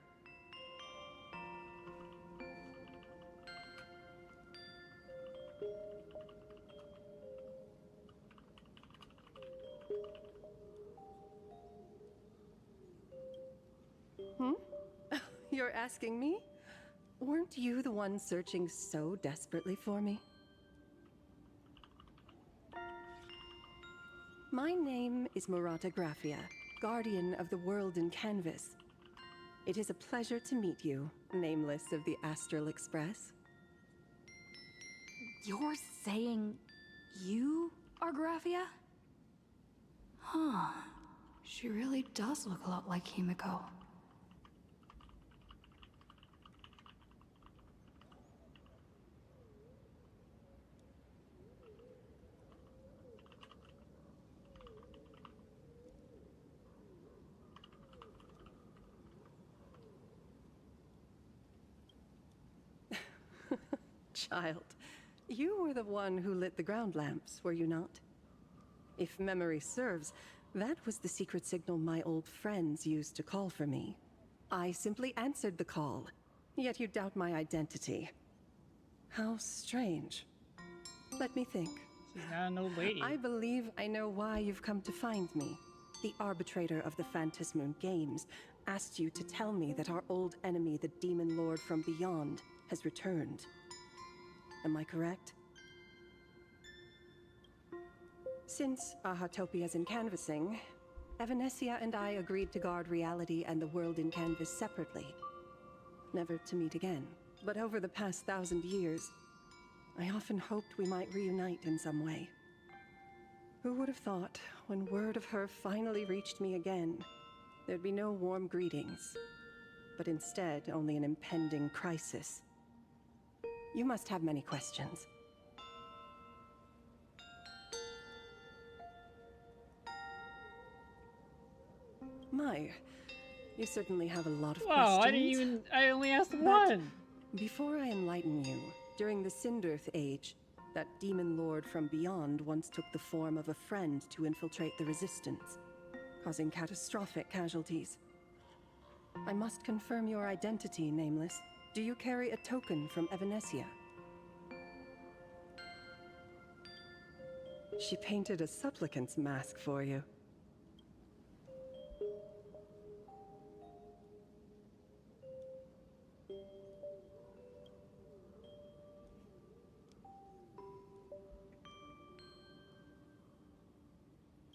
You're asking me? Weren't you the one searching so desperately for me? My name is Murata Graphia, guardian of the world in canvas. It is a pleasure to meet you, nameless of the Astral Express. You're saying you are Graphia? Huh. She really does look a lot like Himiko. Child, you were the one who lit the ground lamps, were you not? If memory serves, that was the secret signal my old friends used to call for me. I simply answered the call, yet you doubt my identity. How strange. Let me think. She's not an old lady. I believe I know why you've come to find me. The arbitrator of the Phantasmoon Games asked you to tell me that our old enemy, the Demon Lord from Beyond, has returned. Am I correct? Since Ahatopia's in canvassing, Evanescia and I agreed to guard reality and the world in canvas separately, never to meet again. But over the past 1,000 years, I often hoped we might reunite in some way. Who would have thought, when word of her finally reached me again, there'd be no warm greetings, but instead only an impending crisis. You must have many questions. My, you certainly have a lot of questions. I only asked one. Before I enlighten you, during the Cinderth Age, that demon lord from beyond once took the form of a friend to infiltrate the Resistance, causing catastrophic casualties. I must confirm your identity, Nameless. Do you carry a token from Evanesia? She painted a supplicant's mask for you.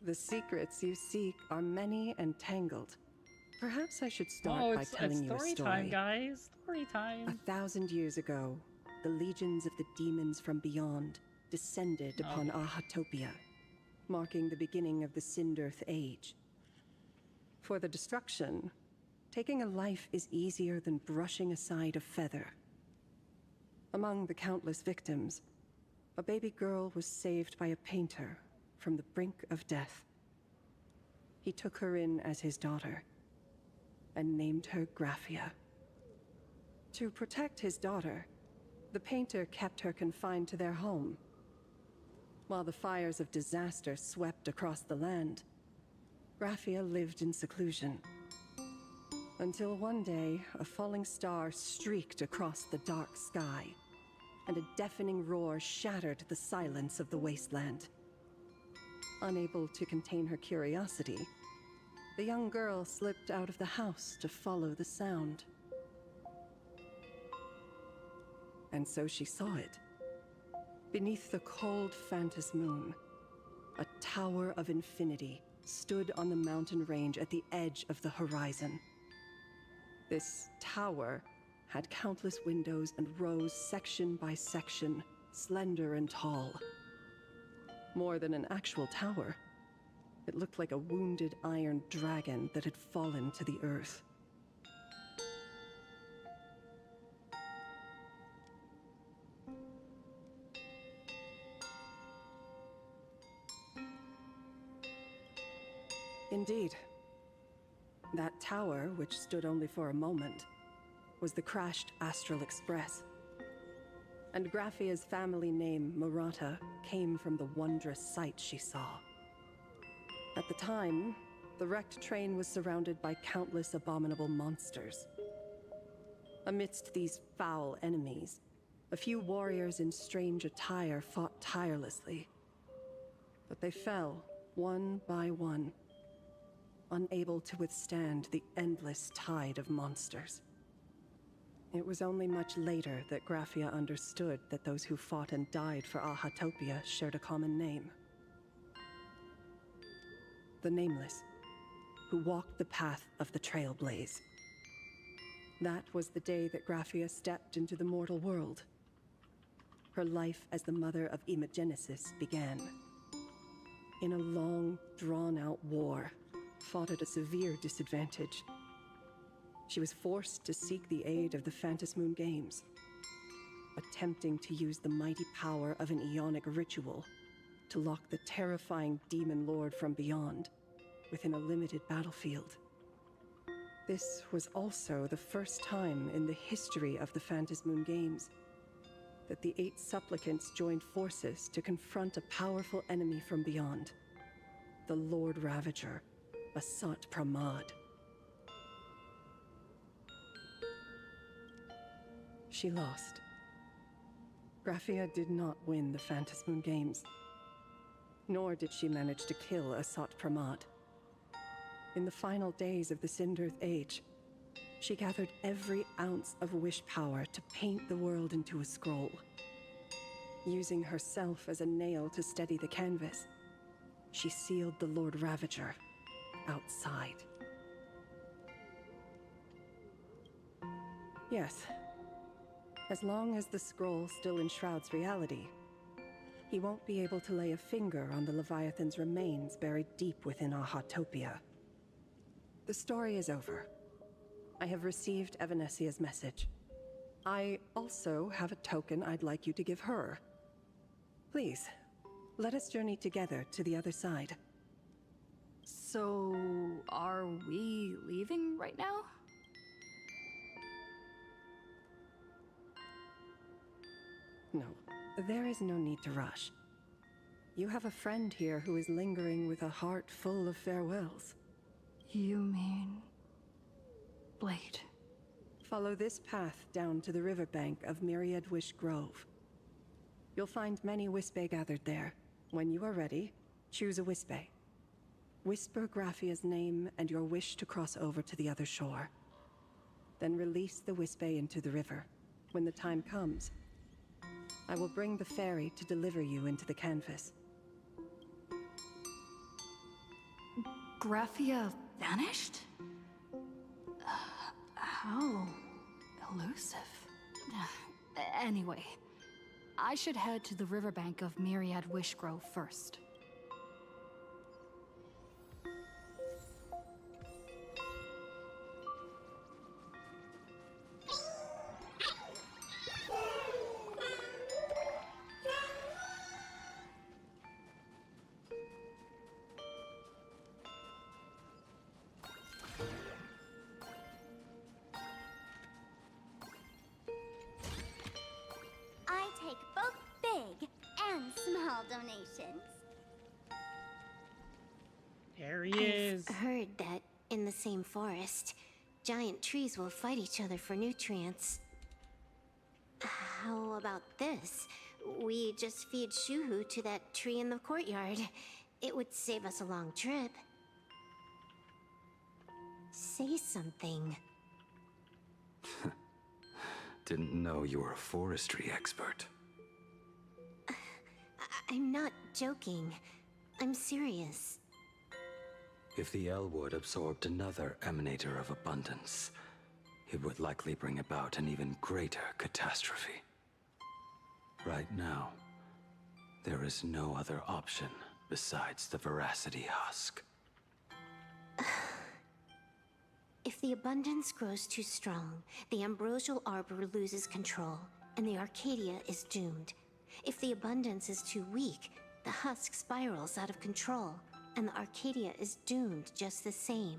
The secrets you seek are many and tangled. Perhaps I should start by telling you a story. Story time, guys. Story time. 1,000 years ago, the legions of the demons from beyond descended upon Ahatopia, marking the beginning of the Sindearth Age. For the destruction, taking a life is easier than brushing aside a feather. Among the countless victims, a baby girl was saved by a painter from the brink of death. He took her in as his daughter and named her Graphia. To protect his daughter, the painter kept her confined to their home. While the fires of disaster swept across the land, Graphia lived in seclusion. Until one day, a falling star streaked across the dark sky, and a deafening roar shattered the silence of the wasteland. Unable to contain her curiosity, the young girl slipped out of the house to follow the sound. And so she saw it. Beneath the cold Phantas moon, a tower of infinity stood on the mountain range at the edge of the horizon. This tower had countless windows and rose section by section, slender and tall. More than an actual tower, it looked like a wounded iron dragon that had fallen to the earth. Indeed. That tower, which stood only for a moment, was the crashed Astral Express. And Graphia's family name, Murata, came from the wondrous sight she saw. At the time, the wrecked train was surrounded by countless abominable monsters. Amidst these foul enemies, a few warriors in strange attire fought tirelessly. But they fell, one by one, unable to withstand the endless tide of monsters. It was only much later that Graphia understood that those who fought and died for Ahatopia shared a common name. The Nameless, who walked the path of the Trailblaze. That was the day that Graphia stepped into the mortal world. Her life as the mother of Imogenesis began. In a long, drawn-out war, fought at a severe disadvantage. She was forced to seek the aid of the Phantas Moon Games, attempting to use the mighty power of an Ionic ritual to lock the terrifying demon lord from beyond within a limited battlefield. This was also the first time in the history of the Phantas Moon Games that the 8 supplicants joined forces to confront a powerful enemy from beyond, the Lord Ravager, Asat Pramad. She lost. Graphia did not win the Phantas Moon Games, nor did she manage to kill Asat Pramad. In the final days of the Sindearth Age, she gathered every ounce of wish power to paint the world into a scroll. Using herself as a nail to steady the canvas, she sealed the Lord Ravager outside. Yes. As long as the scroll still enshrouds reality, he won't be able to lay a finger on the Leviathan's remains buried deep within Ahatopia. The story is over. I have received Evanesia's message. I also have a token I'd like you to give her. Please, let us journey together to the other side. So, are we leaving right now? No, there is no need to rush. You have a friend here who is lingering with a heart full of farewells. You mean... blade. Follow this path down to the riverbank of Myriad Wish Grove. You'll find many Wispe gathered there. When you are ready, choose a Wispe. Whisper Graphia's name and your wish to cross over to the other shore. Then release the Wispe into the river. When the time comes, I will bring the ferry to deliver you into the canvas. Graphia vanished? How elusive. Anyway, I should head to the riverbank of Myriad Wish Grove first. I take both big and small donations. There he is. I've heard that in the same forest, giant trees will fight each other for nutrients. How about this? We just feed Shuhu to that tree in the courtyard. It would save us a long trip. Say something. Didn't know you were a forestry expert. I'm not joking. I'm serious. If the Elwood absorbed another emanator of abundance, it would likely bring about an even greater catastrophe. Right now, there is no other option besides the Veracity Husk. If the abundance grows too strong, the Ambrosial Arbor loses control, and the Arcadia is doomed. If the abundance is too weak, the husk spirals out of control, and the Arcadia is doomed just the same.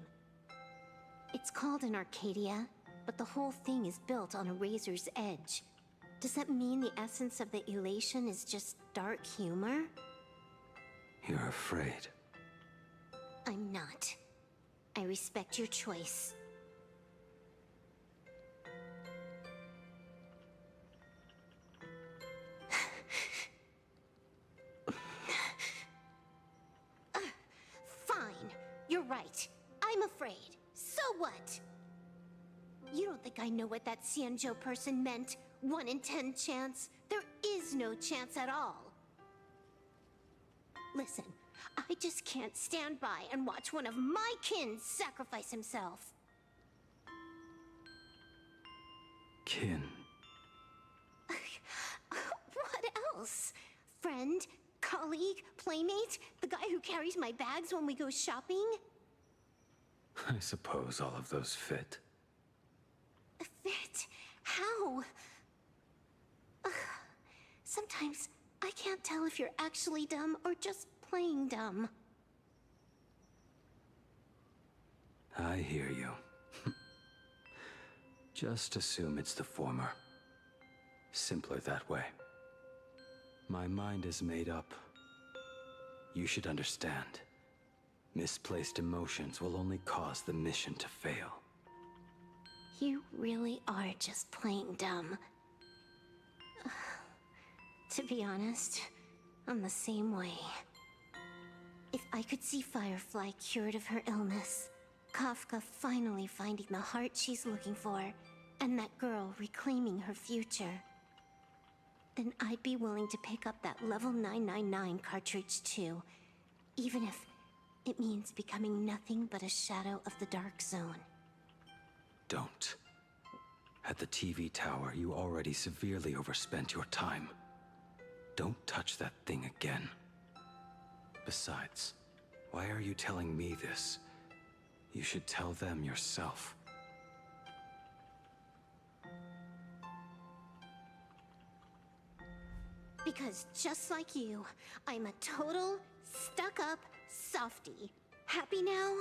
It's called an Arcadia, but the whole thing is built on a razor's edge. Does that mean the essence of the elation is just dark humor? You're afraid. I'm not. I respect your choice. Fine. You're right. I'm afraid. So what? You don't think I know what that Xianzhou person meant? 1 in 10 chance? There is no chance at all. Listen, I just can't stand by and watch one of my kin sacrifice himself. Kin. What else? Friend? Colleague? Playmate? The guy who carries my bags when we go shopping? I suppose all of those fit. Fit? How? Sometimes I can't tell if you're actually dumb or just playing dumb. I hear you. Just assume it's the former. Simpler that way. My mind is made up. You should understand. Misplaced emotions will only cause the mission to fail. You really are just playing dumb. To be honest, I'm the same way. If I could see Firefly cured of her illness, Kafka finally finding the heart she's looking for, and that girl reclaiming her future, then I'd be willing to pick up that level 999 cartridge too, even if it means becoming nothing but a shadow of the Dark Zone. Don't. At the TV tower, you already severely overspent your time. Don't touch that thing again. Besides, why are you telling me this? You should tell them yourself. Because just like you, I'm a total, stuck-up softie. Happy now?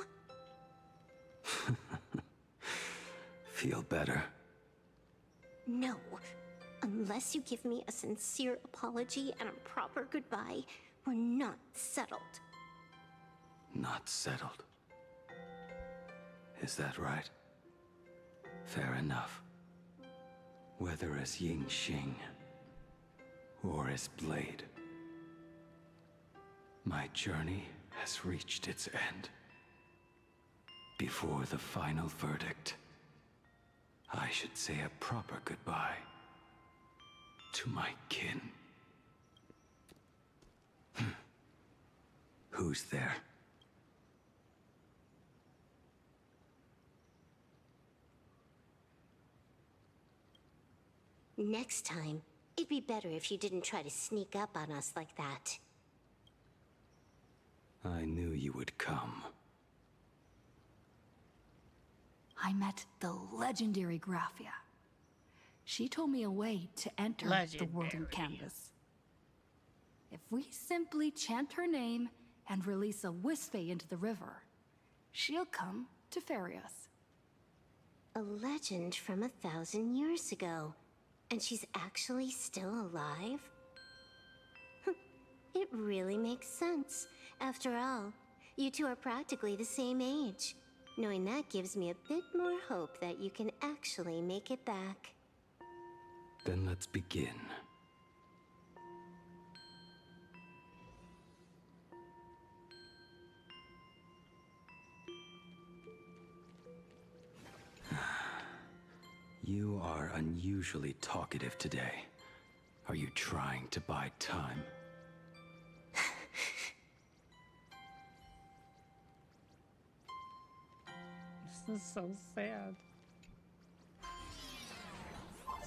Feel better? No. Unless you give me a sincere apology and a proper goodbye, we're not settled. Not settled. Is that right? Fair enough. Whether as Ying Xing or as Blade, my journey has reached its end. Before the final verdict, I should say a proper goodbye to my kin. Who's there? Next time, it'd be better if you didn't try to sneak up on us like that. I knew you would come. I met the legendary Graphia. She told me a way to enter the world in canvas. If we simply chant her name and release a Wispe into the river, she'll come to ferry us. A legend from 1,000 years ago. And she's actually still alive? It really makes sense. After all, you two are practically the same age. Knowing that gives me a bit more hope that you can actually make it back. Then let's begin. You are unusually talkative today. Are you trying to buy time? This is so sad.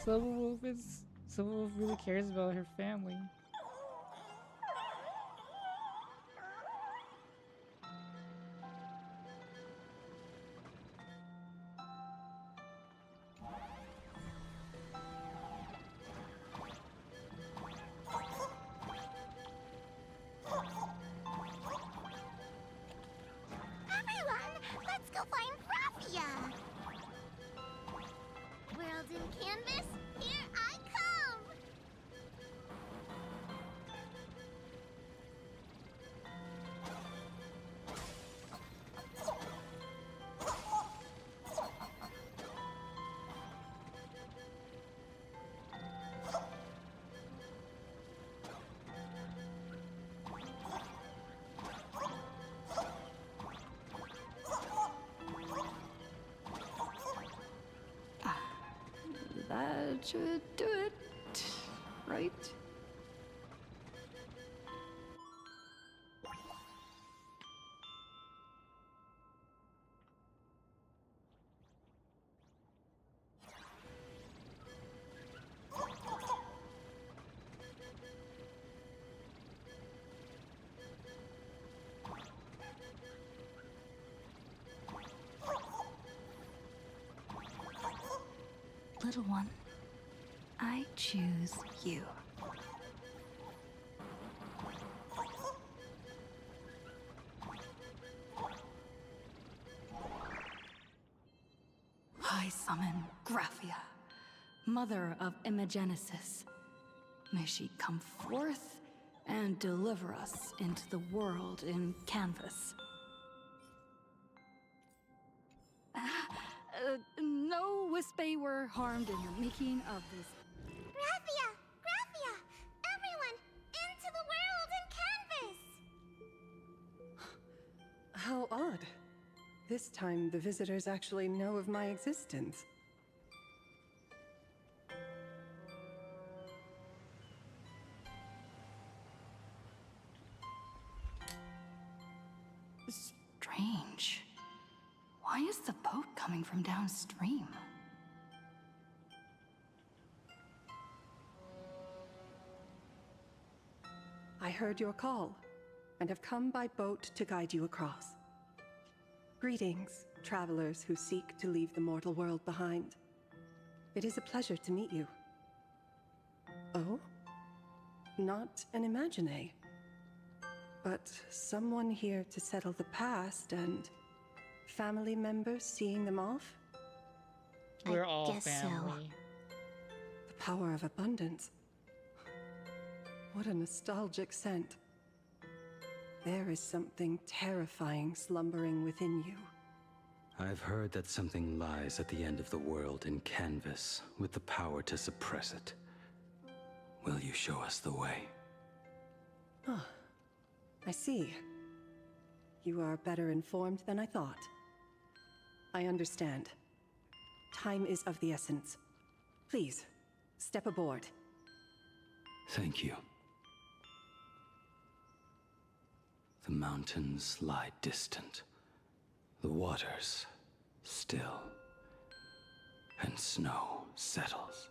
Silverwolf really cares about her family. Everyone, let's go find Raffia! World in canvas, here I come! That should do it, right? Little one, I choose you. I summon Graphia, mother of Imagenesis. May she come forth and deliver us into the world in canvas. No Wispe were harmed in the making of this. Graphia! Graphia! Everyone, into the world in canvas! How odd. This time, the visitors actually know of my existence. Strange. Why is the boat coming from downstream? I heard your call, and have come by boat to guide you across. Greetings, travelers who seek to leave the mortal world behind. It is a pleasure to meet you. Oh? Not an Imagine, but someone here to settle the past and family members seeing them off? We're all guess so. family. The power of abundance. What a nostalgic scent. There is something terrifying slumbering within you. I've heard that something lies at the end of the world in Canvas with the power to suppress it. Will you show us the way? Oh, I see. You are better informed than I thought. I understand. Time is of the essence. Please, step aboard. Thank you. The mountains lie distant. The waters still. And snow settles.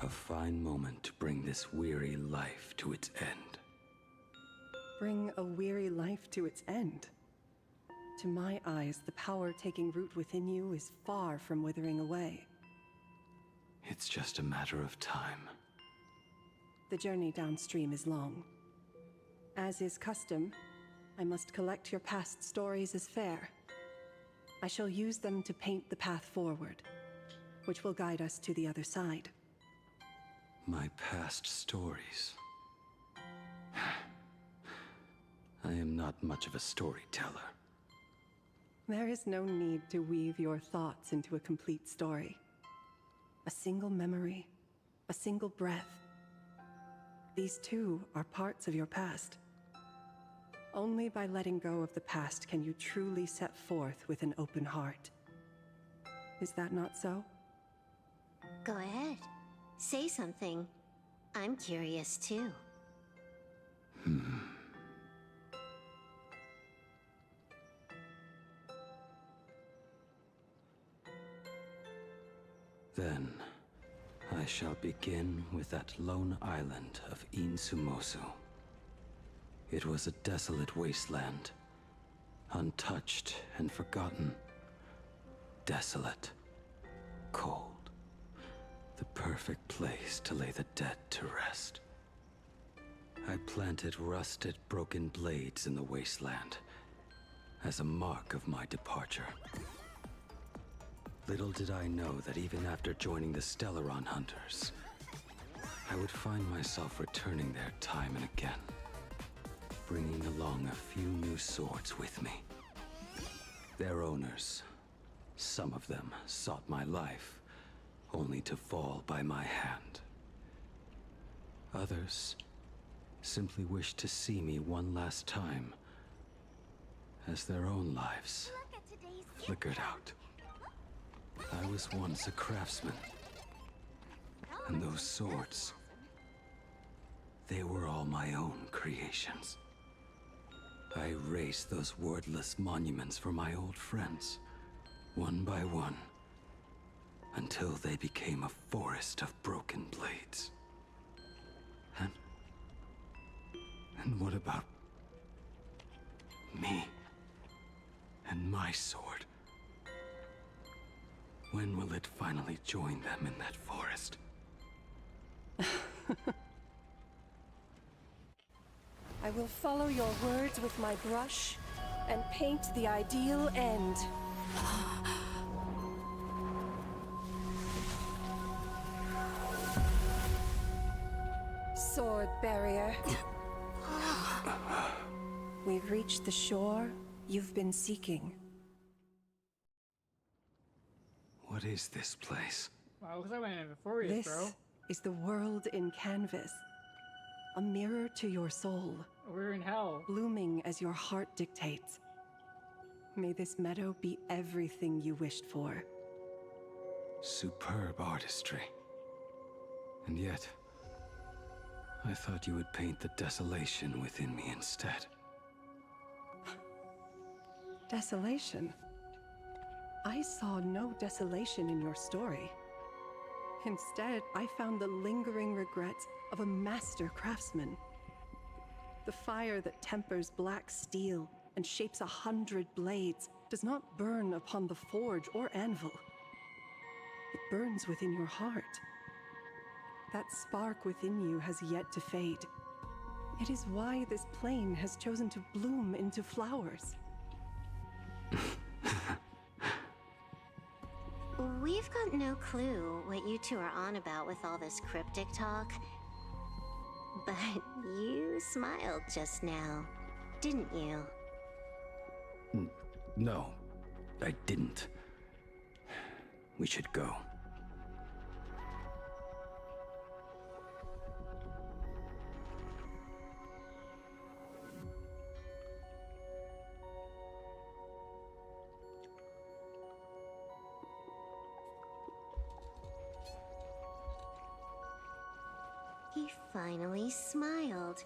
A fine moment to bring this weary life to its end. Bring a weary life to its end? To my eyes, the power taking root within you is far from withering away. It's just a matter of time. The journey downstream is long. As is custom, I must collect your past stories as fare. I shall use them to paint the path forward, which will guide us to the other side. My past stories. I am not much of a storyteller. There is no need to weave your thoughts into a complete story. A single memory, a single breath. These too are parts of your past. Only by letting go of the past can you truly set forth with an open heart. Is that not so? Go ahead. Say something. I'm curious too. Then, I shall begin with that lone island of Insumosu. It was a desolate wasteland, untouched and forgotten. Desolate, cold, the perfect place to lay the dead to rest. I planted rusted, broken blades in the wasteland as a mark of my departure. Little did I know that even after joining the Stellaron Hunters, I would find myself returning there time and again, bringing along a few new swords with me. Their owners, some of them sought my life, only to fall by my hand. Others simply wished to see me one last time, as their own lives flickered out. I was once a craftsman, and those swords, they were all my own creations. I erased those wordless monuments for my old friends, one by one, until they became a forest of broken blades. And what about me and my sword? When will it finally join them in that forest? I will follow your words with my brush and paint the ideal end. Sword barrier. We've reached the shore you've been seeking. What is this place? Wow, looks like we're in a forest, This bro. is the world in canvas. A mirror to your soul. We're in hell. Blooming as your heart dictates. May this meadow be everything you wished for. Superb artistry. And yet, I thought you would paint the desolation within me instead. Desolation? I saw no desolation in your story. Instead, I found the lingering regrets of a master craftsman. The fire that tempers black steel and shapes 100 blades does not burn upon the forge or anvil. It burns within your heart. That spark within you has yet to fade. It is why this plane has chosen to bloom into flowers. We've got no clue what you two are on about with all this cryptic talk. But you smiled just now, didn't you? No. I didn't. We should go. He finally smiled.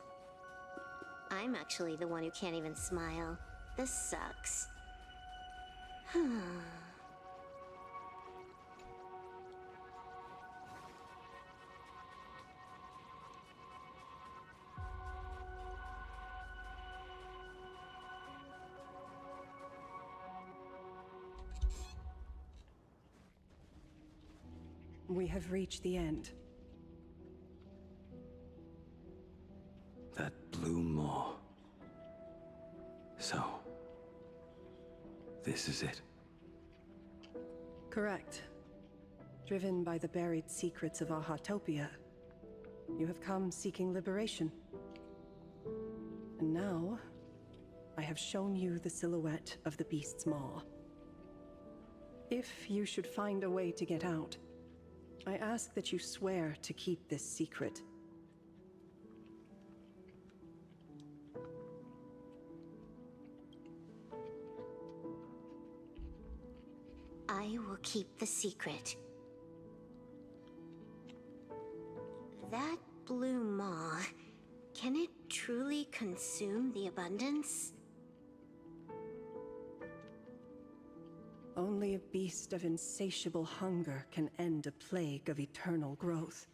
I'm actually the one who can't even smile. This sucks. We have reached the end. That blue maw. So, this is it. Correct. Driven by the buried secrets of Ahatopia, you have come seeking liberation. And now, I have shown you the silhouette of the beast's maw. If you should find a way to get out, I ask that you swear to keep this secret. I will keep the secret. That blue maw, can it truly consume the abundance? Only a beast of insatiable hunger can end a plague of eternal growth.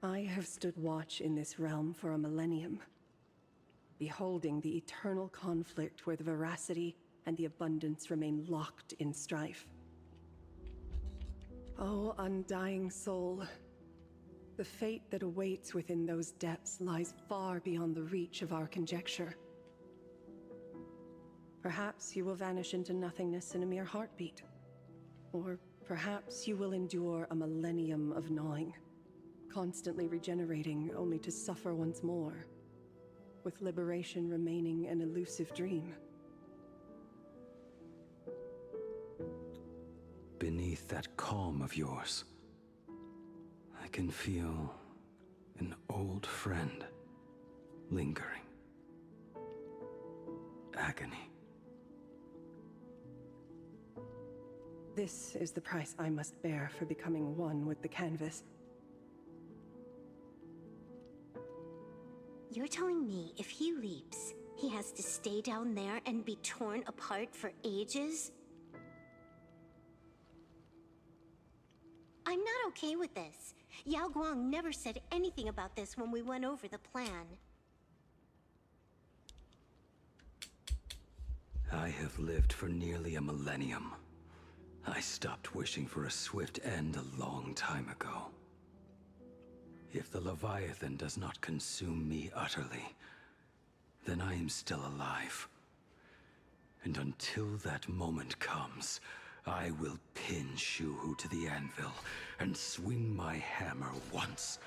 I have stood watch in this realm for a millennium, beholding the eternal conflict where the veracity and the abundance remain locked in strife. Oh, undying soul, the fate that awaits within those depths lies far beyond the reach of our conjecture. Perhaps you will vanish into nothingness in a mere heartbeat. Or perhaps you will endure a millennium of gnawing, constantly regenerating only to suffer once more, with liberation remaining an elusive dream. Beneath that calm of yours, I can feel an old friend lingering. Agony. This is the price I must bear for becoming one with the canvas. You're telling me if he leaps, he has to stay down there and be torn apart for ages? I'm not okay with this. Yao Guang never said anything about this when we went over the plan. I have lived for nearly a millennium. I stopped wishing for a swift end a long time ago. If the Leviathan does not consume me utterly, then I am still alive. And until that moment comes, I will pin Shuhu to the anvil and swing my hammer once,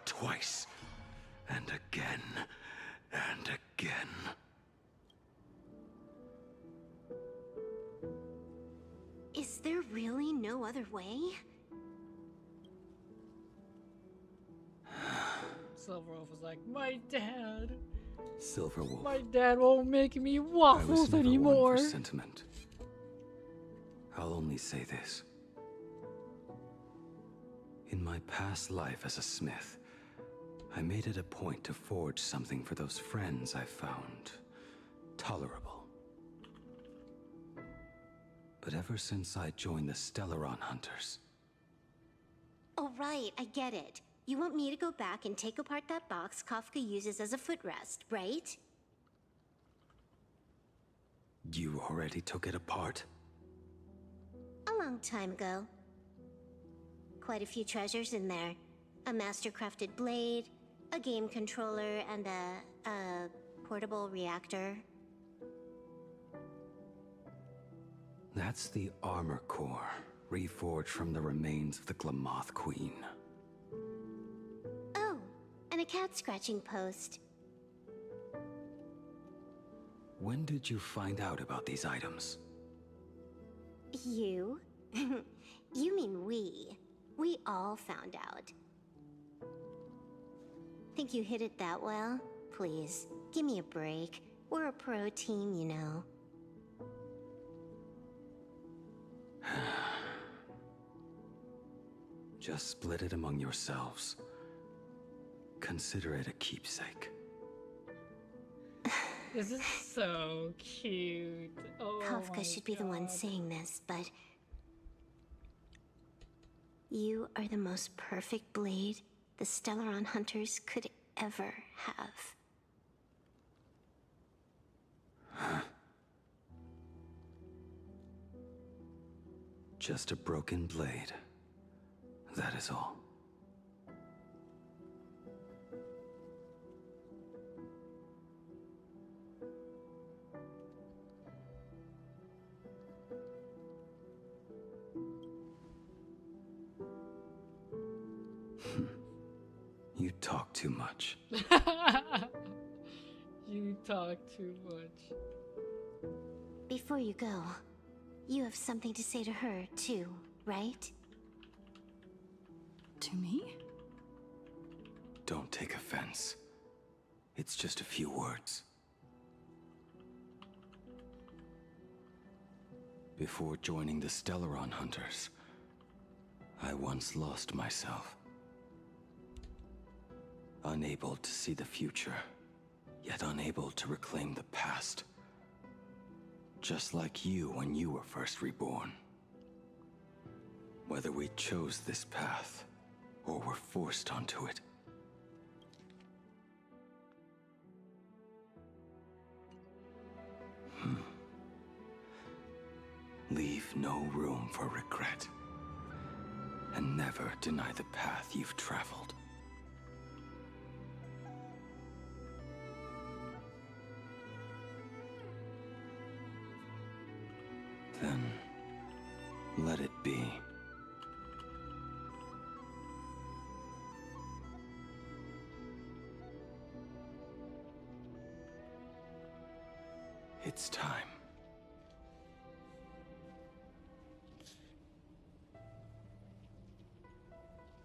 twice, and again, and again. Is there really no other way? Silverwolf was like, my dad. Silverwolf. My dad won't make me I was waffles never anymore. one for sentiment. I'll only say this. In my past life as a smith, I made it a point to forge something for those friends I found tolerable. But ever since I joined the Stellaron Hunters... Oh right, I get it. You want me to go back and take apart that box Kafka uses as a footrest, right? You already took it apart? A long time ago. Quite a few treasures in there. A master-crafted blade, a game controller, and a portable reactor. That's the armor core, reforged from the remains of the Glamoth Queen. Oh, and a cat scratching post. When did you find out about these items? You? You mean we. We all found out. Think you hid it that well? Please, give me a break. We're a pro team, you know. Just split it among yourselves. Consider it a keepsake. This is so cute. Oh Kafka should be the one saying this, but... You are the most perfect blade the Stellaron hunters could ever have. Just a broken blade. That is all. You talk too much. You talk too much. Before you go, you have something to say to her, too, right? To me? Don't take offense. It's just a few words. Before joining the Stellaron Hunters, I once lost myself. Unable to see the future, yet unable to reclaim the past. Just like you when you were first reborn. Whether we chose this path, or were forced onto it. Leave no room for regret. And never deny the path you've traveled. Then, let it be. It's time.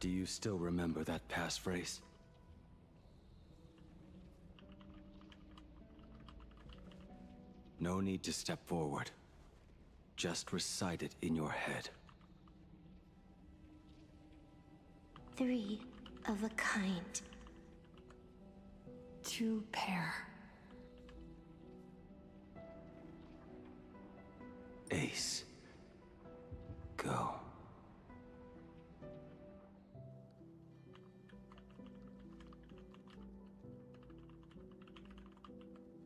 Do you still remember that passphrase? No need to step forward. Just recite it in your head. 3 of a kind. 2 pair. Ace. Go.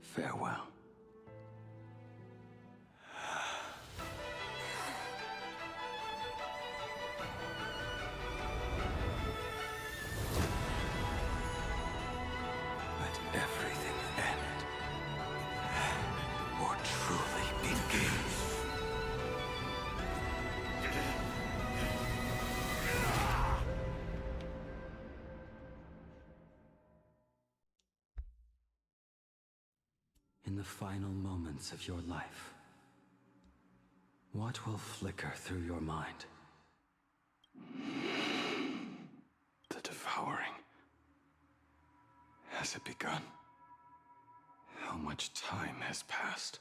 Farewell. Let everything end, or truly begin. In the final moments of your life, what will flicker through your mind? The devouring. Has it begun? How much time has passed?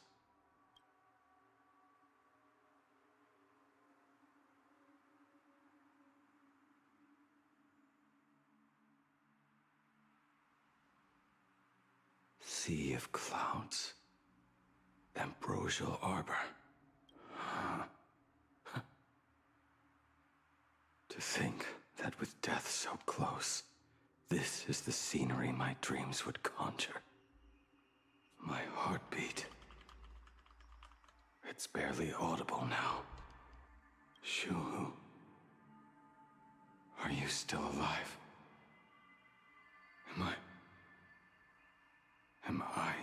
Sea of clouds. Ambrosial arbor. To think that with death so close, this is the scenery my dreams would conjure. My heartbeat. It's barely audible now. Shuhu. Are you still alive? Am I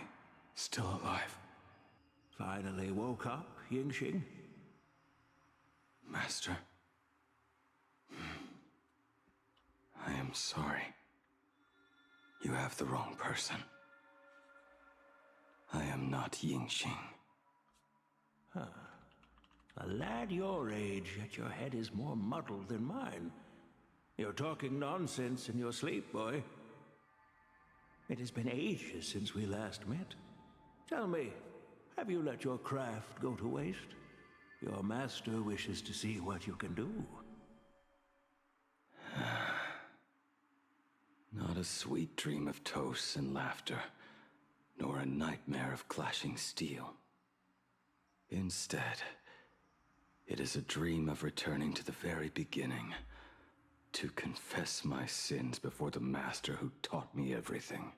still alive? Finally woke up, Yingxing? Master. I am sorry. You have the wrong person. I am not Yingxing. Huh. A lad your age, yet your head is more muddled than mine. You're talking nonsense in your sleep, boy. It has been ages since we last met. Tell me, have you let your craft go to waste? Your master wishes to see what you can do. Not a sweet dream of toasts and laughter, nor a nightmare of clashing steel. Instead, it is a dream of returning to the very beginning, to confess my sins before the master who taught me everything.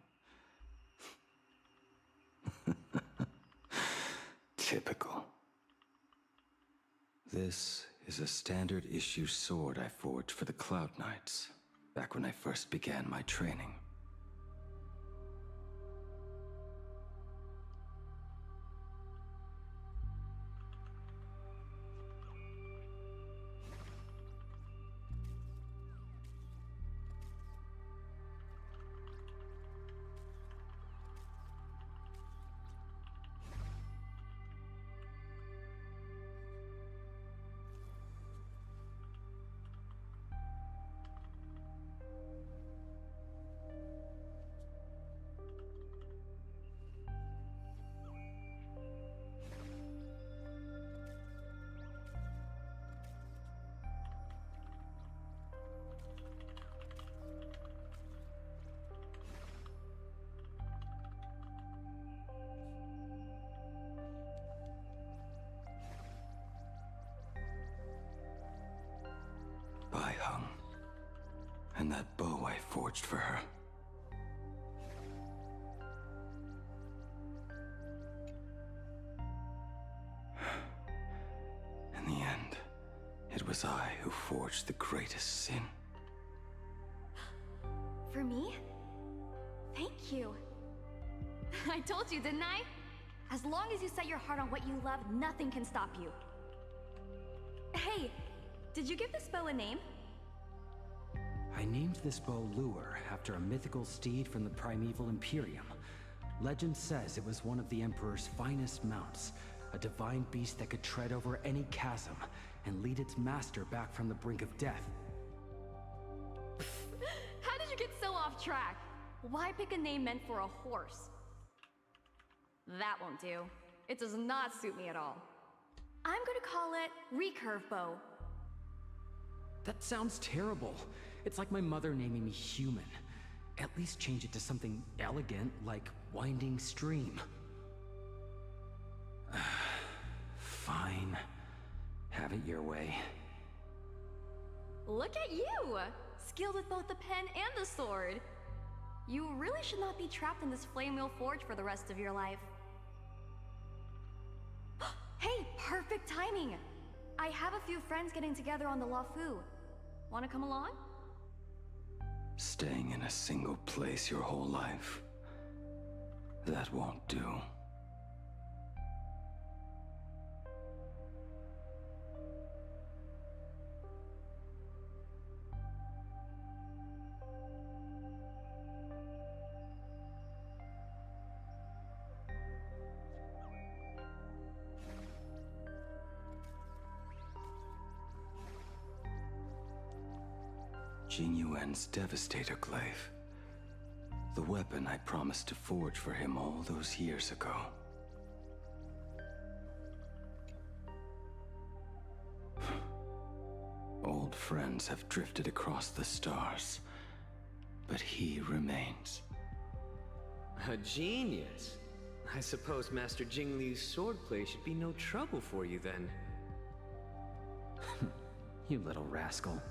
Typical. This is a standard issue sword I forged for the Cloud Knights, back when I first began my training. Bai Hung, and that bow I forged for her. In the end, it was I who forged the greatest sin. For me? Thank you. I told you, didn't I? As long as you set your heart on what you love, nothing can stop you. Hey, did you give this bow a name? I named this bow Lure after a mythical steed from the primeval Imperium. Legend says it was one of the Emperor's finest mounts, a divine beast that could tread over any chasm and lead its master back from the brink of death. How did you get so off track? Why pick a name meant for a horse? That won't do. It does not suit me at all. I'm gonna call it Recurve Bow. That sounds terrible. It's like my mother naming me Human. At least change it to something elegant, like Winding Stream. Fine. Have it your way. Look at you! Skilled with both the pen and the sword. You really should not be trapped in this flame wheel forge for the rest of your life. Hey, perfect timing! I have a few friends getting together on the Luofu. Wanna come along? Staying in a single place your whole life, that won't do. Jing Yuan's Devastator Glaive. The weapon I promised to forge for him all those years ago. Old friends have drifted across the stars, but he remains. A genius. I suppose Master Jing Liu's swordplay should be no trouble for you then. You little rascal.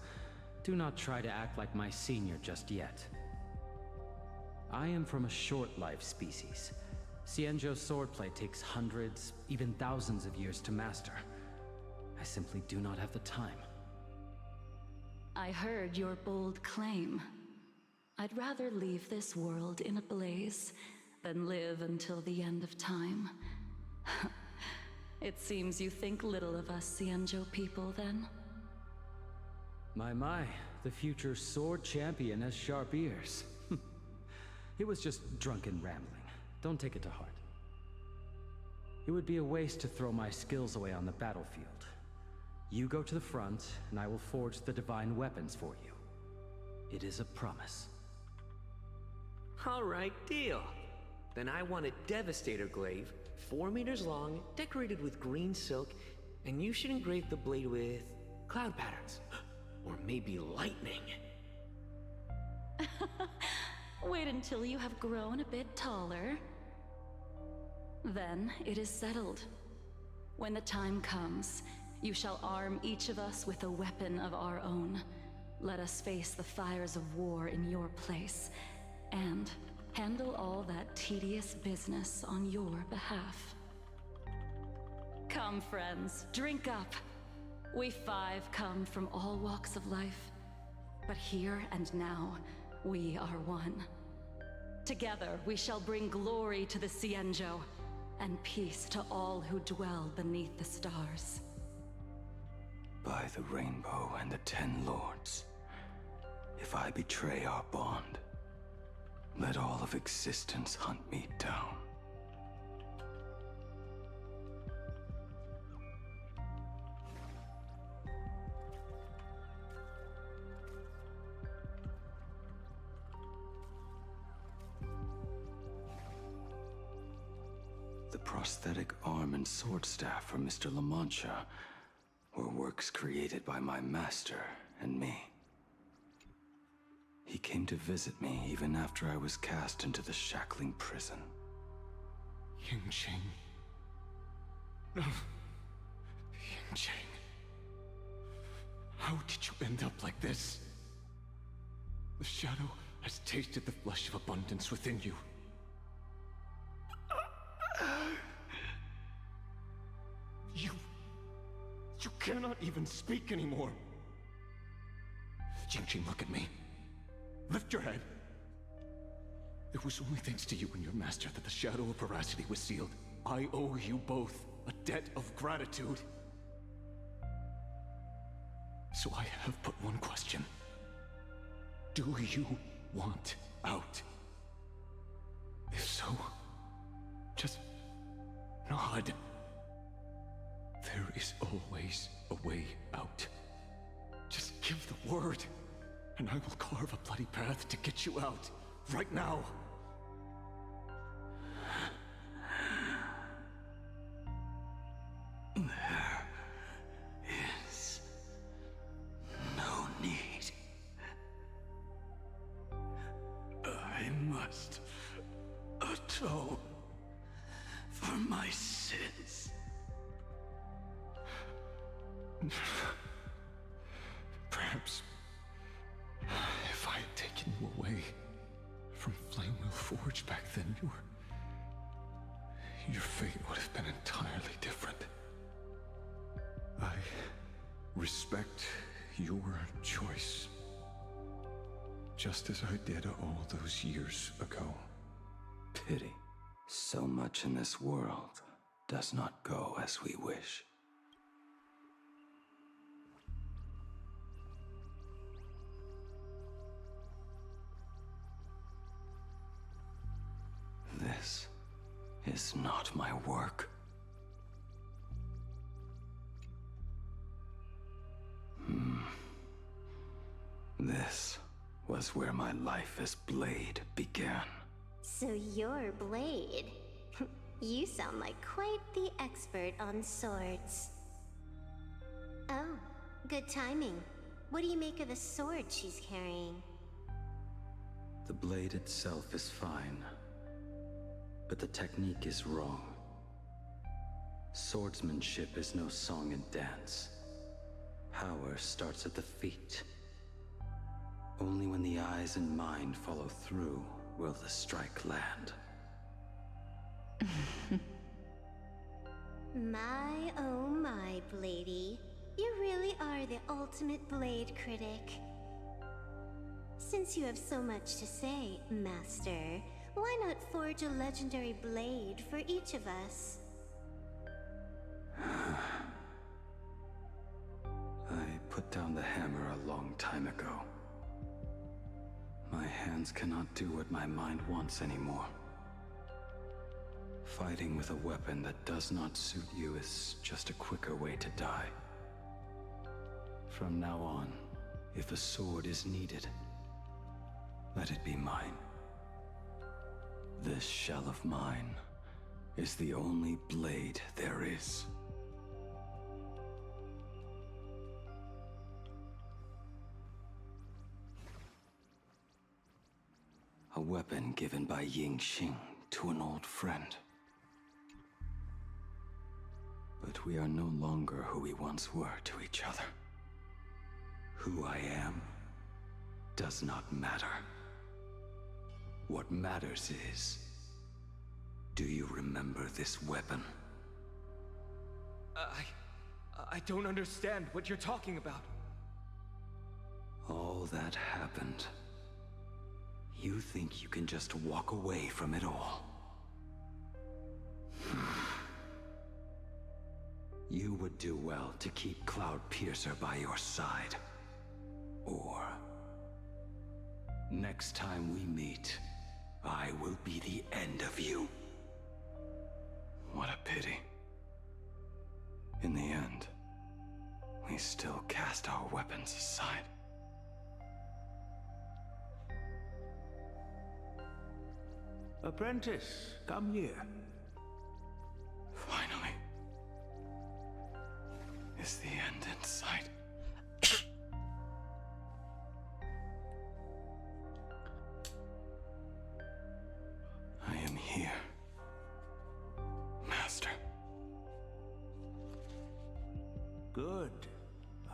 Do not try to act like my senior just yet. I am from a short-life species. Xianzhou's swordplay takes hundreds, even thousands of years to master. I simply do not have the time. I heard your bold claim. I'd rather leave this world in a blaze than live until the end of time. It seems you think little of us Xianzhou people, then? My, the future sword champion has sharp ears. It was just drunken rambling. Don't take it to heart. It would be a waste to throw my skills away on the battlefield. You go to the front, and I will forge the divine weapons for you. It is a promise. All right, deal. Then I want a Devastator glaive, 4 meters long, decorated with green silk, and you should engrave the blade with cloud patterns. Or maybe lightning. Wait until you have grown a bit taller. Then it is settled. When the time comes, you shall arm each of us with a weapon of our own. Let us face the fires of war in your place, and handle all that tedious business on your behalf. Come, friends, drink up. We 5 come from all walks of life, but here and now, we are one. Together, we shall bring glory to the Cienjo, and peace to all who dwell beneath the stars. By the rainbow and the 10 lords, if I betray our bond, let all of existence hunt me down. The prosthetic arm and sword staff for Mr. La Mancha were works created by my master and me. He came to visit me even after I was cast into the shackling prison. Yingqing. No. Yingqing. How did you end up like this? The shadow has tasted the flesh of abundance within you. You cannot even speak anymore. Yingqing, look at me. Lift your head. It was only thanks to you and your master that the shadow of veracity was sealed. I owe you both a debt of gratitude. So I have but one question. Do you want out? If so, just nod. There is always a way out. Just give the word, and I will carve a bloody path to get you out, right now. There is no need. I must atone for my sins. Perhaps if I had taken you away from Flamewheel Forge back then, your fate would have been entirely different. I respect your choice, just as I did all those years ago. Pity. So much in this world does not go as we wish. This is not my work. This was where my life as Blade began. So you're Blade. You sound like quite the expert on swords. Oh, good timing. What do you make of the sword she's carrying? The blade itself is fine, but the technique is wrong. Swordsmanship is no song and dance. Power starts at the feet. Only when the eyes and mind follow through will the strike land. My, oh my, Bladey. You really are the ultimate blade critic. Since you have so much to say, Master, why not forge a legendary blade for each of us? I put down the hammer a long time ago. My hands cannot do what my mind wants anymore. Fighting with a weapon that does not suit you is just a quicker way to die. From now on, if a sword is needed, let it be mine. This shell of mine is the only blade there is. A weapon given by Ying Xing to an old friend. But we are no longer who we once were to each other. Who I am does not matter. What matters is, do you remember this weapon? I don't understand what you're talking about. All that happened. You think you can just walk away from it all? You would do well to keep Cloud Piercer by your side. Or, next time we meet, I will be the end of you. What a pity. In the end, we still cast our weapons aside. Apprentice, come here. Finally. Is the end in sight? I am here, Master. Good.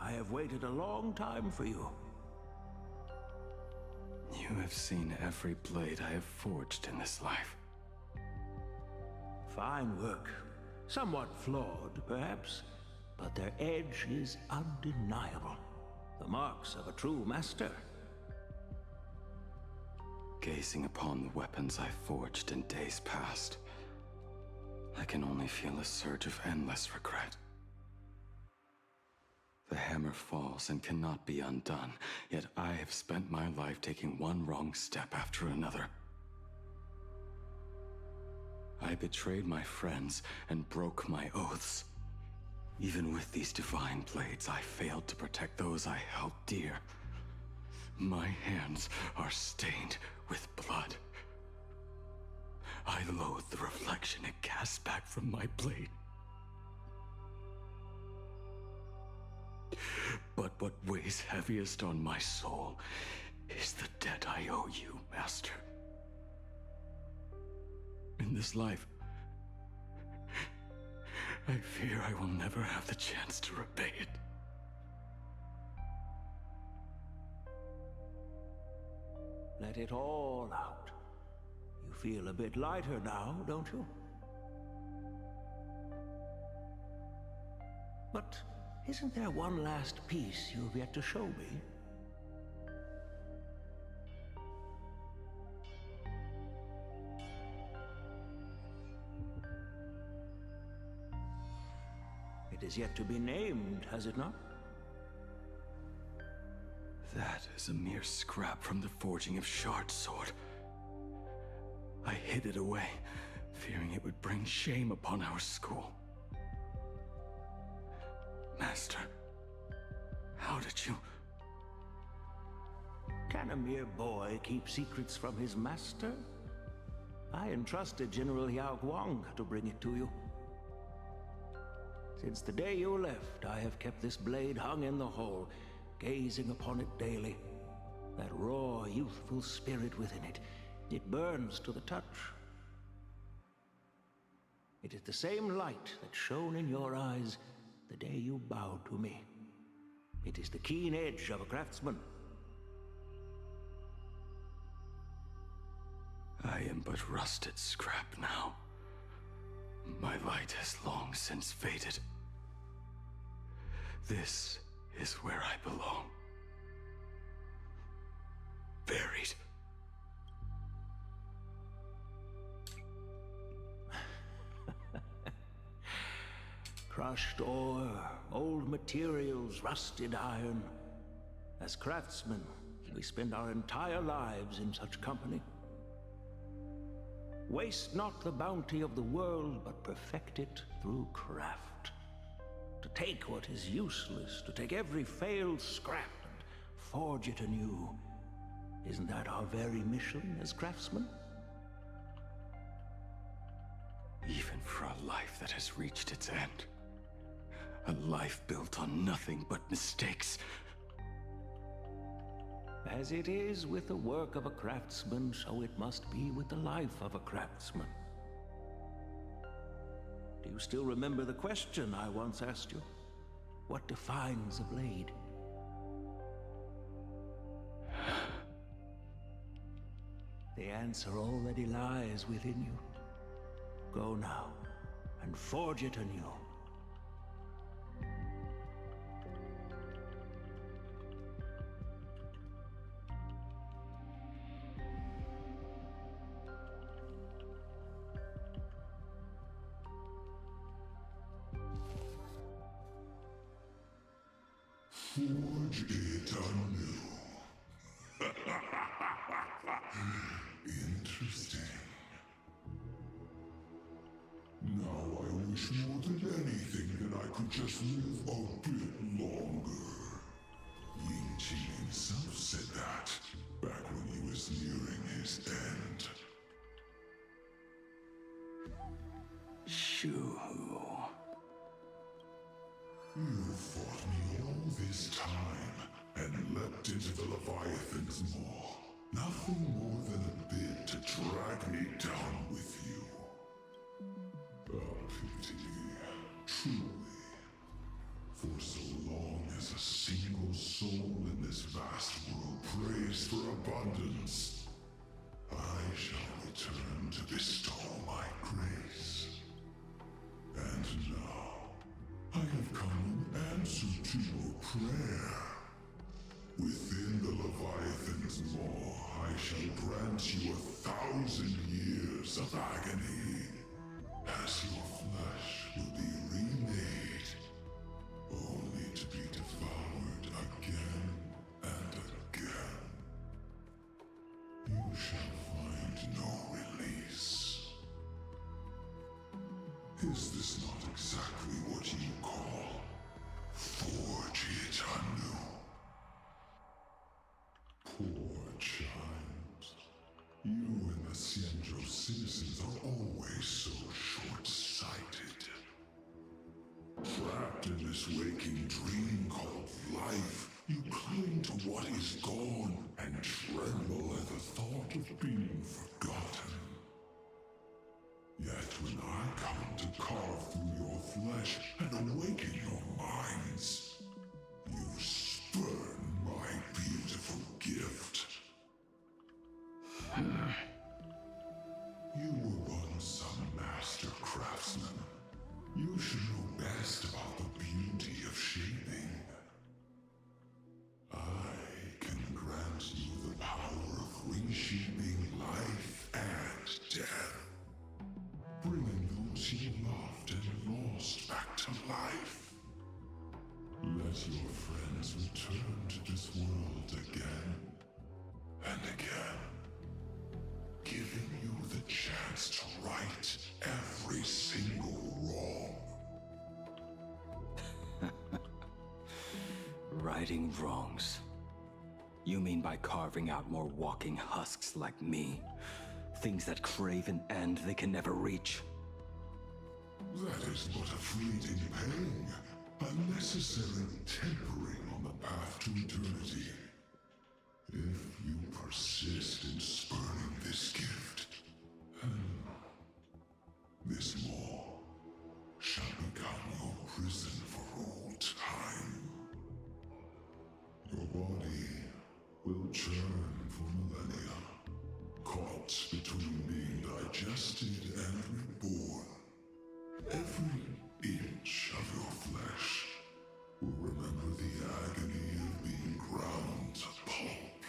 I have waited a long time for you. You have seen every blade I have forged in this life. Fine work. Somewhat flawed, perhaps, but their edge is undeniable. The marks of a true master. Gazing upon the weapons I forged in days past, I can only feel a surge of endless regret. The hammer falls and cannot be undone, yet I have spent my life taking one wrong step after another. I betrayed my friends and broke my oaths. Even with these divine blades, I failed to protect those I held dear. My hands are stained with blood. I loathe the reflection it casts back from my blade. But what weighs heaviest on my soul is the debt I owe you, Master. In this life, I fear I will never have the chance to repay it. Let it all out. You feel a bit lighter now, don't you? But isn't there one last piece you've yet to show me? It is yet to be named, has it not? That is a mere scrap from the forging of Shard Sword. I hid it away, fearing it would bring shame upon our school. Master, how did you... Can a mere boy keep secrets from his master? I entrusted General Yao Guang to bring it to you. Since the day you left, I have kept this blade hung in the hall, gazing upon it daily. That raw, youthful spirit within it, it burns to the touch. It is the same light that shone in your eyes the day you bowed to me. It is the keen edge of a craftsman. I am but rusted scrap now. My light has long since faded. This is where I belong. Buried. Crushed ore, old materials, rusted iron. As craftsmen, we spend our entire lives in such company. Waste not the bounty of the world, but perfect it through craft. To take what is useless, to take every failed scrap and forge it anew. Isn't that our very mission as craftsmen? Even for a life that has reached its end. A life built on nothing but mistakes. As it is with the work of a craftsman, so it must be with the life of a craftsman. Do you still remember the question I once asked you? What defines a blade? The answer already lies within you. Go now, and forge it anew. Forge it anew. Interesting. Now I wish more than anything that I could just live a bit longer. Ying Qing himself said that back when he was nearing his end. Shoo. You fought me all this time and leapt into the Leviathan's maw. Nothing more than a bit to drag me down with you. A pity, truly. For so long as a single soul in this vast world prays for abundance, I shall return to bestow my grace. And now, I have come in answer to your prayer. Within the Leviathan's maw, I shall grant you 1,000 years of agony, as your flesh will be remade, only to be devoured again and again. You shall find no release. Is this not exactly what you call forge it anew? Poor child. You and the Xianzhou citizens are always so short-sighted. Trapped in this waking dream called life, you cling to what is gone and tremble at the thought of being forgotten. Yet when I come to carve through your flesh and awaken your minds, you spurn my beautiful gift. You were once a master craftsman. You should know best about the beauty of shaping. I can grant you the power of reshaping life and death, bringing those you loved and lost back to life. Let your friends return to this world again and again, giving you the chance to right every single wrong. Righting wrongs. You mean by carving out more walking husks like me? Things that crave an end they can never reach? That is but a fleeting pang, a necessary tempering on the path to eternity. If you persist in spurning this gift, this maw shall become your prison for all time. Your body will churn for millennia, caught between being digested and reborn. Every inch of your flesh will remember the agony of being ground to pulp,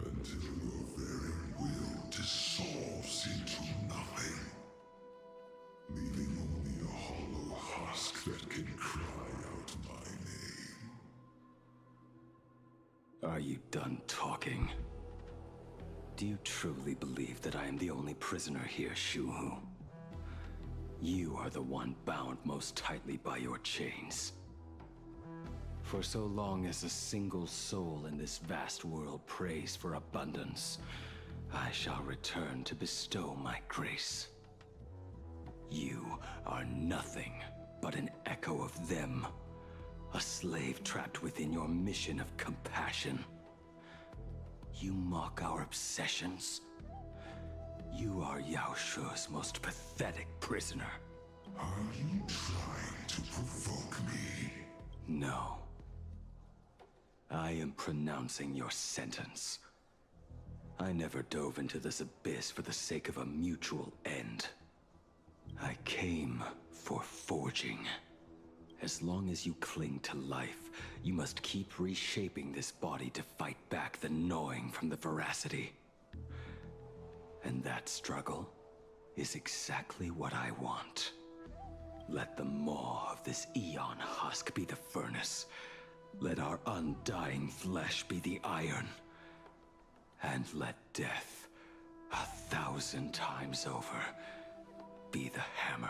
until your very will dissolves into nothing, leaving only a hollow husk that can cry out my name. Are you done talking? Do you truly believe that I am the only prisoner here, Shuhu? You are the one bound most tightly by your chains. For so long as a single soul in this vast world prays for abundance, I shall return to bestow my grace. You are nothing but an echo of them, a slave trapped within your mission of compassion. You mock our obsessions. You are Yao Shu's most pathetic prisoner. Are you trying to provoke me? No. I am pronouncing your sentence. I never dove into this abyss for the sake of a mutual end. I came for forging. As long as you cling to life, you must keep reshaping this body to fight back the gnawing from the veracity. And that struggle is exactly what I want. Let the maw of this Eon husk be the furnace. Let our undying flesh be the iron. And let death, 1,000 times over, be the hammer.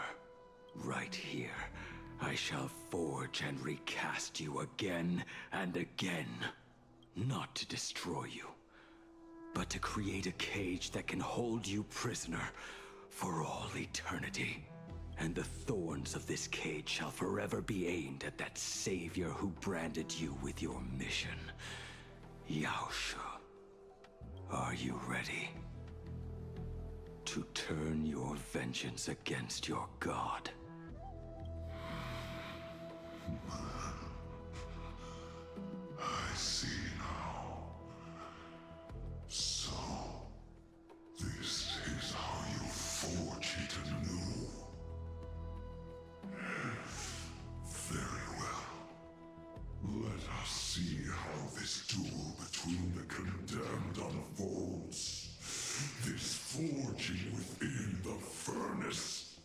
Right here, I shall forge and recast you again and again. Not to destroy you, but to create a cage that can hold you prisoner for all eternity. And the thorns of this cage shall forever be aimed at that savior who branded you with your mission. Yao Shu, are you ready to turn your vengeance against your god? I see now. So, this is how you forge it anew. Very well. Let us see how this duel between the condemned unfolds. This forging within the furnace.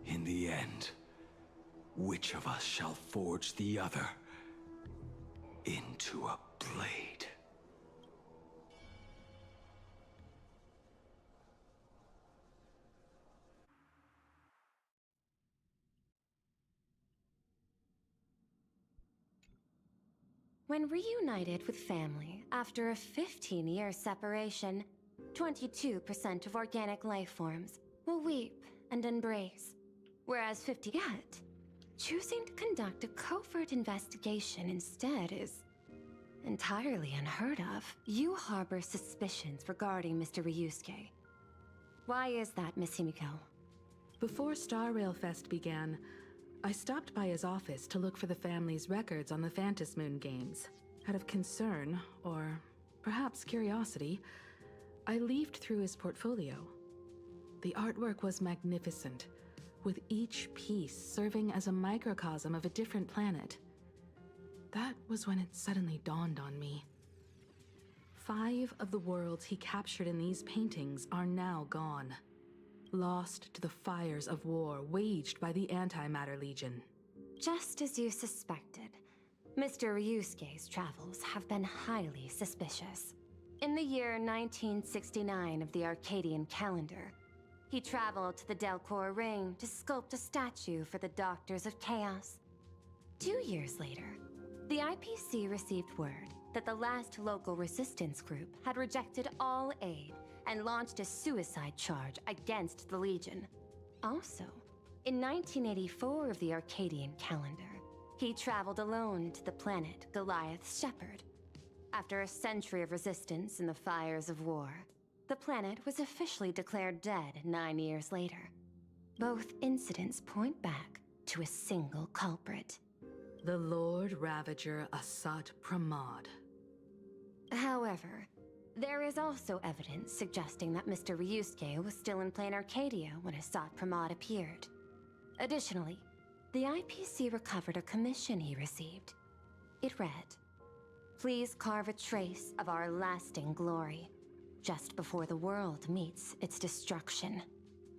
In the end, which of us shall forge the other into a blade? When reunited with family after a 15-year separation, 22% of organic life forms will weep and embrace, whereas 50 yet, choosing to conduct a covert investigation instead is entirely unheard of. You harbor suspicions regarding Mr. Ryusuke. Why is that, Miss Himiko? Before Star Rail Fest began, I stopped by his office to look for the family's records on the Phantom Moon games. Out of concern, or perhaps curiosity, I leafed through his portfolio. The artwork was magnificent, with each piece serving as a microcosm of a different planet. That was when it suddenly dawned on me. 5 of the worlds he captured in these paintings are now gone, lost to the fires of war waged by the Antimatter Legion. Just as you suspected, Mr. Ryusuke's travels have been highly suspicious. In the year 1969 of the Arcadian calendar, he traveled to the Delcor Ring to sculpt a statue for the Doctors of Chaos. 2 years later, the IPC received word that the last local resistance group had rejected all aid and launched a suicide charge against the Legion. Also, in 1984 of the Arcadian calendar, he traveled alone to the planet Goliath's Shepherd. After a century of resistance in the fires of war, the planet was officially declared dead 9 years later. Both incidents point back to a single culprit. The Lord Ravager Asat Pramod. However, there is also evidence suggesting that Mr. Ryusuke was still in plain Arcadia when Asat Pramod appeared. Additionally, the IPC recovered a commission he received. It read, "Please carve a trace of our lasting glory, just before the world meets its destruction."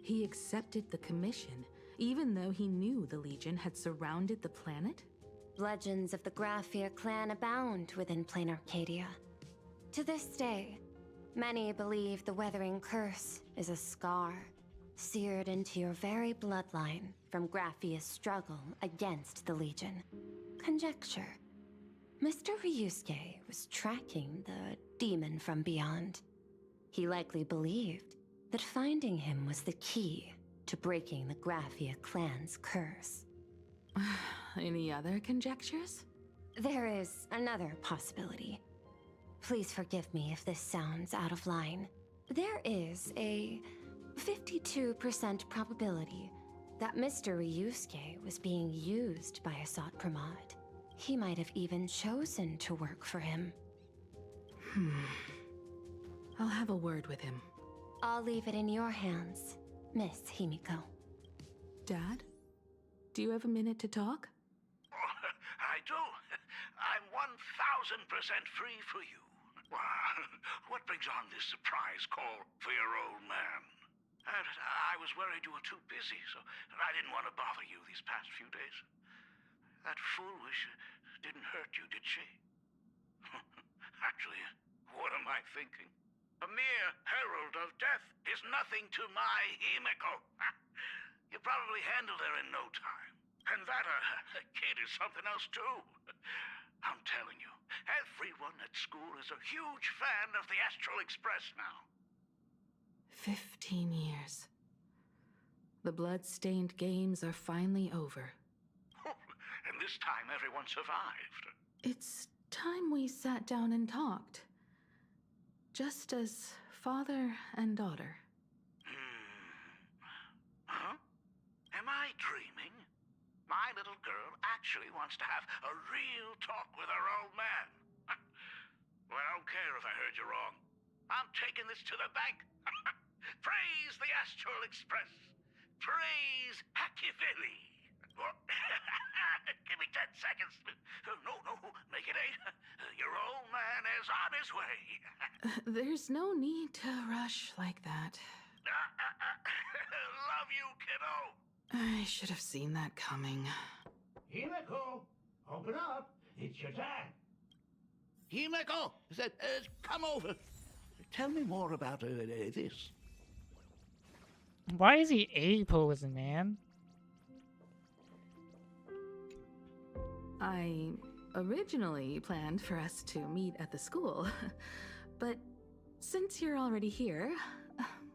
He accepted the commission, even though he knew the Legion had surrounded the planet? Legends of the Graphia clan abound within plain Arcadia. To this day, Many believe the Weathering Curse is a scar, seared into your very bloodline from Graphia's struggle against the Legion. Conjecture. Mr. Ryusuke was tracking the demon from beyond. He likely believed that finding him was the key to breaking the Graphia clan's curse. Any other conjectures? There is another possibility. Please forgive me if this sounds out of line. There is a 52% probability that Mr. Ryusuke was being used by Asat Pramod. He might have even chosen to work for him. I'll have a word with him. I'll leave it in your hands, Miss Himiko. Dad? Do you have a minute to talk? I do. I'm 1000% free for you. What brings on this surprise call for your old man? I was worried you were too busy, so I didn't want to bother you these past few days. That foolish didn't hurt you, did she? Actually, what am I thinking? A mere herald of death is nothing to my Himiko. You probably handled her in no time. And that kid is something else too. I'm telling you, everyone at school is a huge fan of the Astral Express now. 15 years. The blood-stained games are finally over. And this time everyone survived. It's time we sat down and talked. Just as father and daughter. Huh? Am I dreaming? My little girl actually wants to have a real talk with her old man. Well, I don't care if I heard you wrong. I'm taking this to the bank. Praise the Astral Express. Praise Hakivilli. Give me 10 seconds. No, make it 8. Your old man is on his way. There's no need to rush like that. Love you, kiddo. I should have seen that coming. Himiko, open up. It's your dad. Himiko, come over. Tell me more about this. Why is he A-posing, man? I originally planned for us to meet at the school, but since you're already here,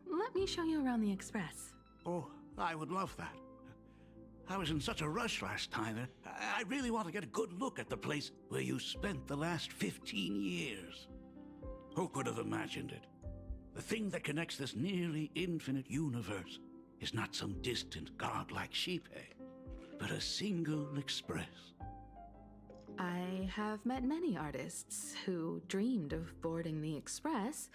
let me show you around the Express. Oh, I would love that. I was in such a rush last time. I really want to get a good look at the place where you spent the last 15 years. Who could have imagined it? The thing that connects this nearly infinite universe is not some distant god like Shipe, but a single express. I have met many artists who dreamed of boarding the Express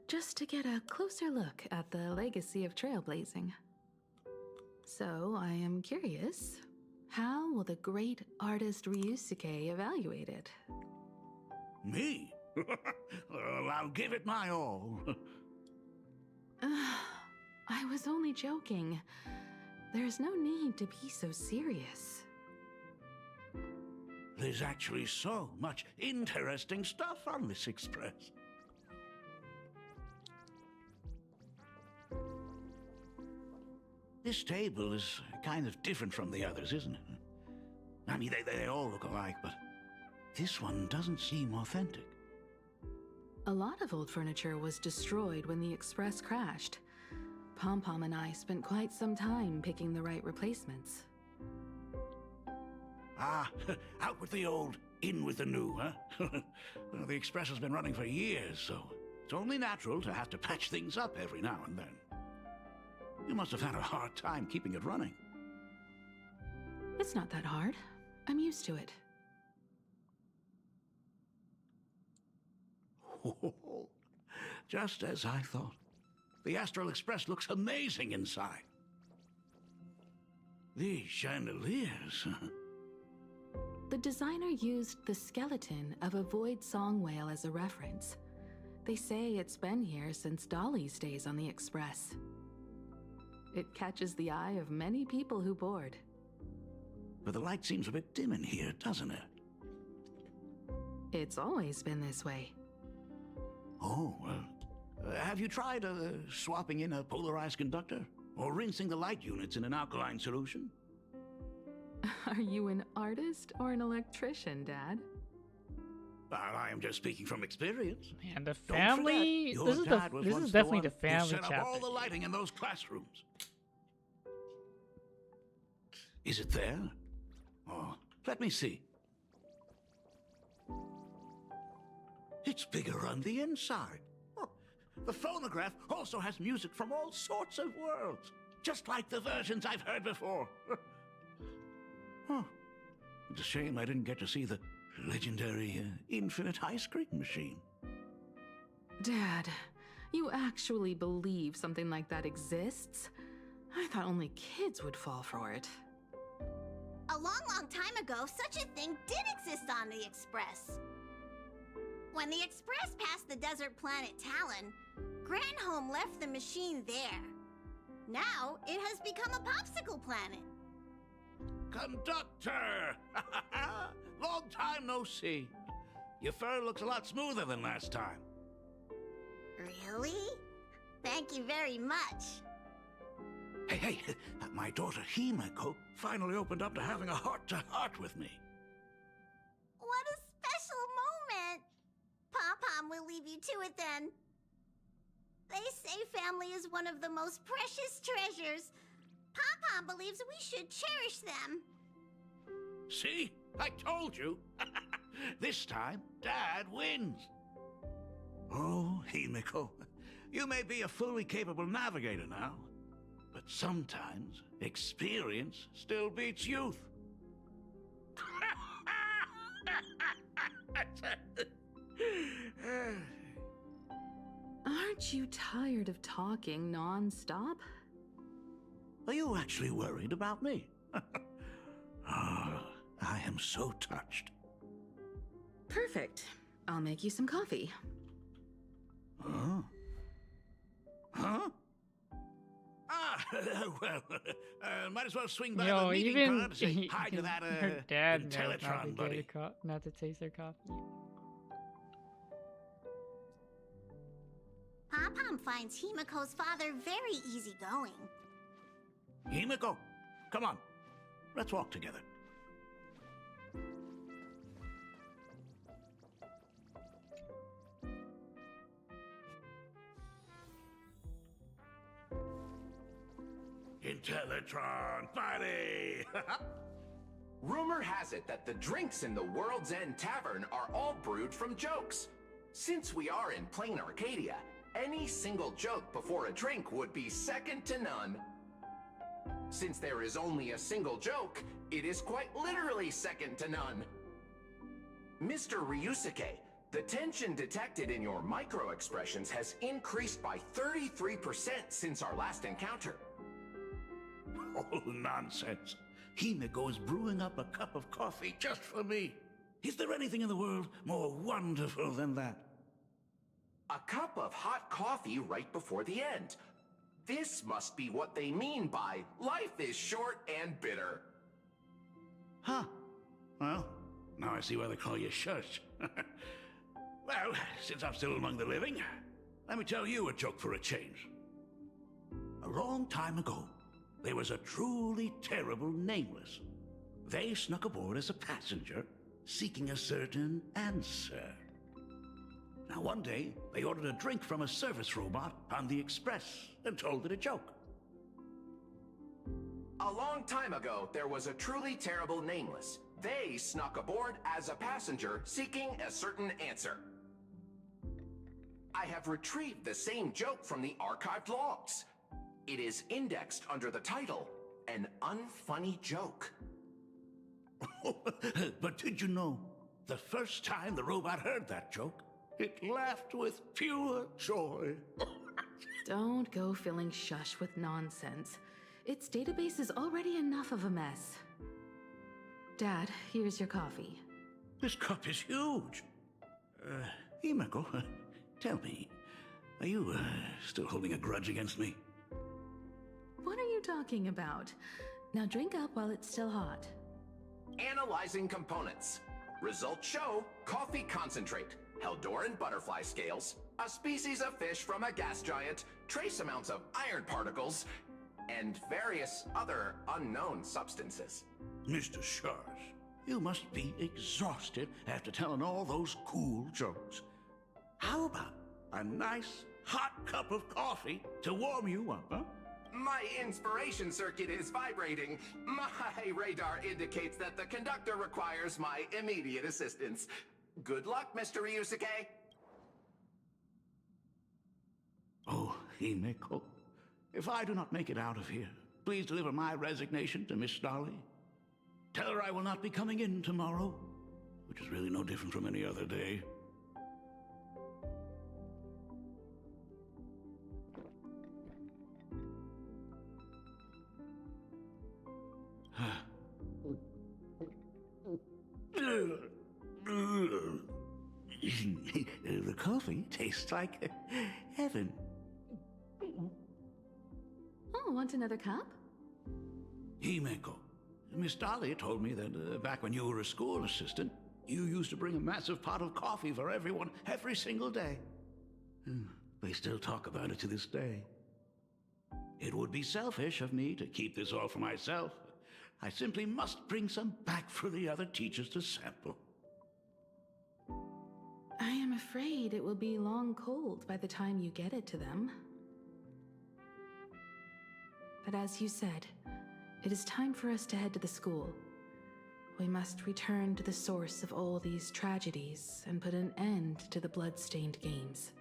just to get a closer look at the legacy of trailblazing. So I am curious, how will the great artist Ryusuke evaluate it? Me? Well, I'll give it my all. I was only joking. There's no need to be so serious. There's actually so much interesting stuff on this express. This table is kind of different from the others, isn't it? I mean, they all look alike, but this one doesn't seem authentic. A lot of old furniture was destroyed when the Express crashed. Pom-Pom and I spent quite some time picking the right replacements. Ah, out with the old, in with the new, huh? Well, the Express has been running for years, so it's only natural to have to patch things up every now and then. You must have had a hard time keeping it running. It's not that hard. I'm used to it. Just as I thought. The Astral Express looks amazing inside. These chandeliers. The designer used the skeleton of a void song whale as a reference. They say it's been here since Dolly's days on the Express. It catches the eye of many people who board. But the light seems a bit dim in here, doesn't it? It's always been this way. Oh, well, Have you tried swapping in a polarized conductor? Or rinsing the light units in an alkaline solution? Are you an artist or an electrician, Dad? Well, I am just speaking from experience. Man, the family. This is definitely the family set up chapter. all the lighting in those classrooms. Is it there? Oh, let me see. It's bigger on the inside. Oh, the phonograph also has music from all sorts of worlds, just like the versions I've heard before. Oh, it's a shame I didn't get to see the legendary infinite ice cream machine. Dad, you actually believe something like that exists? I thought only kids would fall for it. A long time ago, such a thing did exist on the Express. When the Express passed the desert planet Talon, Granholm left the machine there. Now, it has become a popsicle planet. Conductor! Long time no see. Your fur looks a lot smoother than last time. Really? Thank you very much. Hey, my daughter Himeko finally opened up to having a heart-to-heart with me. What a special moment! Pom-Pom will leave you to it then. They say family is one of the most precious treasures. Pom-Pom believes we should cherish them. See? I told you. This time, Dad wins. Oh, Himeko, you may be a fully capable navigator now, but sometimes experience still beats youth. Aren't you tired of talking non-stop? Are you actually worried about me? Oh, I am so touched. Perfect. I'll make you some coffee. Huh? Huh? Ah, well, might as well swing by the meeting car to say hi to that, her dad knows Teletron buddy. not to taste their coffee. Pom-Pom finds Himeko's father very easygoing. Himeko, come on. Let's walk together. Teletron party! Rumor has it that the drinks in the World's End Tavern are all brewed from jokes. Since we are in plain Arcadia, any single joke before a drink would be second to none. Since there is only a single joke, it is quite literally second to none. Mr. Ryusuke, the tension detected in your micro-expressions has increased by 33% since our last encounter. Oh, nonsense. Himeko is brewing up a cup of coffee just for me. Is there anything in the world more wonderful than that? A cup of hot coffee right before the end. This must be what they mean by life is short and bitter. Huh. Well, now I see why they call you Shush. Well, since I'm still among the living, let me tell you a joke for a change. A long time ago, there was a truly terrible nameless. They snuck aboard as a passenger, seeking a certain answer. Now one day, they ordered a drink from a service robot on the Express and told it a joke. A long time ago, there was a truly terrible nameless. They snuck aboard as a passenger, seeking a certain answer. I have retrieved the same joke from the archived logs. It is indexed under the title, An Unfunny Joke. But did you know, the first time the robot heard that joke, it laughed with pure joy. Don't go filling Shush with nonsense. Its database is already enough of a mess. Dad, here's your coffee. This cup is huge. Himeko, tell me, are you still holding a grudge against me? What are you talking about? Now drink up while it's still hot. Analyzing components. Results show coffee concentrate. Heldoran butterfly scales, a species of fish from a gas giant, trace amounts of iron particles, and various other unknown substances. Mr. Shars, you must be exhausted after telling all those cool jokes. How about a nice hot cup of coffee to warm you up, huh? My inspiration circuit is vibrating. My radar indicates that the conductor requires my immediate assistance. Good luck, Mr. Ryusuke. Oh, Himeko, if I do not make it out of here, please deliver my resignation to Miss Dolly. Tell her I will not be coming in tomorrow, which is really no different from any other day. The coffee tastes like heaven. Oh, want another cup? Himeko, Miss Dolly told me that back when you were a school assistant, you used to bring a massive pot of coffee for everyone every single day. They still talk about it to this day. It would be selfish of me to keep this all for myself. I simply must bring some back for the other teachers to sample. I am afraid it will be long cold by the time you get it to them. But as you said, it is time for us to head to the school. We must return to the source of all these tragedies and put an end to the blood-stained games.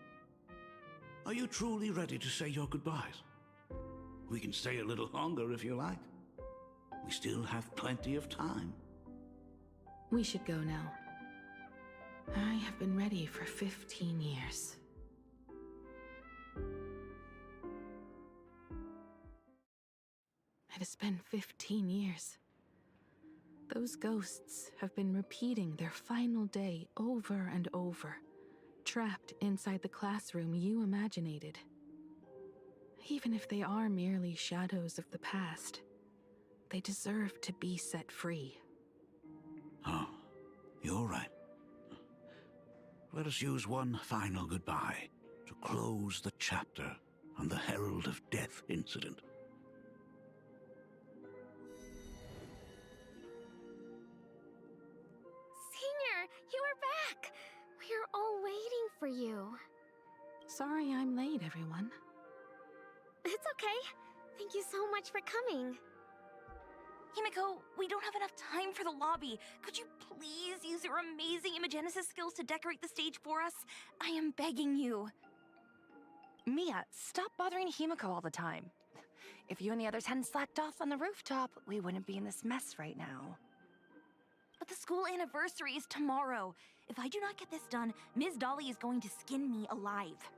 Are you truly ready to say your goodbyes? We can stay a little longer if you like. We still have plenty of time. We should go now. I have been ready for 15 years. It has been 15 years. Those ghosts have been repeating their final day over and over, trapped inside the classroom you imaginated. Even if they are merely shadows of the past, they deserve to be set free. Oh, you're right. Let us use one final goodbye to close the chapter on the Herald of Death incident. Senior, you are back! We are all waiting for you. Sorry I'm late, everyone. It's okay. Thank you so much for coming. Himeko, we don't have enough time for the lobby. Could you please use your amazing Imagenesis skills to decorate the stage for us? I am begging you. Mia, stop bothering Himeko all the time. If you and the others hadn't slacked off on the rooftop, we wouldn't be in this mess right now. But the school anniversary is tomorrow. If I do not get this done, Ms. Dolly is going to skin me alive.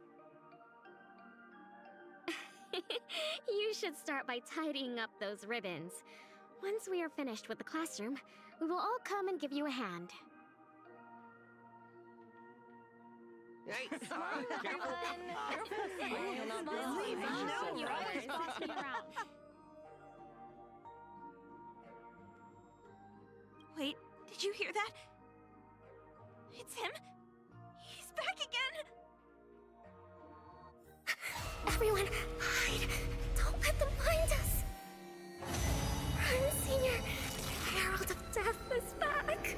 You should start by tidying up those ribbons. Once we are finished with the classroom, we will all come and give you a hand. Hey, Smile, careful. everyone. Smile. You're always bossing me around. Wait, did you hear that? It's him. He's back again. Everyone, hide! Don't let them find us! Run, Senior! The Herald of Death is back!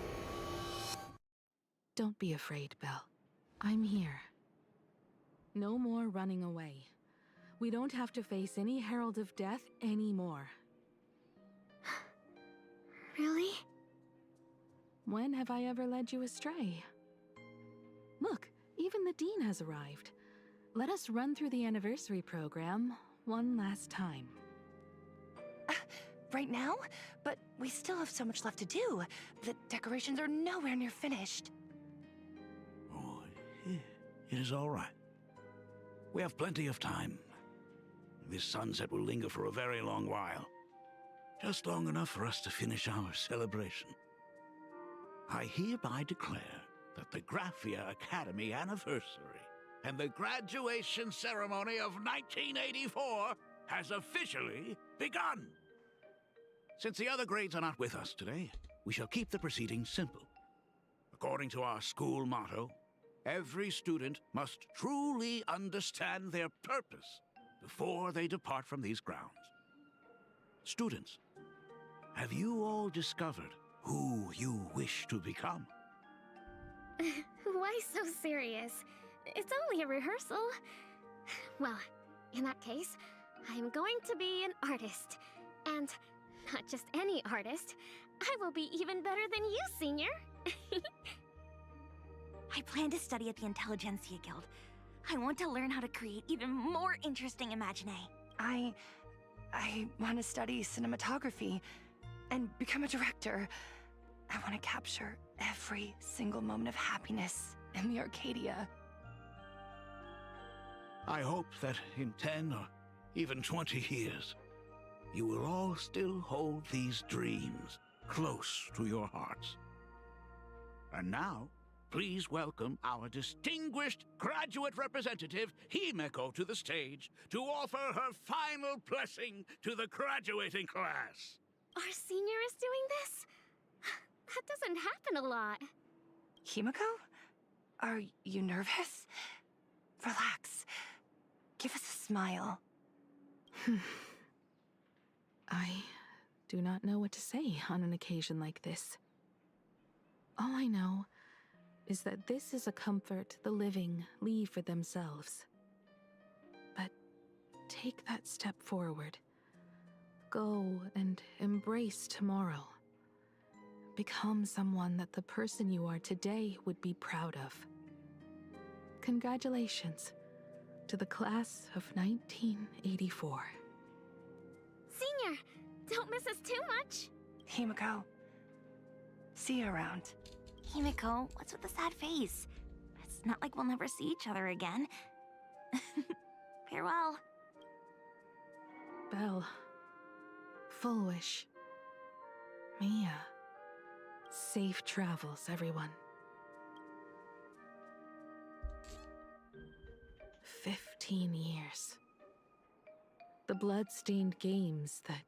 Don't be afraid, Belle. I'm here. No more running away. We don't have to face any Herald of Death anymore. Really? When have I ever led you astray? Look, even the Dean has arrived. Let us run through the anniversary program one last time. Right now? But we still have so much left to do. The decorations are nowhere near finished. Oh, it is all right. We have plenty of time. This sunset will linger for a very long while. Just long enough for us to finish our celebration. I hereby declare that the Graphia Academy anniversary and the graduation ceremony of 1984 has officially begun. Since the other grades are not with us today, we shall keep the proceedings simple. According to our school motto, Every student must truly understand their purpose before they depart from these grounds. Students, have you all discovered who you wish to become? Why so serious? It's only a rehearsal. Well, in that case, I'm going to be an artist. And not just any artist. I will be even better than you, Senior. I plan to study at the Intelligentsia Guild. I want to learn how to create even more interesting imaginae. I want to study cinematography and become a director. I want to capture every single moment of happiness in the Arcadia. I hope that in 10 or even 20 years, you will all still hold these dreams close to your hearts. And now, please welcome our distinguished graduate representative, Himeko, to the stage to offer her final blessing to the graduating class. Our senior is doing this? That doesn't happen a lot. Himeko? Are you nervous? Relax. Give us a smile. I do not know what to say on an occasion like this. All I know is that this is a comfort the living leave for themselves. But take that step forward. Go and embrace tomorrow. Become someone that the person you are today would be proud of. Congratulations to the class of 1984. Senior, don't miss us too much. Himeko, see you around. Himeko, what's with the sad face? It's not like we'll never see each other again. Farewell. Belle. Full wish. Mia. Safe travels, everyone. 15 years. The blood-stained games that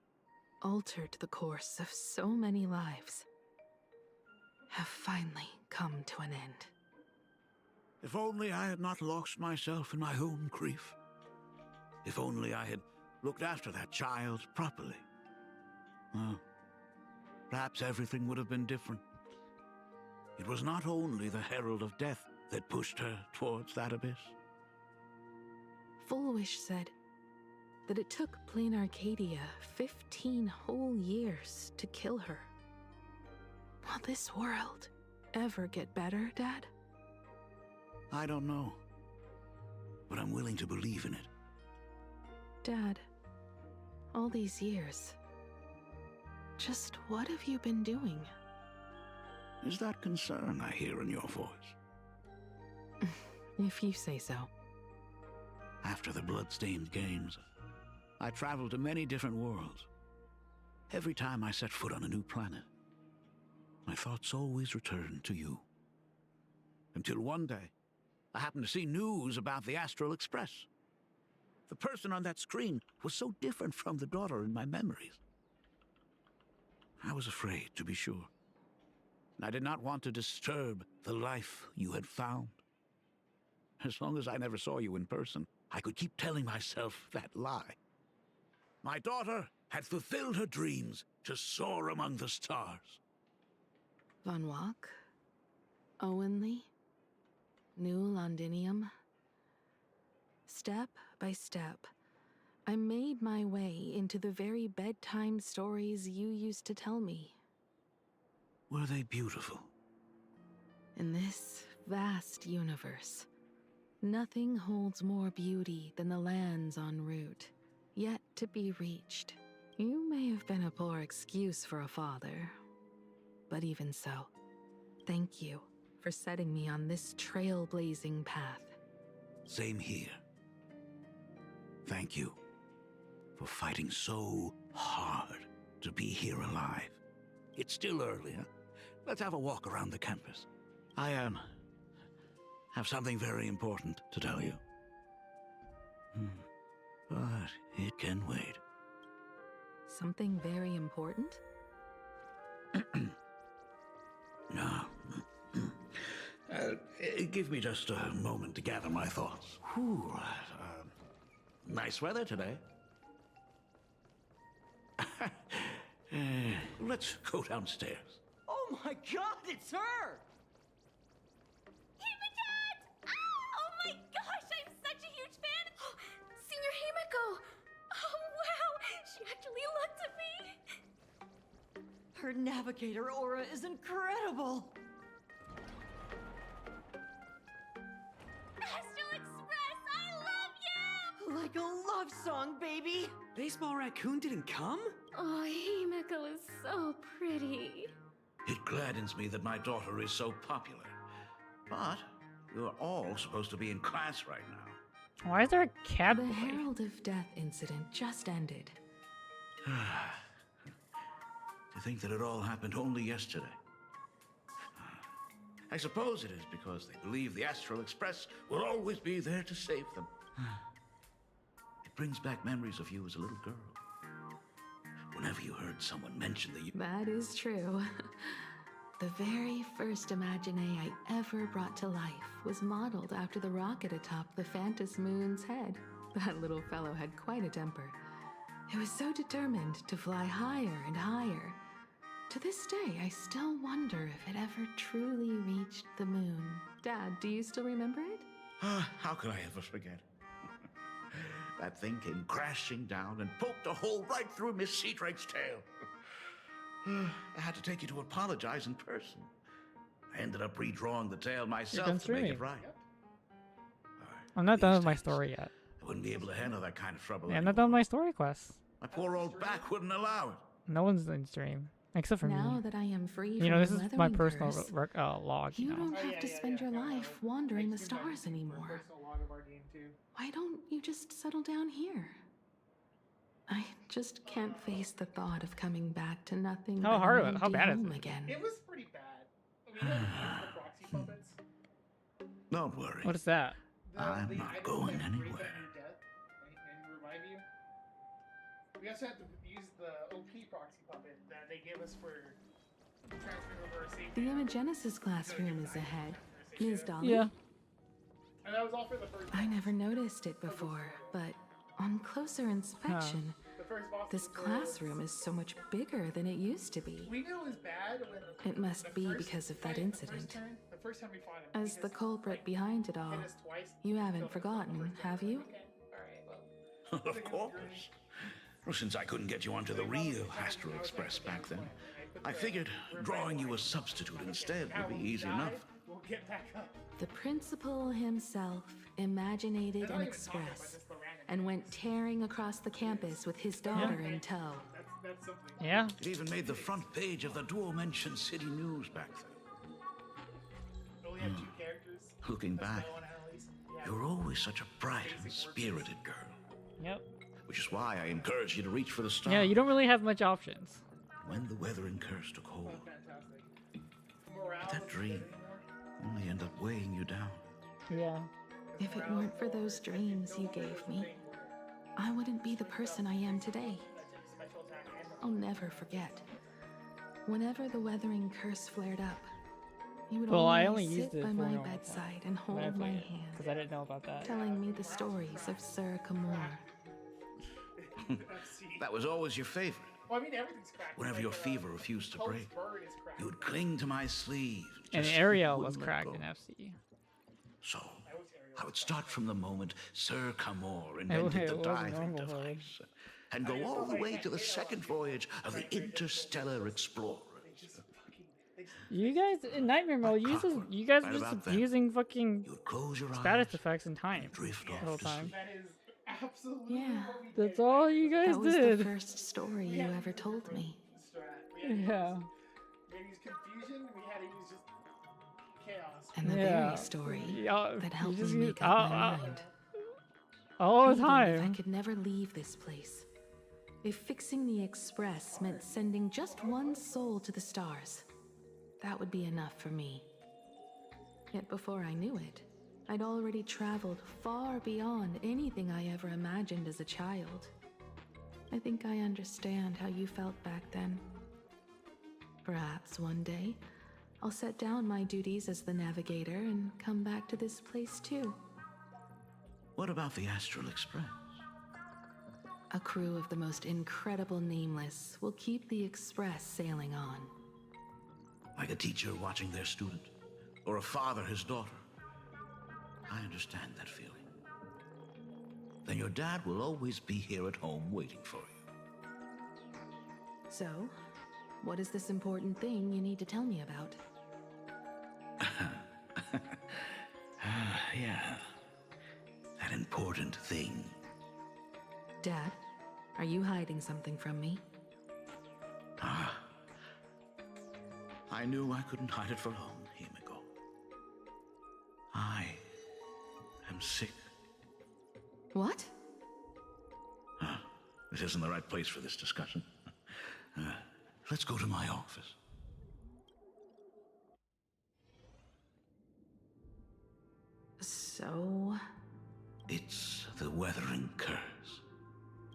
altered the course of so many lives have finally come to an end. If only I had not lost myself in my own grief. If only I had looked after that child properly. Well, perhaps everything would have been different. It was not only the Herald of Death that pushed her towards that abyss. Full Wish said that it took Plain Arcadia 15 whole years to kill her. Will this world ever get better, Dad? I don't know, but I'm willing to believe in it. Dad, all these years, just what have you been doing? Is that concern I hear in your voice? If you say so. After the blood-stained games, I traveled to many different worlds. Every time I set foot on a new planet, my thoughts always returned to you. Until one day, I happened to see news about the Astral Express. The person on that screen was so different from the daughter in my memories. I was afraid, to be sure. And I did not want to disturb the life you had found. As long as I never saw you in person, I could keep telling myself that lie. My daughter had fulfilled her dreams to soar among the stars. Von Walk? Owenly? New Londinium? Step by step, I made my way into the very bedtime stories you used to tell me. Were they beautiful? In this vast universe, nothing holds more beauty than the lands en route, yet to be reached. You may have been a poor excuse for a father, but even so, thank you for setting me on this trailblazing path. Same here. Thank you for fighting so hard to be here alive. It's still early, huh? Let's have a walk around the campus. I have something very important to tell you. But it can wait. Something very important? No. Give me just a moment to gather my thoughts. Whew, nice weather today. Let's go downstairs. Oh my god, it's her! Oh my gosh, I'm such a huge fan! Senior Himiko! Oh wow, she actually looked at me! Her navigator aura is incredible! Astral Express, I love you! Like a love song, baby! Baseball Raccoon didn't come? Oh, Himiko is so pretty. It gladdens me that my daughter is so popular. But you're all supposed to be in class right now. Why is there a cab The boy? Herald of Death incident just ended. To think that it all happened only yesterday. I suppose it is because they believe the Astral Express will always be there to save them. It brings back memories of you as a little girl. Whenever you heard someone mention the... That is true. The very first Imagine I ever brought to life was modeled after the rocket atop the Phantom Moon's head. That little fellow had quite a temper. It was so determined to fly higher and higher. To this day, I still wonder if it ever truly reached the moon. Dad, do you still remember it? How could I ever forget? That thing came crashing down and poked a hole right through Miss Seadrake's tail. I had to take you to apologize in person. I ended up redrawing the tail myself to make streaming. it right. I'm not done with my story yet. I wouldn't be able to handle that kind of trouble. Yeah, I'm not done with my story quest. My poor old back wouldn't allow it. No one's in stream. Except for Now me. that I am free You know, from this the is my weathering personal curse, log, you you know. don't have to spend your life wandering the stars anymore. Why don't you just settle down here? I just can't face the thought of coming back to nothing How but hard- an how empty bad is home it? again. It was pretty bad. We had to use the proxy puppets. Don't worry. What is that? I'm not going anywhere. And revive you. We also had to use the OP proxy puppet that they gave us for transferring over our save. The Imagenesis classroom is ahead. Ms. Dolly? Yeah. And that was all for the first I never noticed it before, but on closer inspection, The first boss this classroom is so much bigger than it used to be. We knew it was bad when It must be because of that incident. the first time we fought him. As the culprit behind it all, you haven't forgotten, have you? Of course. Well, since I couldn't get you onto the real Astral Express back then, I figured drawing you a substitute instead would be easy enough. We'll get back up. The principal himself imaginated an express and went tearing across the campus with his daughter in tow. That's something. Yeah. It even made the front page of the Dual-Mention City News back then. We only have two characters. Looking back, Belle and Annalise. Yeah. you were always such a bright and spirited girl. Yep. Which is why I encourage you to reach for the stars. Yeah, you don't really have much options. When the weathering curse took hold, Morale but that dream only ended up weighing you down. Yeah. If it weren't for those dreams you gave me, I wouldn't be the person I am today. I'll never forget. Whenever the weathering curse flared up, you would Well, I always only used sit it by for my normal time bedside and when I hold my played it, hand, because I didn't know about that. telling me the stories of Sir Kamor. That was always your favorite. Well, I mean, everything's cracked. Whenever your fever refused to break, you would cling to my sleeve. And just Ariel wouldn't was let cracked go. in FC. So, I would start from the moment Sir Kamor It invented the wasn't diving normal, device, and go all the way to the second voyage of the Interstellar Explorer. You guys in Nightmare Mode, you guys Right were just about then, abusing fucking close your status eyes effects and time drift the off whole to time. That is absolutely Yeah, That's all you guys that was did. the first story you ever told me. Yeah. We had to use confusion. We had to use just chaos. And the Yeah. very story Yeah, that you helped just me use- make up my mind. All the Even if I time. could never leave this place. If fixing the express meant sending just one soul to the stars, that would be enough for me. Yet before I knew it, I'd already traveled far beyond anything I ever imagined as a child. I think I understand how you felt back then. Perhaps one day, I'll set down my duties as the navigator and come back to this place too. What about the Astral Express? A crew of the most incredible nameless will keep the Express sailing on. Like a teacher watching their student, or a father his daughter. I understand that feeling. Then your dad will always be here at home waiting for you. So, what is this important thing you need to tell me about? Yeah. That important thing. Dad, are you hiding something from me? I knew I couldn't hide it for long, Himiko. I am sick. What? This isn't the right place for this discussion. Let's go to my office. So? It's the Weathering Curse.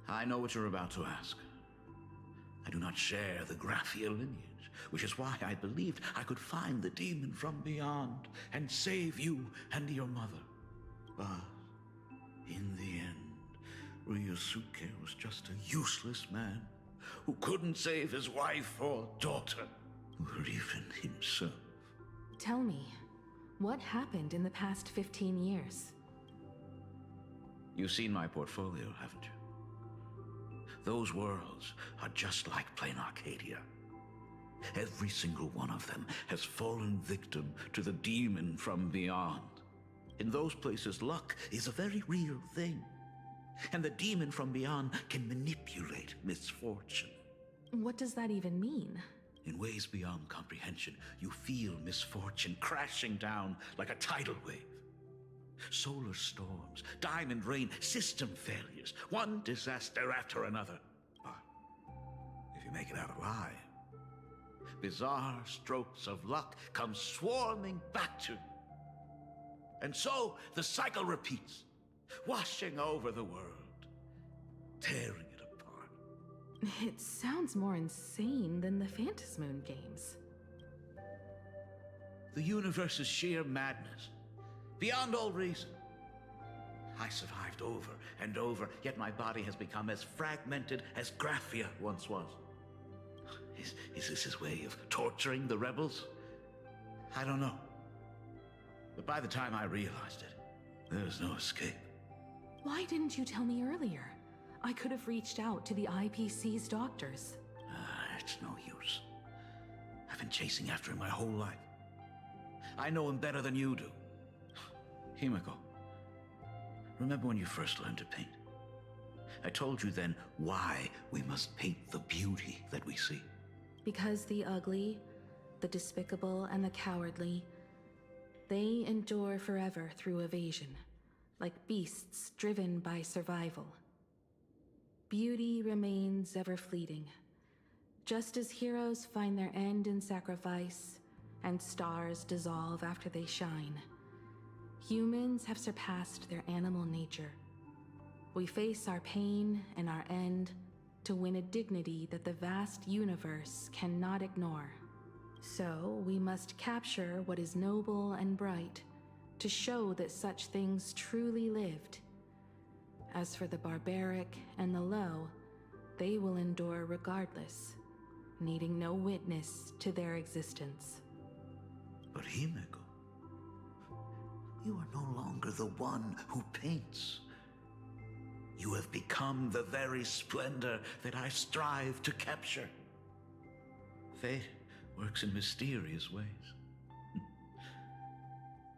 I know what you're about to ask. I do not share the Graphia lineage, which is why I believed I could find the demon from beyond and save you and your mother. But in the end, Ryusuke was just a useless man who couldn't save his wife or daughter, or even himself. Tell me, what happened in the past 15 years? You've seen my portfolio, haven't you? Those worlds are just like plain Arcadia. Every single one of them has fallen victim to the demon from beyond. In those places, luck is a very real thing. And the demon from beyond can manipulate misfortune. What does that even mean? In ways beyond comprehension, you feel misfortune crashing down like a tidal wave. Solar storms, diamond rain, system failures, one disaster after another. But if you make it out alive, bizarre strokes of luck come swarming back to you. And so the cycle repeats, washing over the world, tearing it apart. It sounds more insane than the Phantasmoon games. The universe is sheer madness, beyond all reason. I survived over and over, yet my body has become as fragmented as Graphia once was. Is this his way of torturing the rebels? I don't know. But by the time I realized it, there was no escape. Why didn't you tell me earlier? I could have reached out to the IPC's doctors. It's no use. I've been chasing after him my whole life. I know him better than you do. Himiko, remember when you first learned to paint? I told you then why we must paint the beauty that we see. Because the ugly, the despicable, and the cowardly, they endure forever through evasion, like beasts driven by survival. Beauty remains ever fleeting, just as heroes find their end in sacrifice, and stars dissolve after they shine. Humans have surpassed their animal nature. We face our pain and our end to win a dignity that the vast universe cannot ignore. So we must capture what is noble and bright to show that such things truly lived. As for the barbaric and the low, they will endure regardless, needing no witness to their existence. But Himiko, you are no longer the one who paints. You have become the very splendor that I strive to capture. Fate works in mysterious ways.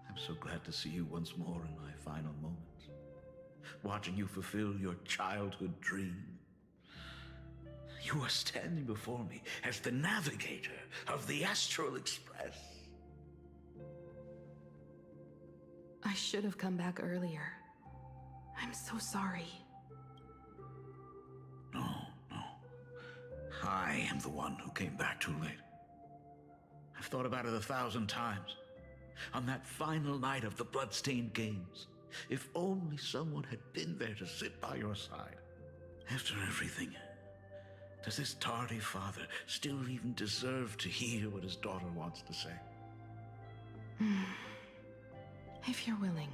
I'm so glad to see you once more in my final moments, watching you fulfill your childhood dream. You are standing before me as the navigator of the Astral Express. I should have come back earlier. I'm so sorry. No. I am the one who came back too late. I've thought about it 1,000 times. On that final night of the Bloodstained Games, if only someone had been there to sit by your side. After everything, does this tardy father still even deserve to hear what his daughter wants to say? If you're willing.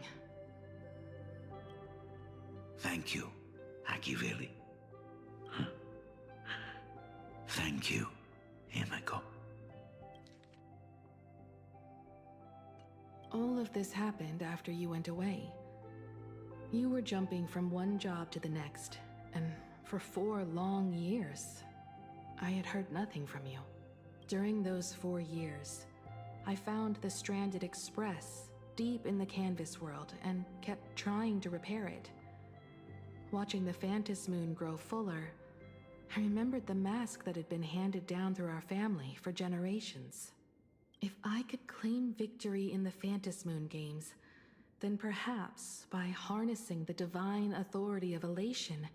Thank you, Akiveli. Thank you, Himiko. All of this happened after you went away. You were jumping from one job to the next, and for 4 long years, I had heard nothing from you. During those 4 years, I found the stranded express deep in the canvas world and kept trying to repair it. Watching the Phantom Moon grow fuller, I remembered the mask that had been handed down through our family for generations. If I could claim victory in the Phantom Moon games, then perhaps by harnessing the divine authority of elation,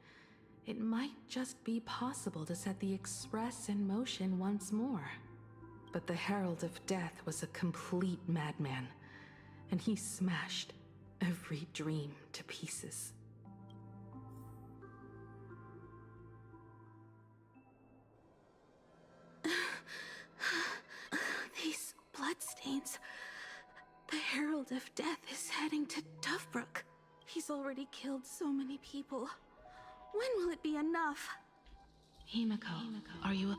it might just be possible to set the express in motion once more. But the Herald of Death was a complete madman, and he smashed every dream to pieces. These bloodstains. The Herald of Death is heading to Dovebrook. He's already killed so many people. When will it be enough? Himiko, are you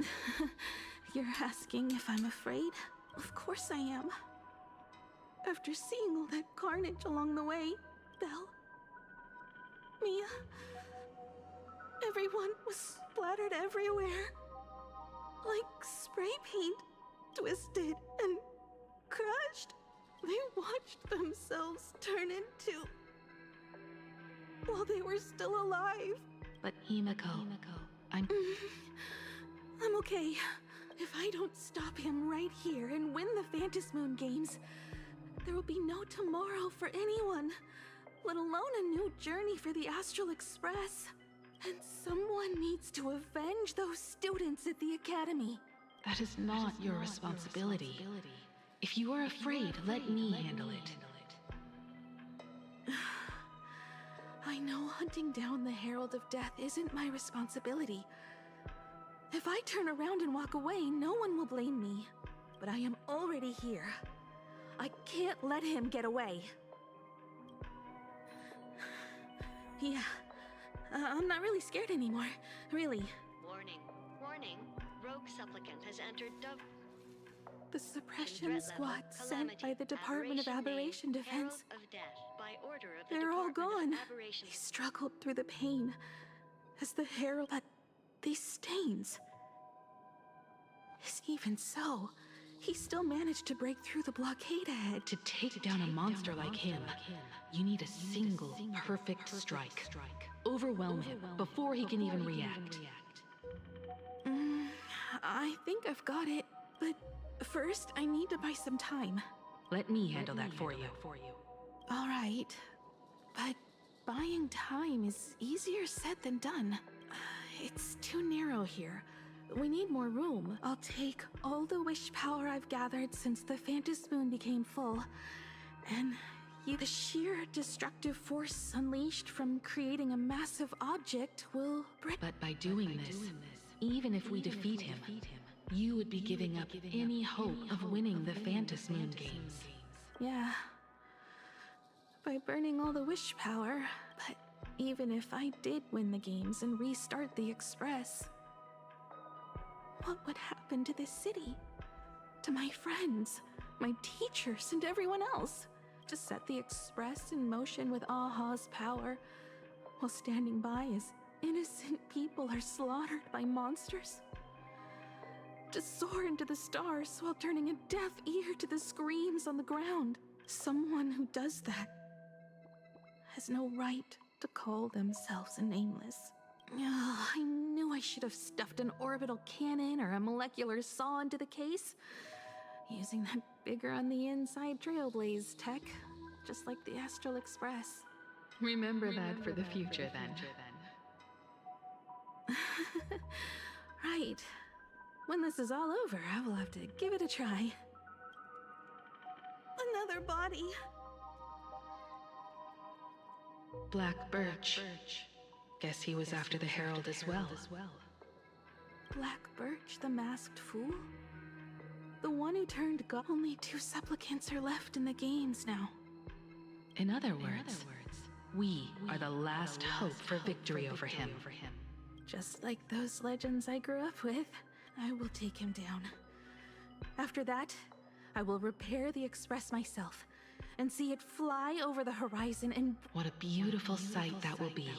You're asking if I'm afraid? Of course I am. After seeing all that carnage along the way, Belle, Mia, everyone was splattered everywhere. Like spray paint, twisted and crushed. They watched themselves turn into... while they were still alive. But Himiko, I'm okay. If I don't stop him right here and win the Phantom Moon games, there will be no tomorrow for anyone, let alone a new journey for the Astral Express. And someone needs to avenge those students at the Academy. That is not your responsibility. If you are afraid, let me handle it. I know hunting down the Herald of Death isn't my responsibility. If I turn around and walk away, no one will blame me. But I am already here. I can't let him get away. Yeah, I'm not really scared anymore, really. Warning, warning. Rogue supplicant has entered The suppression squad sent by the Department of Aberration Defense. They're all gone. They struggled through the pain as the Herald had these stains. Even so, he still managed to break through the blockade ahead. To take down a monster like him, you need a single perfect strike. Overwhelm him before he can even react. I think I've got it, but first I need to buy some time. Let me handle that for you. All right, but buying time is easier said than done. It's too narrow here. We need more room. I'll take all the wish power I've gathered since the Phantom Moon became full, and the sheer destructive force unleashed from creating a massive object will break. But by doing this, even if we defeat him, you would be giving up any hope of winning the Phantom Moon games. Yeah. By burning all the wish power, but even if I did win the games and restart the Express, what would happen to this city? To my friends, my teachers, and everyone else? To set the Express in motion with Aha's power, while standing by as innocent people are slaughtered by monsters? To soar into the stars while turning a deaf ear to the screams on the ground? Someone who does that has no right to call themselves a nameless. I knew I should have stuffed an orbital cannon or a molecular saw into the case, using that bigger on the inside Trailblaze tech, just like the Astral Express. Remember that for the future, then. Right. When this is all over, I will have to give it a try. Another body. Black Birch. Guess he was after the Herald as well. Black Birch, the masked fool? The one who turned God. Only 2 supplicants are left in the games now. In other words, we are the last hope for victory over him. Just like those legends I grew up with, I will take him down. After that, I will repair the Express myself and see it fly over the horizon and... What a beautiful sight that will be.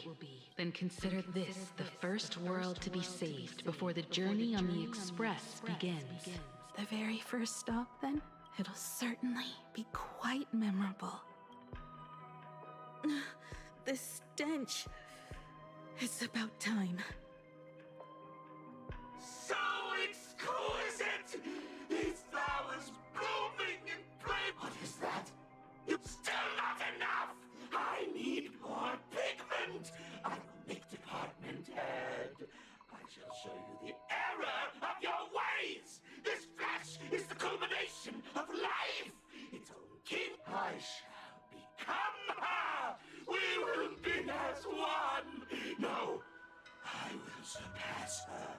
Then consider this the first world to be saved before the journey on the Express begins. The very first stop, then? It'll certainly be quite memorable. The stench. It's about time. So exquisite! These flowers blooming in flame. What is that? It's still not enough! I need more pigment! I will make department head. I shall show you the error of your ways! This flesh is the culmination of life! Its own king. I shall become her! We will be as one! No, I will surpass her.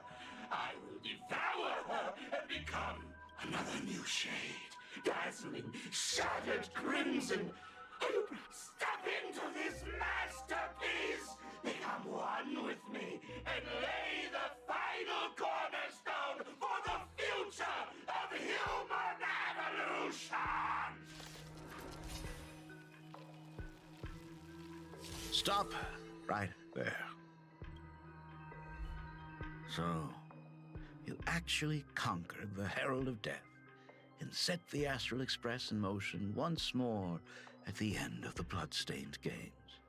I will devour her and become another new shade. Dazzling, shattered crimson. Step into this masterpiece! Become one with me and lay the final cornerstone for the future of human evolution! Stop right there. So, you actually conquered the Herald of Death and set the Astral Express in motion once more at the end of the blood-stained games.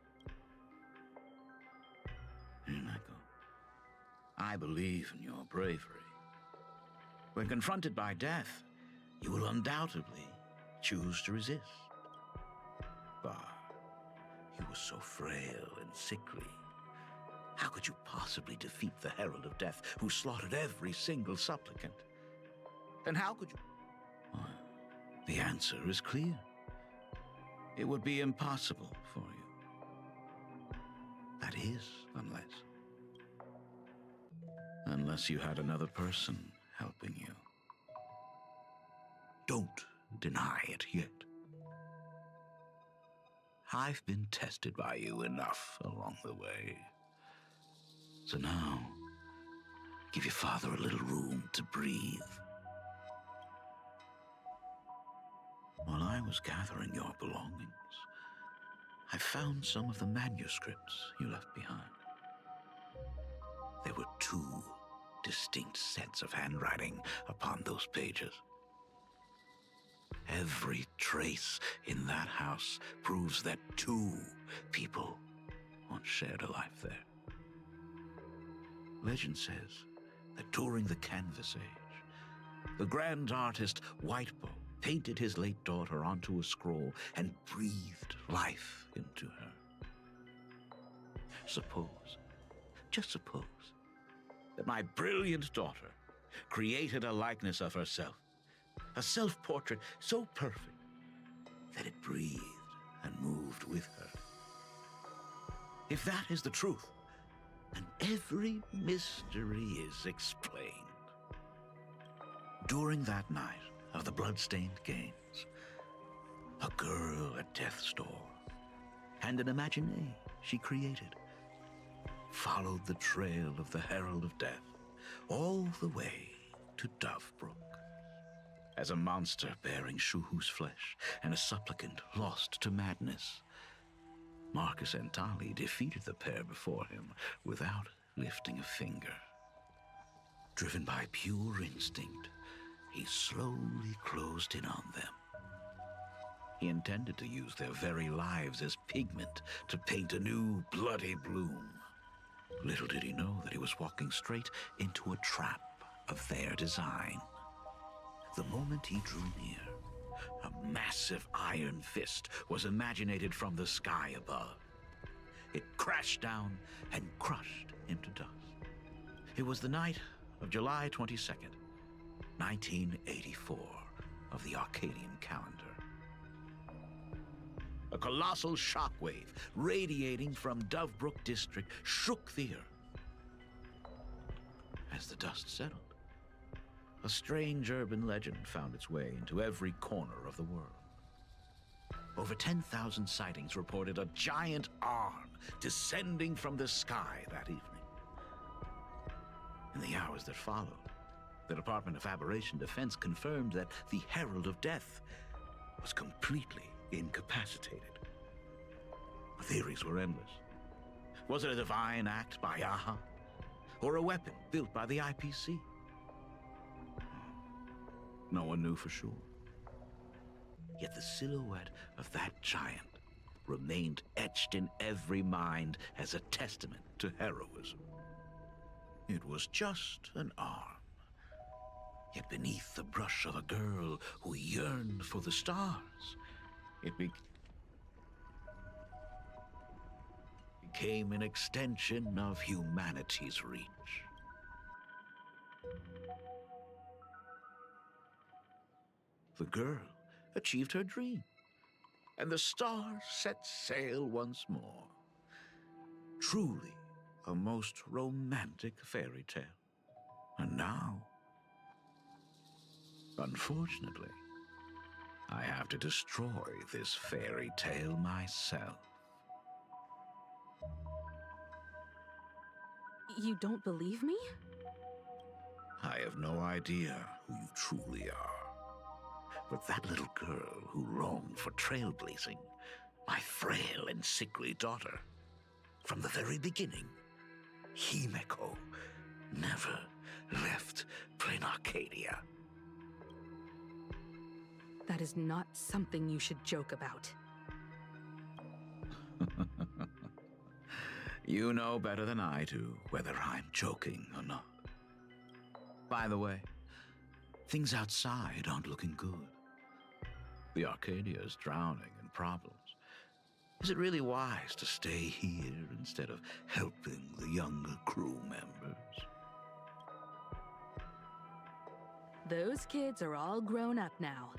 Hinako, I believe in your bravery. When confronted by death, you will undoubtedly choose to resist. But you were so frail and sickly. How could you possibly defeat the Herald of Death, who slaughtered every single supplicant? And how could you... Well, the answer is clear. It would be impossible for you. That is, unless you had another person helping you. Don't deny it yet. I've been tested by you enough along the way. So now, give your father a little room to breathe. While I was gathering your belongings, I found some of the manuscripts you left behind. There were 2 distinct sets of handwriting upon those pages. Every trace in that house proves that 2 people once shared a life there. Legend says that during the Canvas Age, the grand artist Whitebow painted his late daughter onto a scroll and breathed life into her. Suppose, just suppose, that my brilliant daughter created a likeness of herself, a self-portrait so perfect that it breathed and moved with her. If that is the truth, then every mystery is explained. During that night of the blood-stained games, a girl at death's door and an imaginée she created followed the trail of the Herald of Death all the way to Dovebrook. As a monster bearing Shuhu's flesh and a supplicant lost to madness, Marcus Antali defeated the pair before him without lifting a finger. Driven by pure instinct, he slowly closed in on them. He intended to use their very lives as pigment to paint a new bloody bloom. Little did he know that he was walking straight into a trap of their design. The moment he drew near, a massive iron fist was imaginated from the sky above. It crashed down and crushed him to dust. It was the night of July 22nd, 1984, of the Arcadian calendar. A colossal shockwave radiating from Dovebrook District shook the earth. As the dust settled, a strange urban legend found its way into every corner of the world. Over 10,000 sightings reported a giant arm descending from the sky that evening. In the hours that followed, the Department of Aberration Defense confirmed that the Herald of Death was completely incapacitated. The theories were endless. Was it a divine act by Aha? Or a weapon built by the IPC? No one knew for sure. Yet the silhouette of that giant remained etched in every mind as a testament to heroism. It was just an arm. Yet beneath the brush of a girl who yearned for the stars, it became an extension of humanity's reach. The girl achieved her dream, and the stars set sail once more. Truly a most romantic fairy tale. And now, unfortunately, I have to destroy this fairy tale myself. You don't believe me? I have no idea who you truly are. But that little girl who longed for trailblazing, my frail and sickly daughter, from the very beginning, Himeko never left Plain Arcadia. That is not something you should joke about. You know better than I do whether I'm joking or not. By the way, things outside aren't looking good. The Arcadia is drowning in problems. Is it really wise to stay here instead of helping the younger crew members? Those kids are all grown up now.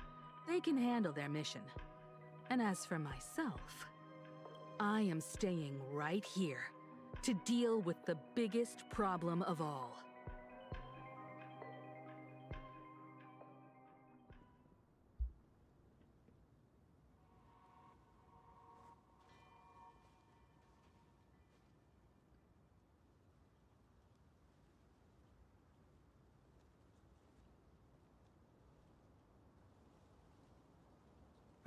They can handle their mission. And as for myself, I am staying right here to deal with the biggest problem of all.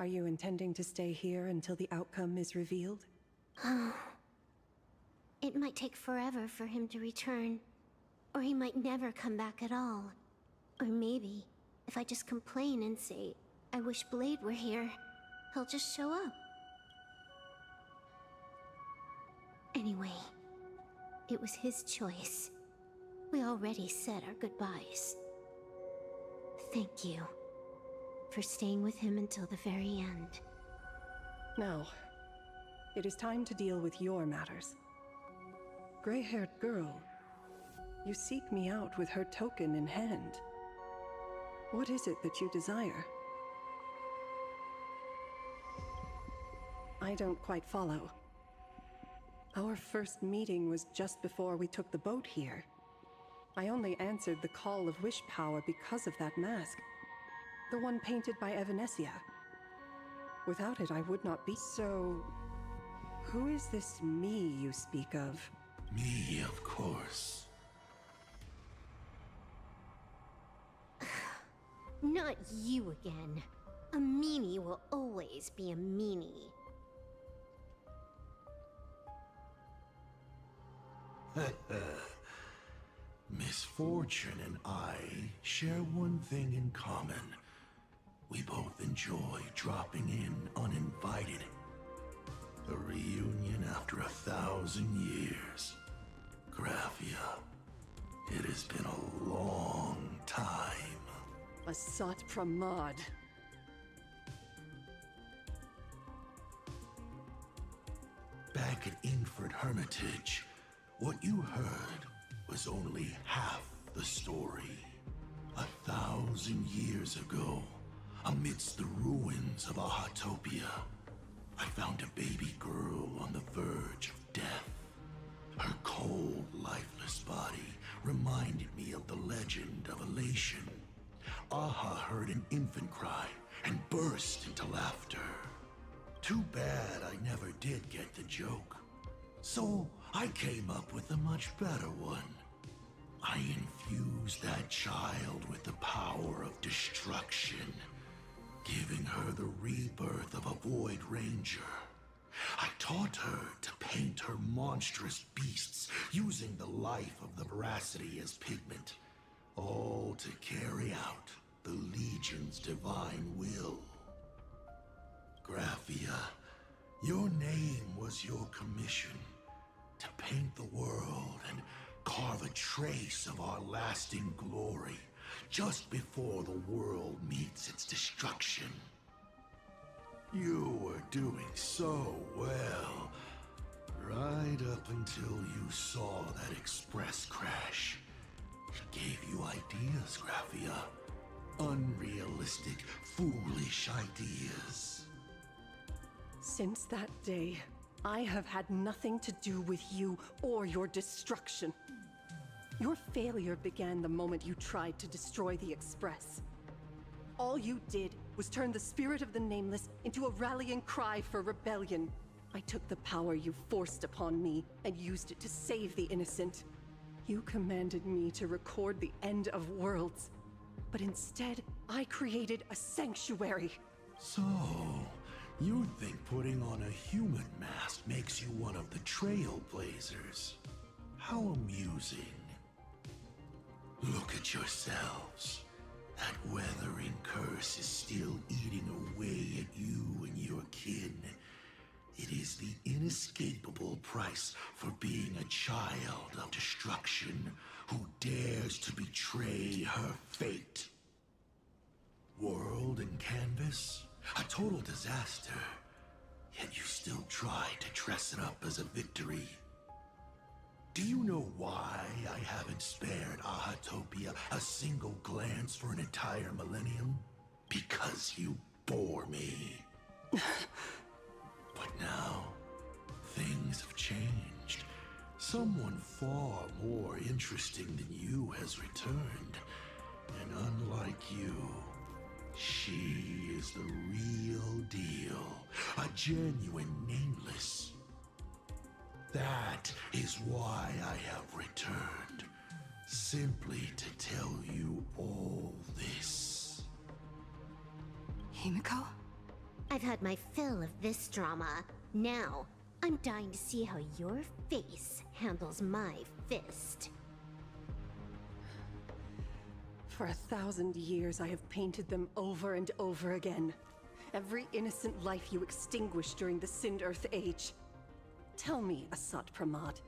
Are you intending to stay here until the outcome is revealed? It might take forever for him to return. Or he might never come back at all. Or maybe, if I just complain and say, I wish Blade were here, he'll just show up. Anyway, it was his choice. We already said our goodbyes. Thank you for staying with him until the very end. Now, it is time to deal with your matters. Gray-haired girl, you seek me out with her token in hand. What is it that you desire? I don't quite follow. Our first meeting was just before we took the boat here. I only answered the call of wish power because of that mask. The one painted by Evanesia. Without it, I would not be so... Who is this me you speak of? Me, of course. Not you again. A meanie will always be a meanie. Misfortune and I share one thing in common. We both enjoy dropping in uninvited. A reunion after 1,000 years. Graphia, it has been a long time. Asat Pramad. Back at Inford Hermitage, what you heard was only half the story. 1,000 years ago, amidst the ruins of Ahatopia, I found a baby girl on the verge of death. Her cold, lifeless body reminded me of the legend of Elation, Aha heard an infant cry and burst into laughter. Too bad I never did get the joke. So I came up with a much better one. I infused that child with the power of destruction, giving her the rebirth of a Void Ranger. I taught her to paint her monstrous beasts using the life of the veracity as pigment, all to carry out the Legion's divine will. Graphia, your name was your commission, to paint the world and carve a trace of our lasting glory just before the world meets its destruction. You were doing so well, right up until you saw that express crash. It gave you ideas, Graphia. Unrealistic, foolish ideas. Since that day, I have had nothing to do with you or your destruction. Your failure began the moment you tried to destroy the Express. All you did was turn the spirit of the Nameless into a rallying cry for rebellion. I took the power you forced upon me and used it to save the innocent. You commanded me to record the end of worlds, but instead, I created a sanctuary. So, you think putting on a human mask makes you one of the Trailblazers? How amusing. Look at yourselves. That weathering curse is still eating away at you and your kin. It is the inescapable price for being a child of destruction who dares to betray her fate. World and canvas, a total disaster. Yet you still try to dress it up as a victory. Do you know why I haven't spared Ahatopia a single glance for an entire millennium? Because you bore me. But now, things have changed. Someone far more interesting than you has returned. And unlike you, she is the real deal. A genuine Nameless. That is why I have returned. Simply to tell you all this. Himiko? I've had my fill of this drama. Now, I'm dying to see how your face handles my fist. For 1,000 years, I have painted them over and over again. Every innocent life you extinguished during the Sind-Earth Age. Tell me, Asat Pramad,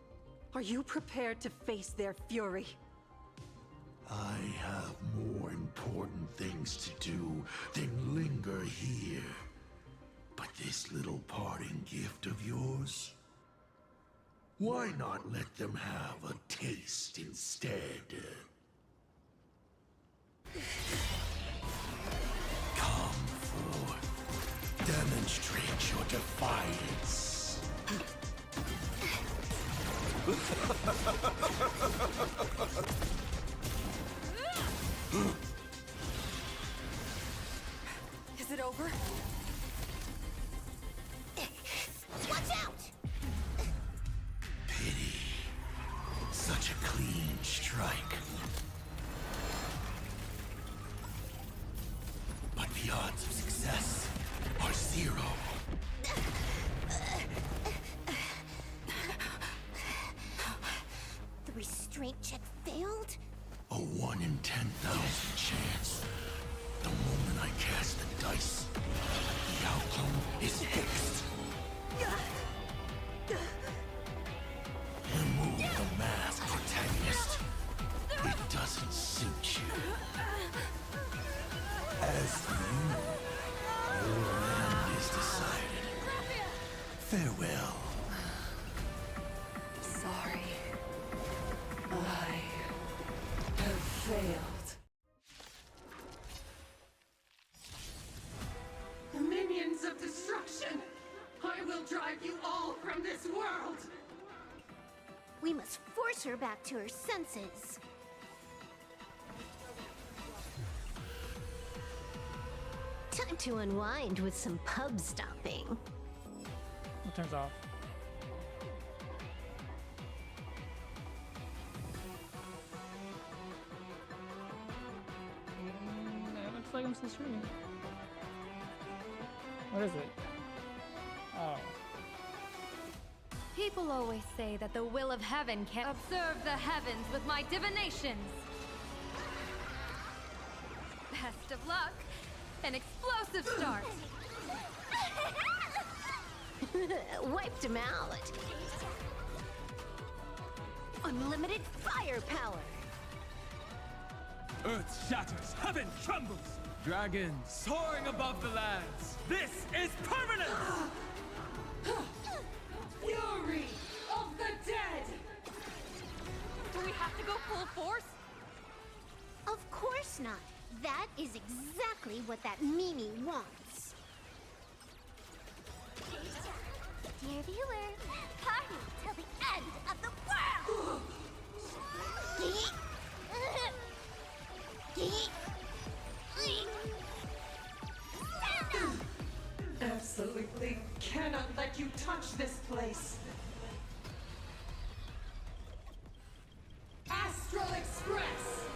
are you prepared to face their fury? I have more important things to do than linger here. But this little parting gift of yours? Why not let them have a taste instead? Come forth. Demonstrate your defiance. Is it over? Watch out! Pity. Such a clean strike. But the odds of success are 0. The restraint check failed? A 1 in 10,000 chance. The moment I cast the dice, the outcome is fixed. Remove the mask, protagonist. It doesn't suit you. As for you, your end is decided. Farewell. Sorry. I have failed. Minions of destruction! I will drive you all from this world! We must force her back to her senses. Time to unwind with some pub stopping. What turns off? It looks like I'm still streaming. What is it? Oh. People always say that the will of heaven can observe the heavens with my divinations. Best of luck. An explosive start. Wiped him out. Unlimited firepower. Earth shatters, heaven trembles. Dragons soaring above the lands. This is permanence! Fury of the dead! Do we have to go full force? Of course not. That is exactly what that Mimi wants. Dear viewer, party till the end of the world! Absolutely cannot let you touch this place. Astral Express!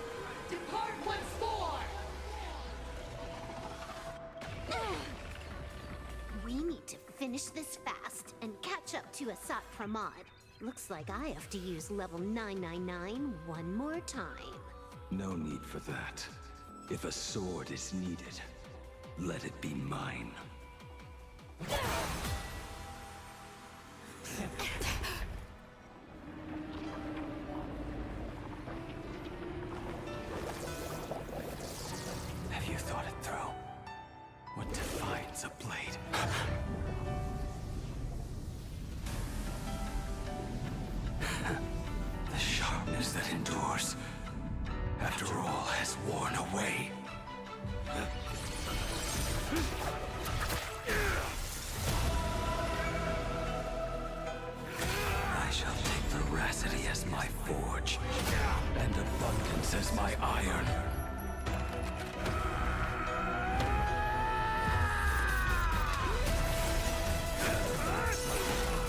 Depart once more! We need to finish this fast and catch up to Asat Pramod. Looks like I have to use level 999 one more time. No need for that. If a sword is needed, let it be mine. Have you thought it through? What defines a blade? The sharpness that endures, after all has worn away. I shall take veracity as my forge, and abundance as my iron.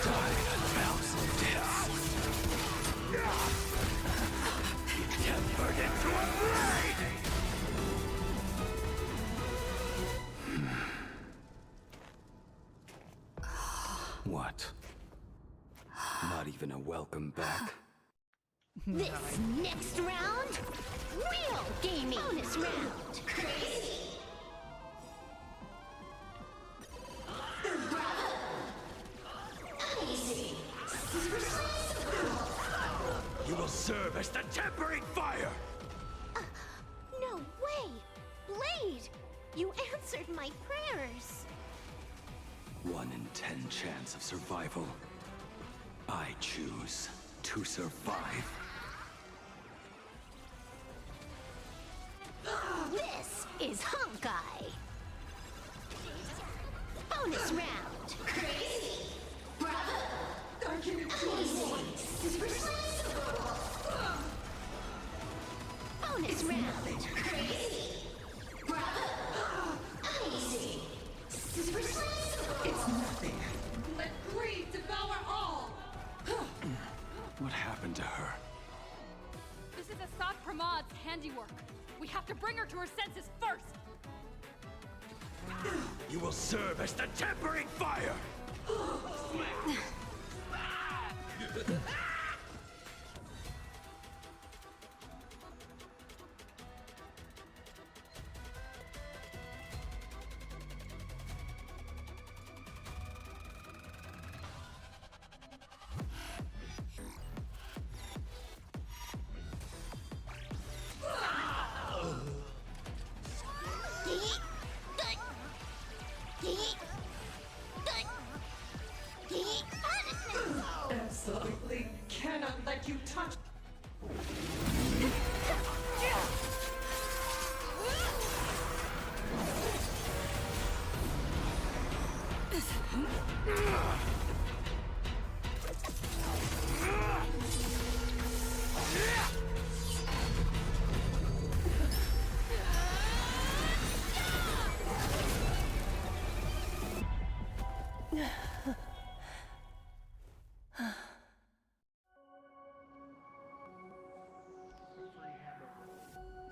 Die a thousand deaths. Tempered into a blade! What? Not even a welcome back? This next round, real gaming. Bonus round. Crazy. Easy. You will serve as the tempering fire! No way! Blade! You answered my prayers! 1 in 10 chance of survival. I choose to survive. This is Honky! Bonus round! Crazy! Bravo! Bonus round! Crazy! Bravo! Easy! It's nothing. Let greed devour all! What happened to her? This is Asat Pramod's handiwork. We have to bring her to her senses first. You will serve as the tempering fire! Absolutely cannot let you touch.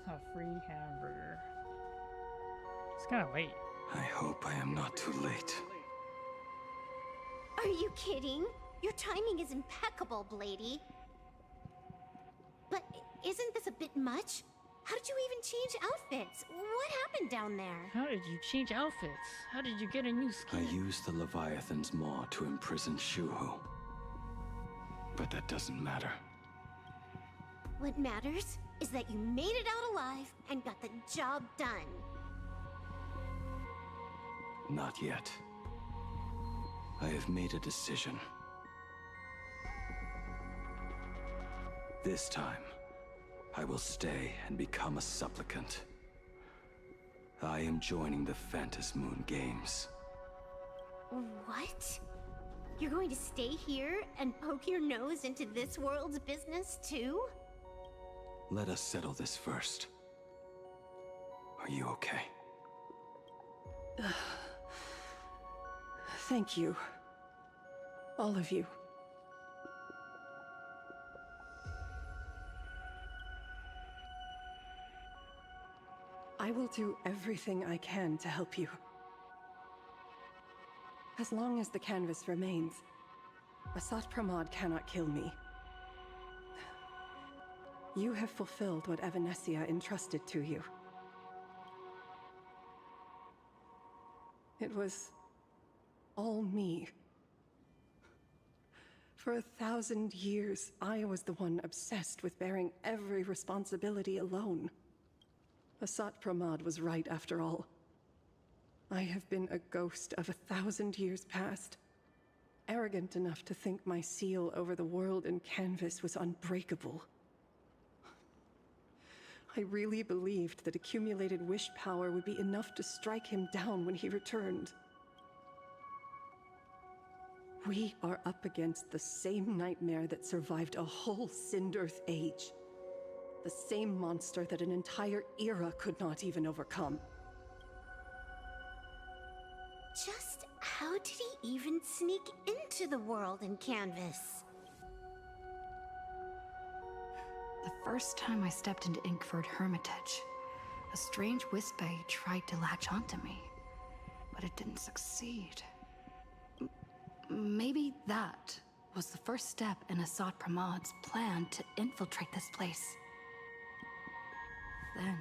A free hamburger. It's kind of late. I hope I am not too late. Are you kidding? Your timing is impeccable, Blady. But isn't this a bit much? How did you even change outfits? What happened down there? How did you change outfits? How did you get a new skin? I used the Leviathan's maw to imprison Shuhu. But that doesn't matter. What matters is that you made it out alive and got the job done. Not yet. I have made a decision. This time, I will stay and become a supplicant. I am joining the Phantom Moon Games. What? You're going to stay here and poke your nose into this world's business too? Let us settle this first. Are you okay? Thank you. All of you. I will do everything I can to help you. As long as the canvas remains, Asat Pramod cannot kill me. You have fulfilled what Evanescia entrusted to you. It was all me. For 1,000 years, I was the one obsessed with bearing every responsibility alone. Asat Pramod was right after all. I have been a ghost of 1,000 years past, arrogant enough to think my seal over the world and canvas was unbreakable. I really believed that accumulated wish power would be enough to strike him down when he returned. We are up against the same nightmare that survived a whole Cinderth age. The same monster that an entire era could not even overcome. Just how did he even sneak into the world in canvas? The first time I stepped into Inkford Hermitage, a strange Wispe tried to latch onto me, but it didn't succeed. Maybe that was the first step in Asat Pramod's plan to infiltrate this place. Then,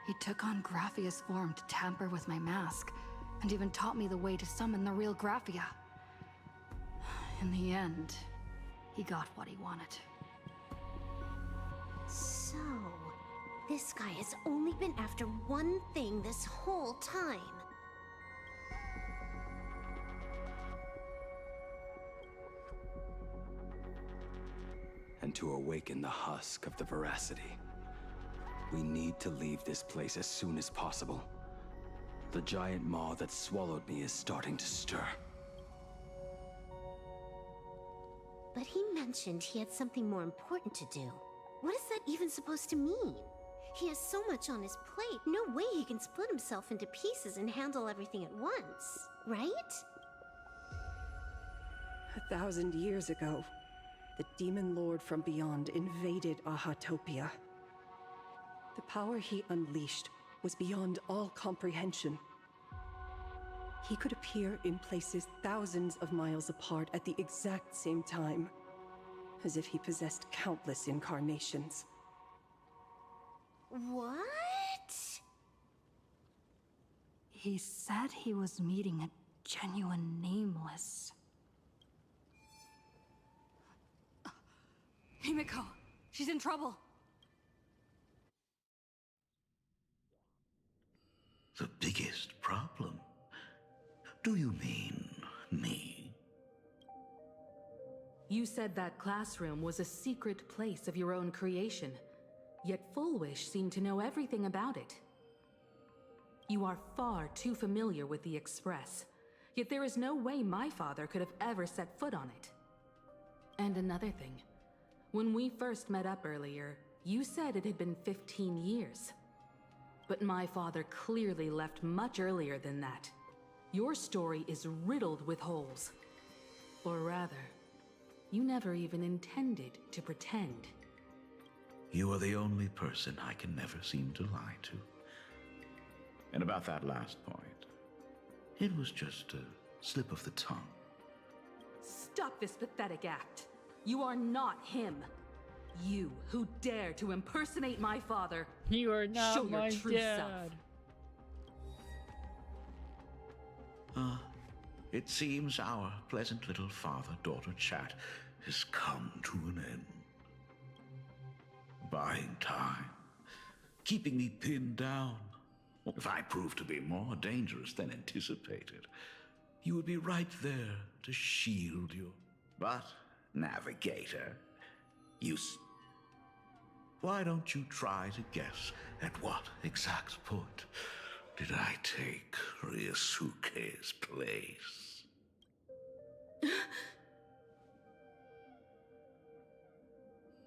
he took on Graphia's form to tamper with my mask, and even taught me the way to summon the real Graphia. In the end, he got what he wanted. So, this guy has only been after one thing this whole time. And to awaken the husk of the veracity, we need to leave this place as soon as possible. The giant maw that swallowed me is starting to stir. But he mentioned he had something more important to do. What is that even supposed to mean? He has so much on his plate, no way he can split himself into pieces and handle everything at once, right? 1,000 years ago, the demon lord from beyond invaded Ahatopia. The power he unleashed was beyond all comprehension. He could appear in places thousands of miles apart at the exact same time, as if he possessed countless incarnations. What? He said he was meeting a genuine nameless. Himiko, she's in trouble. The biggest problem? Do you mean me? You said that classroom was a secret place of your own creation, yet Full Wish seemed to know everything about it. You are far too familiar with the Express, yet there is no way my father could have ever set foot on it. And another thing, when we first met up earlier, you said it had been 15 years. But my father clearly left much earlier than that. Your story is riddled with holes. Or rather, you never even intended to pretend. You are the only person I can never seem to lie to. And about that last point, it was just a slip of the tongue. Stop this pathetic act. You are not him. You who dare to impersonate my father. You are not Show my your true dad. self. It seems our pleasant little father-daughter chat has come to an end. Buying time, keeping me pinned down. If I prove to be more dangerous than anticipated, you would be right there to shield you. But, Navigator, why don't you try to guess at what exact point did I take Ryusuke's place?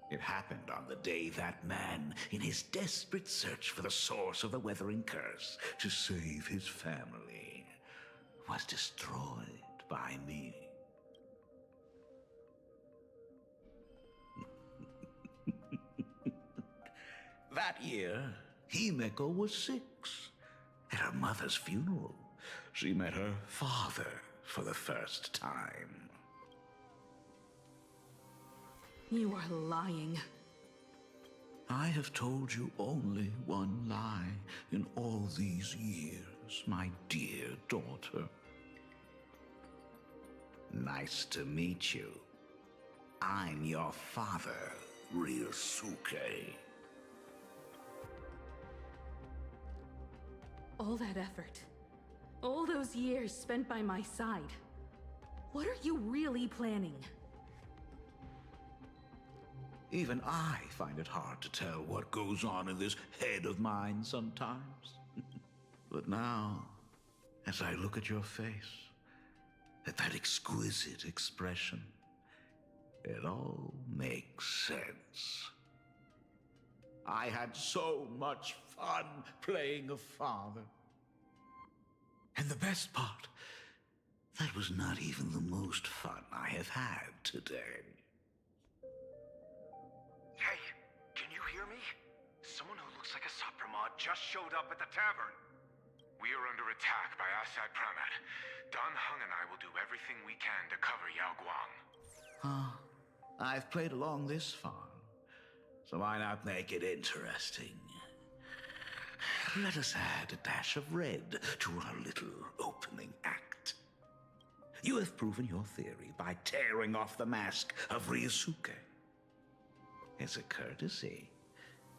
It happened on the day that man, in his desperate search for the source of the Weathering Curse to save his family, was destroyed by me. That year, Himeko was 6. At her mother's funeral, she met her father for the first time. You are lying. I have told you only one lie in all these years, my dear daughter. Nice to meet you. I'm your father, Ryusuke. All that effort, all those years spent by my side. What are you really planning? Even I find it hard to tell what goes on in this head of mine sometimes. But now, as I look at your face, at that exquisite expression, it all makes sense. I had so much fun playing a father. And the best part, that was not even the most fun I have had today. Hey, can you hear me? Someone who looks like a Supremod just showed up at the tavern. We are under attack by Asad Pramat. Dan Heng and I will do everything we can to cover Yao Guang. I've played along this far, so why not make it interesting? Let us add a dash of red to our little opening act. You have proven your theory by tearing off the mask of Ryusuke. As a courtesy,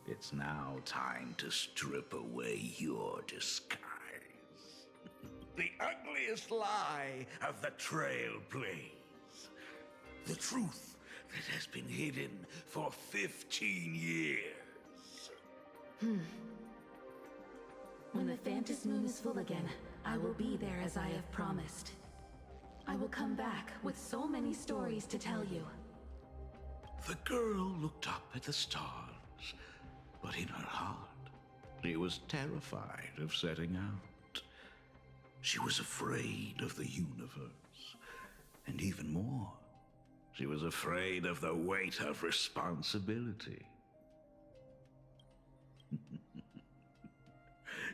it's now time to strip away your disguise. The ugliest lie of the Trailblaze. The truth that has been hidden for 15 years. When the Phantom Moon is full again, I will be there as I have promised. I will come back with so many stories to tell you. The girl looked up at the stars, but in her heart, she was terrified of setting out. She was afraid of the universe, and even more, she was afraid of the weight of responsibility.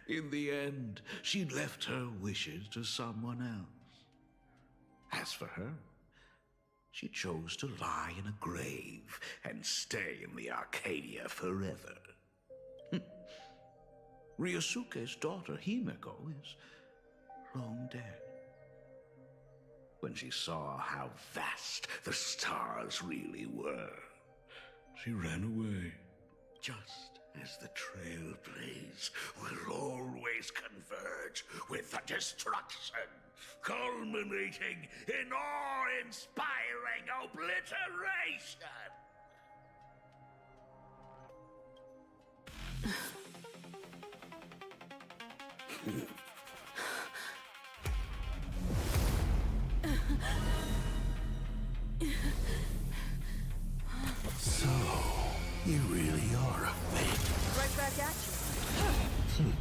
In the end, she'd left her wishes to someone else. As for her, she chose to lie in a grave and stay in the Arcadia forever. Ryusuke's daughter, Himeko, is long dead. When she saw how vast the stars really were, she ran away, just as the Trailblaze will always converge with the destruction, culminating in awe-inspiring obliteration. So, you really are a fake. Right back at you.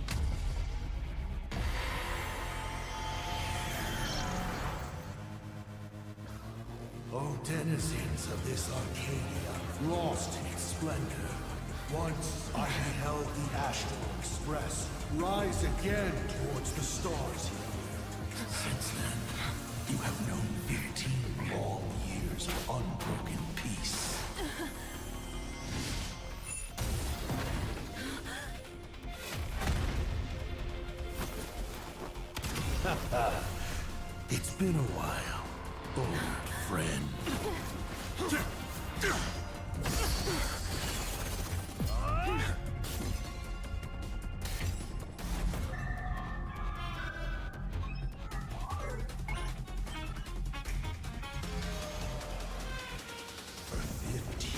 O denizens of this Arcadia, lost in its splendor, Once I beheld the Astral Express rise again towards the stars here. Since then, you have known 15 long years of unbroken peace. It's been a while, old friend. For 15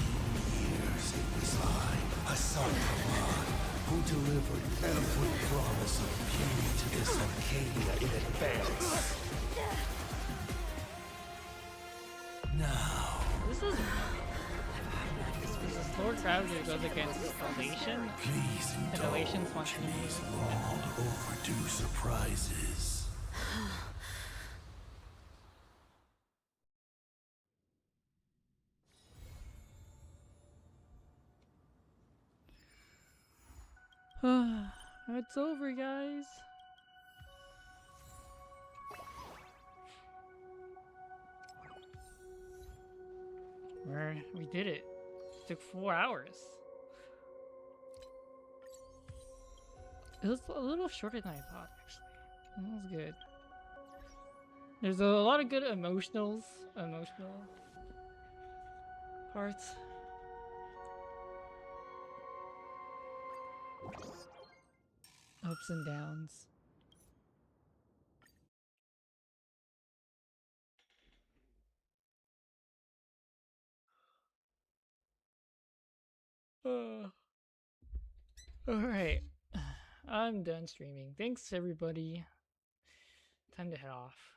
years it was I, Hassan, who delivered every promise of beauty to this Arcadia in advance. Now... This is Lord Gravity goes against Elation. Please and Elation's wants to these long overdue surprises. It's over, guys. We did it. It took 4 hours. It was a little shorter than I thought, actually. That was good. There's a lot of good emotional parts. Ups and downs. Alright. I'm done streaming. Thanks, everybody. Time to head off.